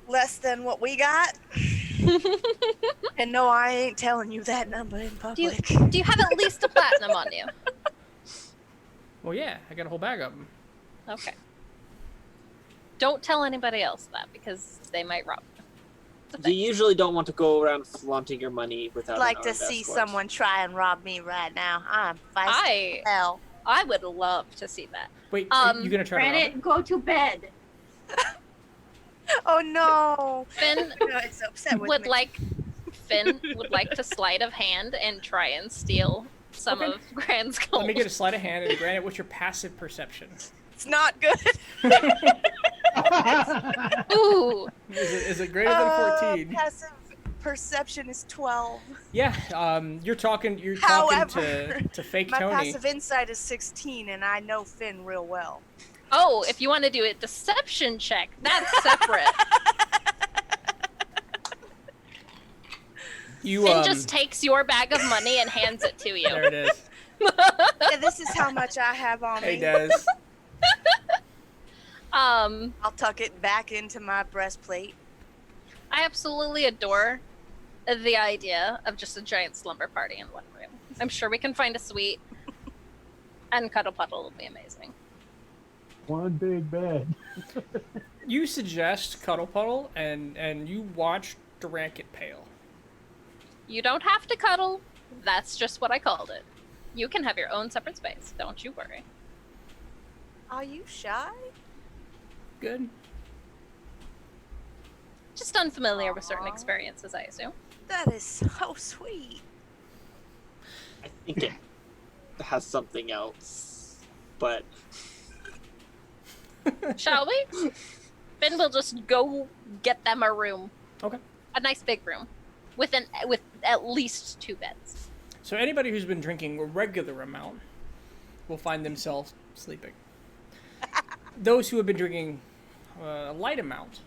Less than what we got. And no, I ain't telling you that number in Do you, public. do you have at least a platinum on you? Well, yeah, I got a whole bag of them. Okay. Don't tell anybody else that because they might rob you. It's a You thing. usually don't want to go around flaunting your money without. I'd like an to armed see escort. someone try and rob me right now. I'm feisty as hell. I would love to see that. Wait, are you gonna try to rob Granite, it? go to bed. Oh no! Finn No, it's upset with would me. like to sleight of hand and try and steal some Okay. of Grand's gold. Let me get a sleight of hand, and Granite, what's your passive perception? It's not good. Ooh, Is it greater than 14? Passive perception is 12. Yeah, you're talking However, to fake My Tony. passive insight is 16, and I know Finn real well. oh, if you want to do a deception check, that's separate. You Finn just takes your bag of money and hands it to you. there it is. Yeah, this is how much I have on Hey, me. Des. I'll tuck it back into my breastplate. I absolutely adore the idea of just a giant slumber party in one room. I'm sure we can find a suite, and Cuddle Puddle will be amazing. One big bed. You suggest Cuddle Puddle, and you watch Durant get pale. You don't have to cuddle. That's just what I called it. You can have your own separate space. Don't you worry. Are you shy? Good. Just unfamiliar with certain Aw. experiences, I assume. That is so sweet. I think it has something else, but Shall we? Finn will just go get them a room. Okay. A nice big room. With at least 2 beds. So anybody who's been drinking a regular amount will find themselves sleeping. Those who have been drinking a light amount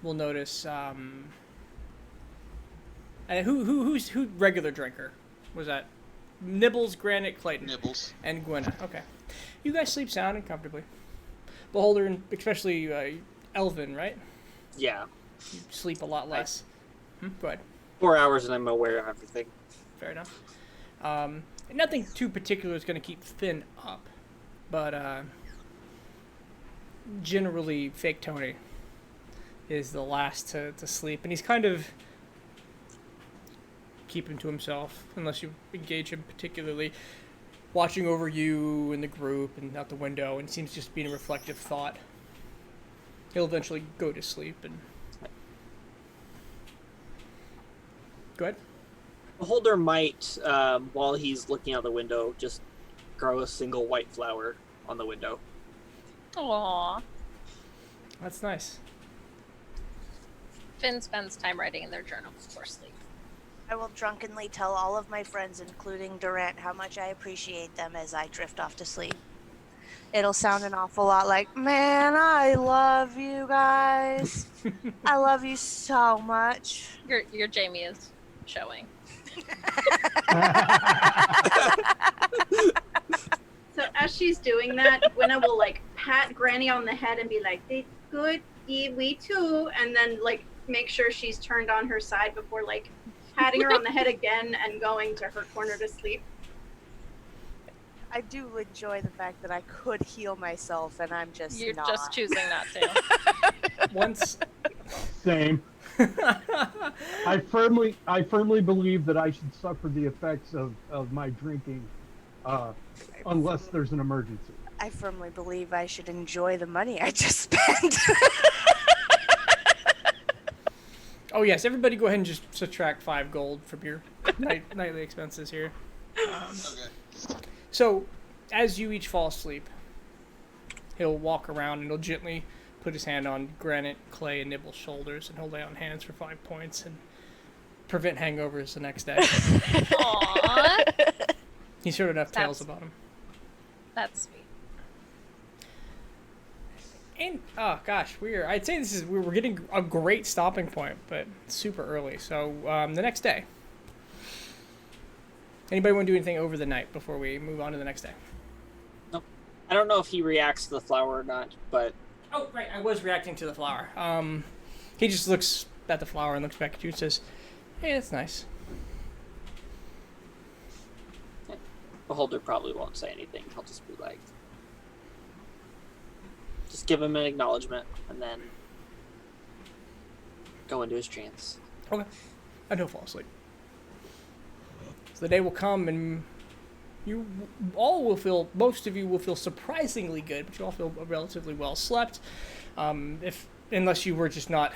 will notice. And who regular drinker was that? Nibbles, Granite, Clayton, Nibbles. and Gwenna. Okay, you guys sleep sound and comfortably. Beholder, and especially Elvin, right? yeah, You sleep a lot less. Go ahead. 4 hours and I'm aware of everything. Fair enough. Nothing too particular is going to keep Finn up, but generally, Fake Tony is the last to sleep, and he's kind of keeping to himself unless you engage him particularly, watching over you and the group and out the window, and seems just being a reflective thought. He'll eventually go to sleep and go ahead. Holder might, while he's looking out the window, just grow a single white flower on the window. Aww. That's nice. Finn spends time writing in their journal before sleep. I will drunkenly tell all of my friends, including Durant, how much I appreciate them as I drift off to sleep. It'll sound an awful lot like, man, I love you guys. I love you so much. Your Jamie is showing. So as she's doing that, Gwenna will like pat Granny on the head and be like, "They good, we too," and then like make sure she's turned on her side before like patting her on the head again and going to her corner to sleep. I do enjoy the fact that I could heal myself, and I'm just You're not. just choosing not to. Once Same. I firmly believe that I should suffer the effects of my drinking, unless there's an emergency. I firmly believe I should enjoy the money I just spent. Oh yes, everybody go ahead and just subtract 5 gold from your nightly expenses here. Okay. So, as you each fall asleep, he'll walk around and he'll gently put his hand on Granite, Clay, and Nibble's shoulders, and he'll lay on hands for 5 points and prevent hangovers the next day. Aww. He's heard enough tales That's- about him. That's sweet. And oh gosh, I'd say we're getting a great stopping point, but it's super early. So the next day. Anybody want to do anything over the night before we move on to the next day? I don't know if he reacts to the flower or not, but Oh right, I was reacting to the flower. He just looks at the flower and looks back at you and says, "Hey, that's nice." Beholder probably won't say anything. He'll just be like, just give him an acknowledgement and then go into his trance. Okay. And he'll fall asleep. So the day will come and you all will feel, most of you will feel surprisingly good, but you all feel relatively well slept. Unless you were just not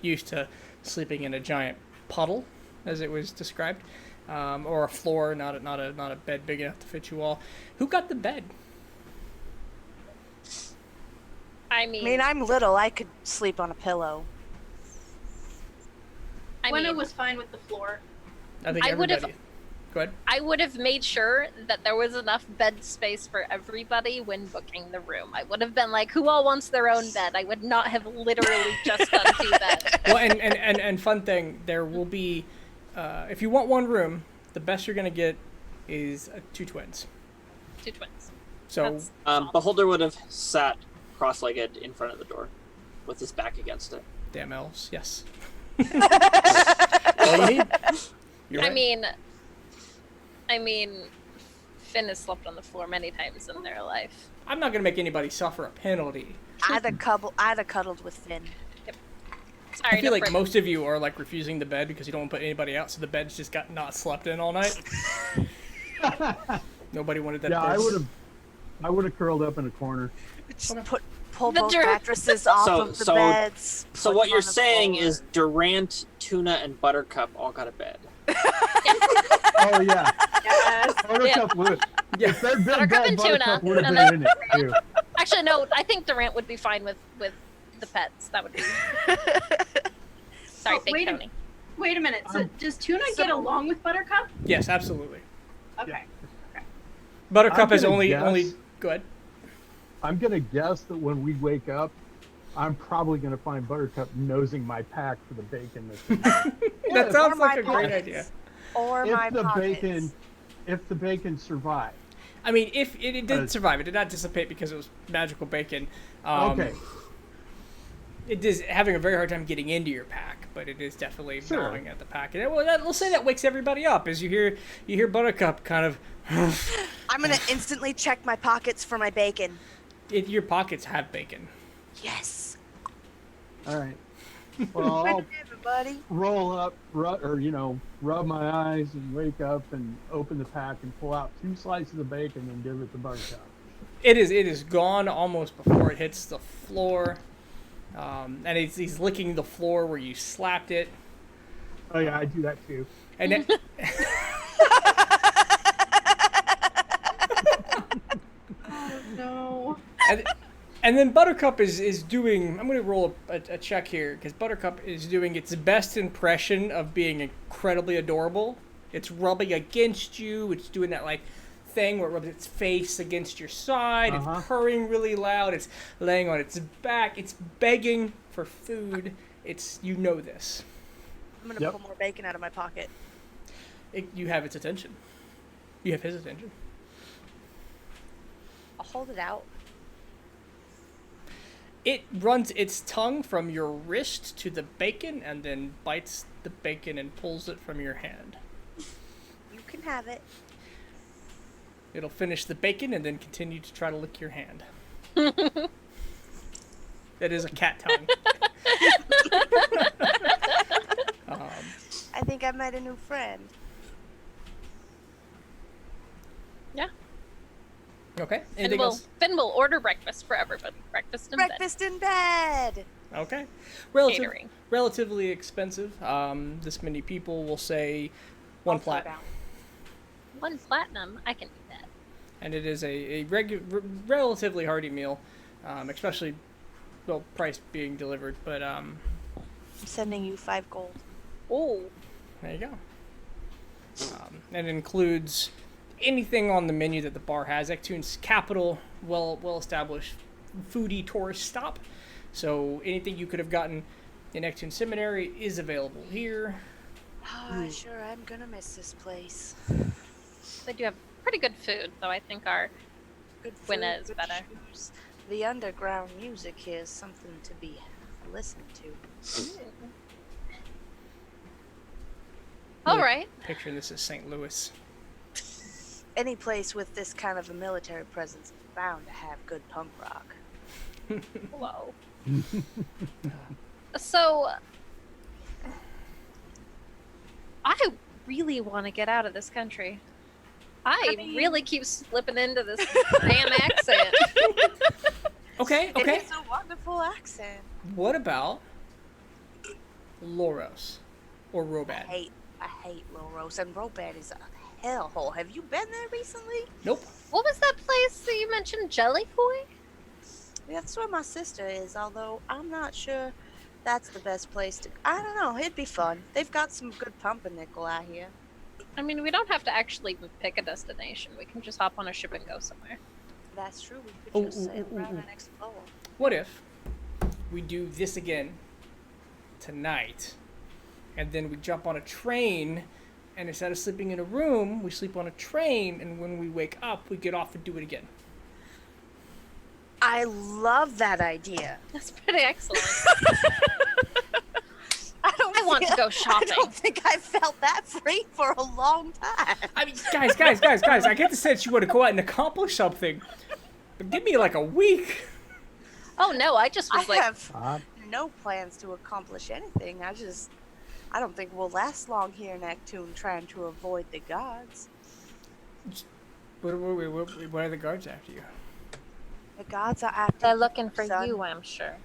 used to sleeping in a giant puddle, as it was described, or a floor, not a bed big enough to fit you all. Who got the bed? I mean, I'm little. I could sleep on a pillow. Gwenna was fine with the floor. I think I would've- everybody. Go ahead. I would have made sure that there was enough bed space for everybody when booking the room. I would have been like, who all wants their own bed? I would not have literally just done 2 beds. Well, and fun thing, there will be, if you want one room, the best you're gonna get is 2 twins. 2 twins. So That's- Beholder would have sat cross-legged in front of the door with his back against it. damn elves, yes. All you need. You're I right. mean, Finn has slept on the floor many times in their life. I'm not gonna make anybody suffer a penalty. I'd have cuddled with Finn. Sorry, I feel no like further. most of you are like refusing the bed because you don't want to put anybody out, so the bed's just got not slept in all night. Nobody wanted that. Yeah, bed. I would have curled up in a corner. Just pull The both dirt. mattresses off of the beds. So put what them you're on the saying floor. is Durant, Tuna, and Buttercup all got a bed. Oh yeah, Yes. Buttercup would. Yeah. If there'd been Buttercup bed, and Tuna, Buttercup would have and been then- in it too. Actually, no. I think Durant would be fine with the pets. That would be. Sorry, Oh, fake wait a- Tony. Wait a minute. So does Tuna get along with Buttercup? Yes, absolutely. Okay. Buttercup I'm is gonna only guess- Go ahead. I'm gonna guess that when we wake up, I'm probably gonna find Buttercup nosing my pack for the bacon. That sounds Or like my a great pockets. idea. Or my pockets. If the bacon survived. I mean, if it did survive, it did not dissipate because it was magical bacon. Okay. It is having a very hard time getting into your pack, but it is definitely Sure. gnawing at the pack. And we'll say that wakes everybody up as you hear Buttercup kind of. I'm gonna instantly check my pockets for my bacon. Your pockets have bacon. Yes. All right. Well, I'll Everybody. roll up, rub my eyes and wake up and open the pack and pull out 2 slices of bacon and give it to Buttercup. It is gone almost before it hits the floor, and he's licking the floor where you slapped it, Oh yeah, I do that too. and then, No. and then Buttercup is doing. I'm going to roll a check here because Buttercup is doing its best impression of being incredibly adorable. It's rubbing against you. It's doing that like thing where it rubs its face against your side. Uh-huh. It's purring really loud. It's laying on its back. It's begging for food. It's this. I'm gonna Yep. pull more bacon out of my pocket. You have its attention. You have his attention. I'll hold it out. It runs its tongue from your wrist to the bacon and then bites the bacon and pulls it from your hand. You can have it. It'll finish the bacon and then continue to try to lick your hand. That is a cat tongue. think I met a new friend. Okay. And Anything we'll else? Finn will order breakfast for everybody. Breakfast in bed. Breakfast in bed. Okay. Catering. Relatively expensive. This many people will say one I'll throw plat. down. 1 platinum. I can do that. And it is a relatively hearty meal, especially, well, price being delivered. But I'm sending you 5 gold. Oh. there you go. And it includes anything on the menu that the bar has. Ectoon's capital, well established foodie tourist stop. So anything you could have gotten in Ectoon Seminary is available here. Oh, sure, I'm gonna miss this place. They do have pretty good food, though I think our Good Gwynna food, is good better. shoes. The underground music here is something to be listened to. All right. Picturing this as St. Louis. Any place with this kind of a military presence is bound to have good punk rock. Whoa. So, I really want to get out of this country. I mean- really keep slipping into this damn accent. Okay. It is a wonderful accent. What about Loros or Robat? I hate Loros, and Robat is a hellhole. Have you been there recently? Nope. What was that place that you mentioned, Jellycoy? That's where my sister is, although I'm not sure that's the best place to. I don't know. It'd be fun. They've got some good pumpernickel out here. I mean, we don't have to actually even pick a destination. We can just hop on a ship and go somewhere. That's true. We could Oh, just ooh, sail ooh, ooh, around ooh. and explore. What if we do this again tonight, and then we jump on a train, and instead of sleeping in a room, we sleep on a train, and when we wake up, we get off and do it again. I love that idea. That's pretty excellent. I want to go shopping. I don't think I felt that free for a long time. I mean, guys, I get the sense you want to go out and accomplish something, but give me like a week. Oh no, I just I was like, have no plans to accomplish anything. I don't think we'll last long here in Ectoon trying to avoid the gods. What are the guards after you? The gods are after they're looking for son. you, I'm sure.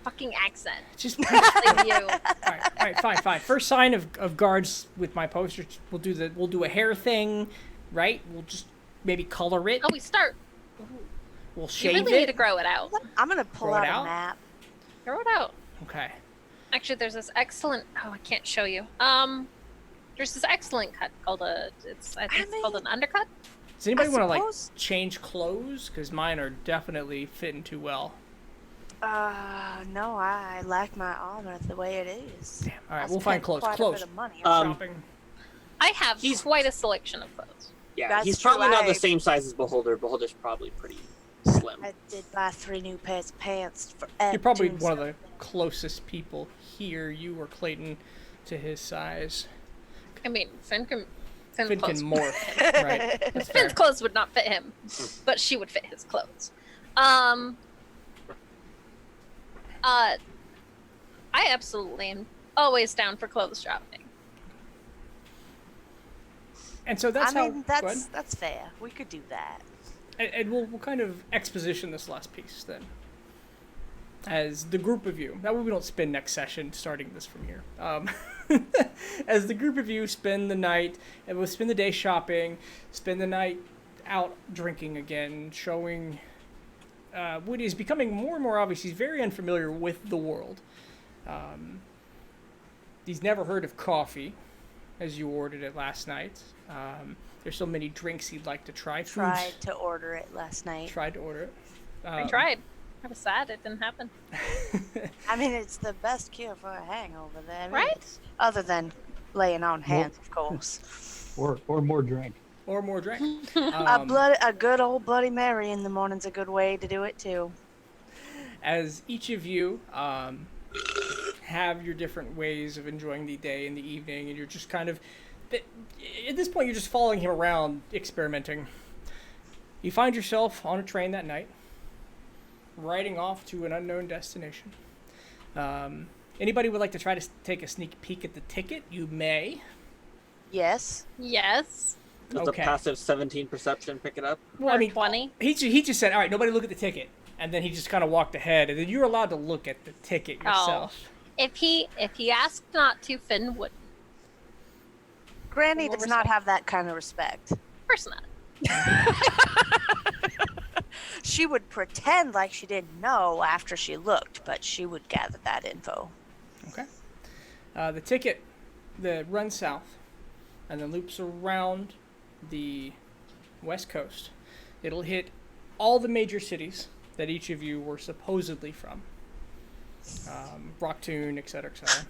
Fucking accent. Just Like you. all right, fine. First sign of guards with my poster, we'll do a hair thing, right? We'll just maybe color it. Oh, we start. We'll You shave really need it. to grow it out. I'm gonna pull Throw it out out? a map. Grow it out. Okay. Actually, there's this excellent. Oh, I can't show you. There's this excellent cut called a. I think it's called an undercut. Does anybody I want to like suppose- change clothes? Because mine are definitely fitting too well. No, I like my armor the way it is. Damn. All right, I we'll find spent clothes. quite a Clothes. bit of money on Shopping. I have quite a selection of clothes. Yeah, That's he's true, probably not the I- same size as Beholder. Beholder's probably pretty slim. I did buy 3 new pairs of pants for You're probably Ectoon one of the Seminary. closest people here, you or Clayton, to his size. I mean, Finn's Finn clothes. can morph, right? That's fair. Finn's clothes would not fit him, but she would fit his clothes. I absolutely am always down for clothes shopping. And so that's I mean, how. go ahead. that's fair. We could do that. And we'll kind of exposition this last piece then. As the group of you, that way we don't spend next session starting this from here. As the group of you spend the night, and we'll spend the day shopping, spend the night out drinking again, showing Woody is becoming more and more obvious. He's very unfamiliar with the world. He's never heard of coffee, as you ordered it last night. There's so many drinks he'd like to try. Tried to order it last night. Tried to order it. I tried. I was sad it didn't happen. I mean, it's the best cure for a hangover there. I mean, Right? Other than laying on hands, of course. Or more drink. Or more drink. A good old Bloody Mary in the morning's a good way to do it too. As each of you have your different ways of enjoying the day and the evening, and you're just kind of, at this point, you're just following him around, experimenting. You find yourself on a train that night, riding off to an unknown destination. Anybody would like to try to take a sneak peek at the ticket? You may. Yes. Yes. Does Okay. a passive 17 perception pick it up? Well, I mean, 20. he just said, all right, nobody look at the ticket. And then he just kind of walked ahead. And then you're allowed to look at the ticket yourself. If he asked not to, Finn would. Granny Well, does not have that kind of respect. Of course not. She would pretend like she didn't know after she looked, but she would gather that info. Okay. The ticket that runs south and then loops around the west coast. It'll hit all the major cities that each of you were supposedly from. Rocktoon, etc., etc.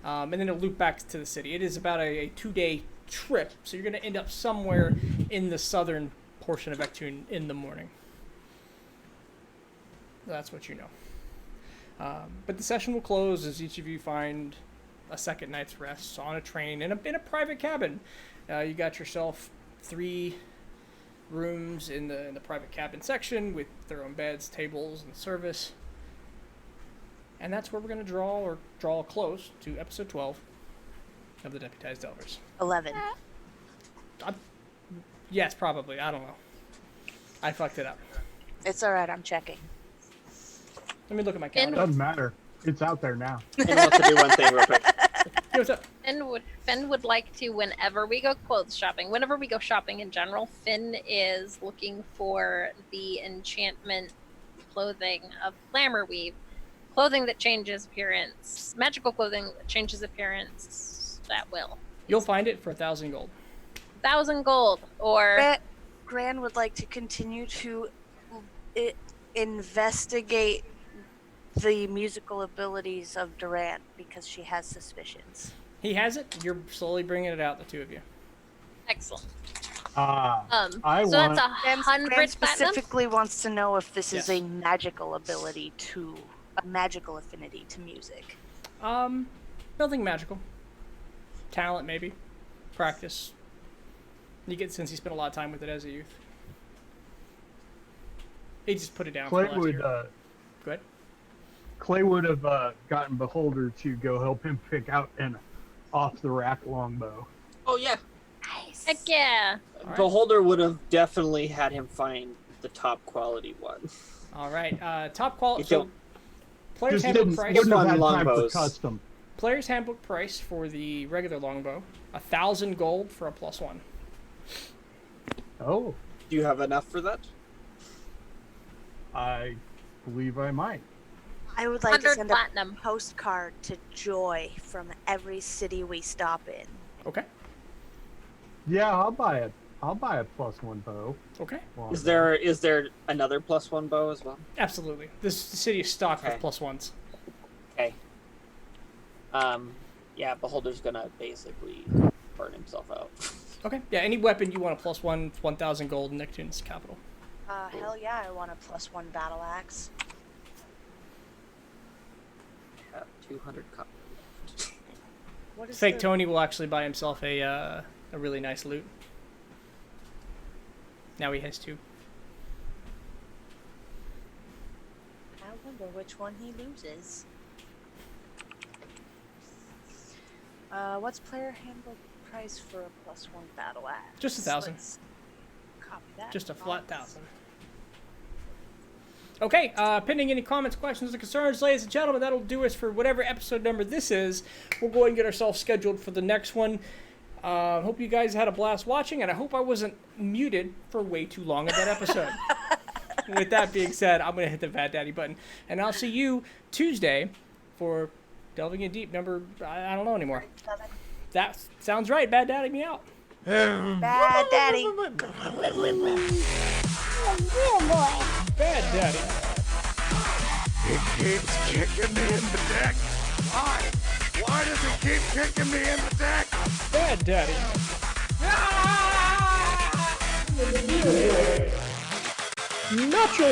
And then it'll loop back to the city. It is about a 2-day trip, so you're going to end up somewhere in the southern portion of Ectoon in the morning. That's what you know. But the session will close as each of you find a second night's rest on a train in a private cabin. You got yourself 3 rooms in the private cabin section with their own beds, tables, and service. And that's where we're going to draw close to episode 12 of the Deputized Delvers. 11. Yes, probably. I don't know. I fucked it up. It's alright, I'm checking. Let me look at my calendar. Doesn't matter. It's out there now. I want to do one thing real quick. Hey, what's up? Finn would like to, whenever we go clothes shopping, whenever we go shopping in general, Finn is looking for the enchantment clothing of Glamour Weave. Clothing that changes appearance. Magical clothing that changes appearance. That will. You'll find it for 1,000 gold. 1,000 gold. Or Gran would like to continue to investigate the musical abilities of Durant because she has suspicions. He has it. You're slowly bringing it out, the two of you. excellent. I So want. that's Gran 100 platinum. specifically wants to know if this is Yes. a magical ability to a magical affinity to music. Nothing magical. Talent, maybe. Practice. You get since you spent a lot of time with it as a youth. He just put it down for Clay last would. year. Go ahead. Clay would have gotten Beholder to go help him pick out an off-the-rack longbow. Oh yeah, Nice. Heck yeah. Alright. Beholder would have definitely had him find the top quality one. All right. Top quality. You So, don't- player's Just handbook didn't, price. wouldn't have had Fun time for longbows. custom. Player's handbook price for the regular longbow. 1,000 gold for a +1. Oh, Do you have enough for that? I believe I might. I would like to 100 send platinum. a postcard to Joy from every city we stop in. Okay. Yeah, I'll buy it. I'll buy a +1 bow. Okay. longbow. Is there another +1 bow as well? Absolutely. This city is stocked Okay. with +1s. Okay. Yeah, Beholder's gonna basically burn himself out. Okay. Yeah. Any weapon you want a +1, 1,000 gold. Nicktoon's capital. Hell yeah, I want a +1 battle axe. Have 200 copper. What is Fake the- Tony will actually buy himself a really nice loot. Now he has 2. I wonder which one he loses. What's player handbook price for a +1 battle axe? Just 1,000. Let's copy that. Just a flat 1,000. Okay, pending any comments, questions, or concerns, ladies and gentlemen, that'll do us for whatever episode number this is. We'll go ahead and get ourselves scheduled for the next one. Hope you guys had a blast watching, and I hope I wasn't muted for way too long of that episode. With that being said, I'm going to hit the Bad Daddy button, and I'll see you Tuesday for Delving in Deep number, I don't know anymore. That sounds right, Bad Daddy, me out. Bad daddy. Bad Daddy. It keeps kicking me in the dick. Why? Why does it keep kicking me in the dick? Bad Daddy. Natural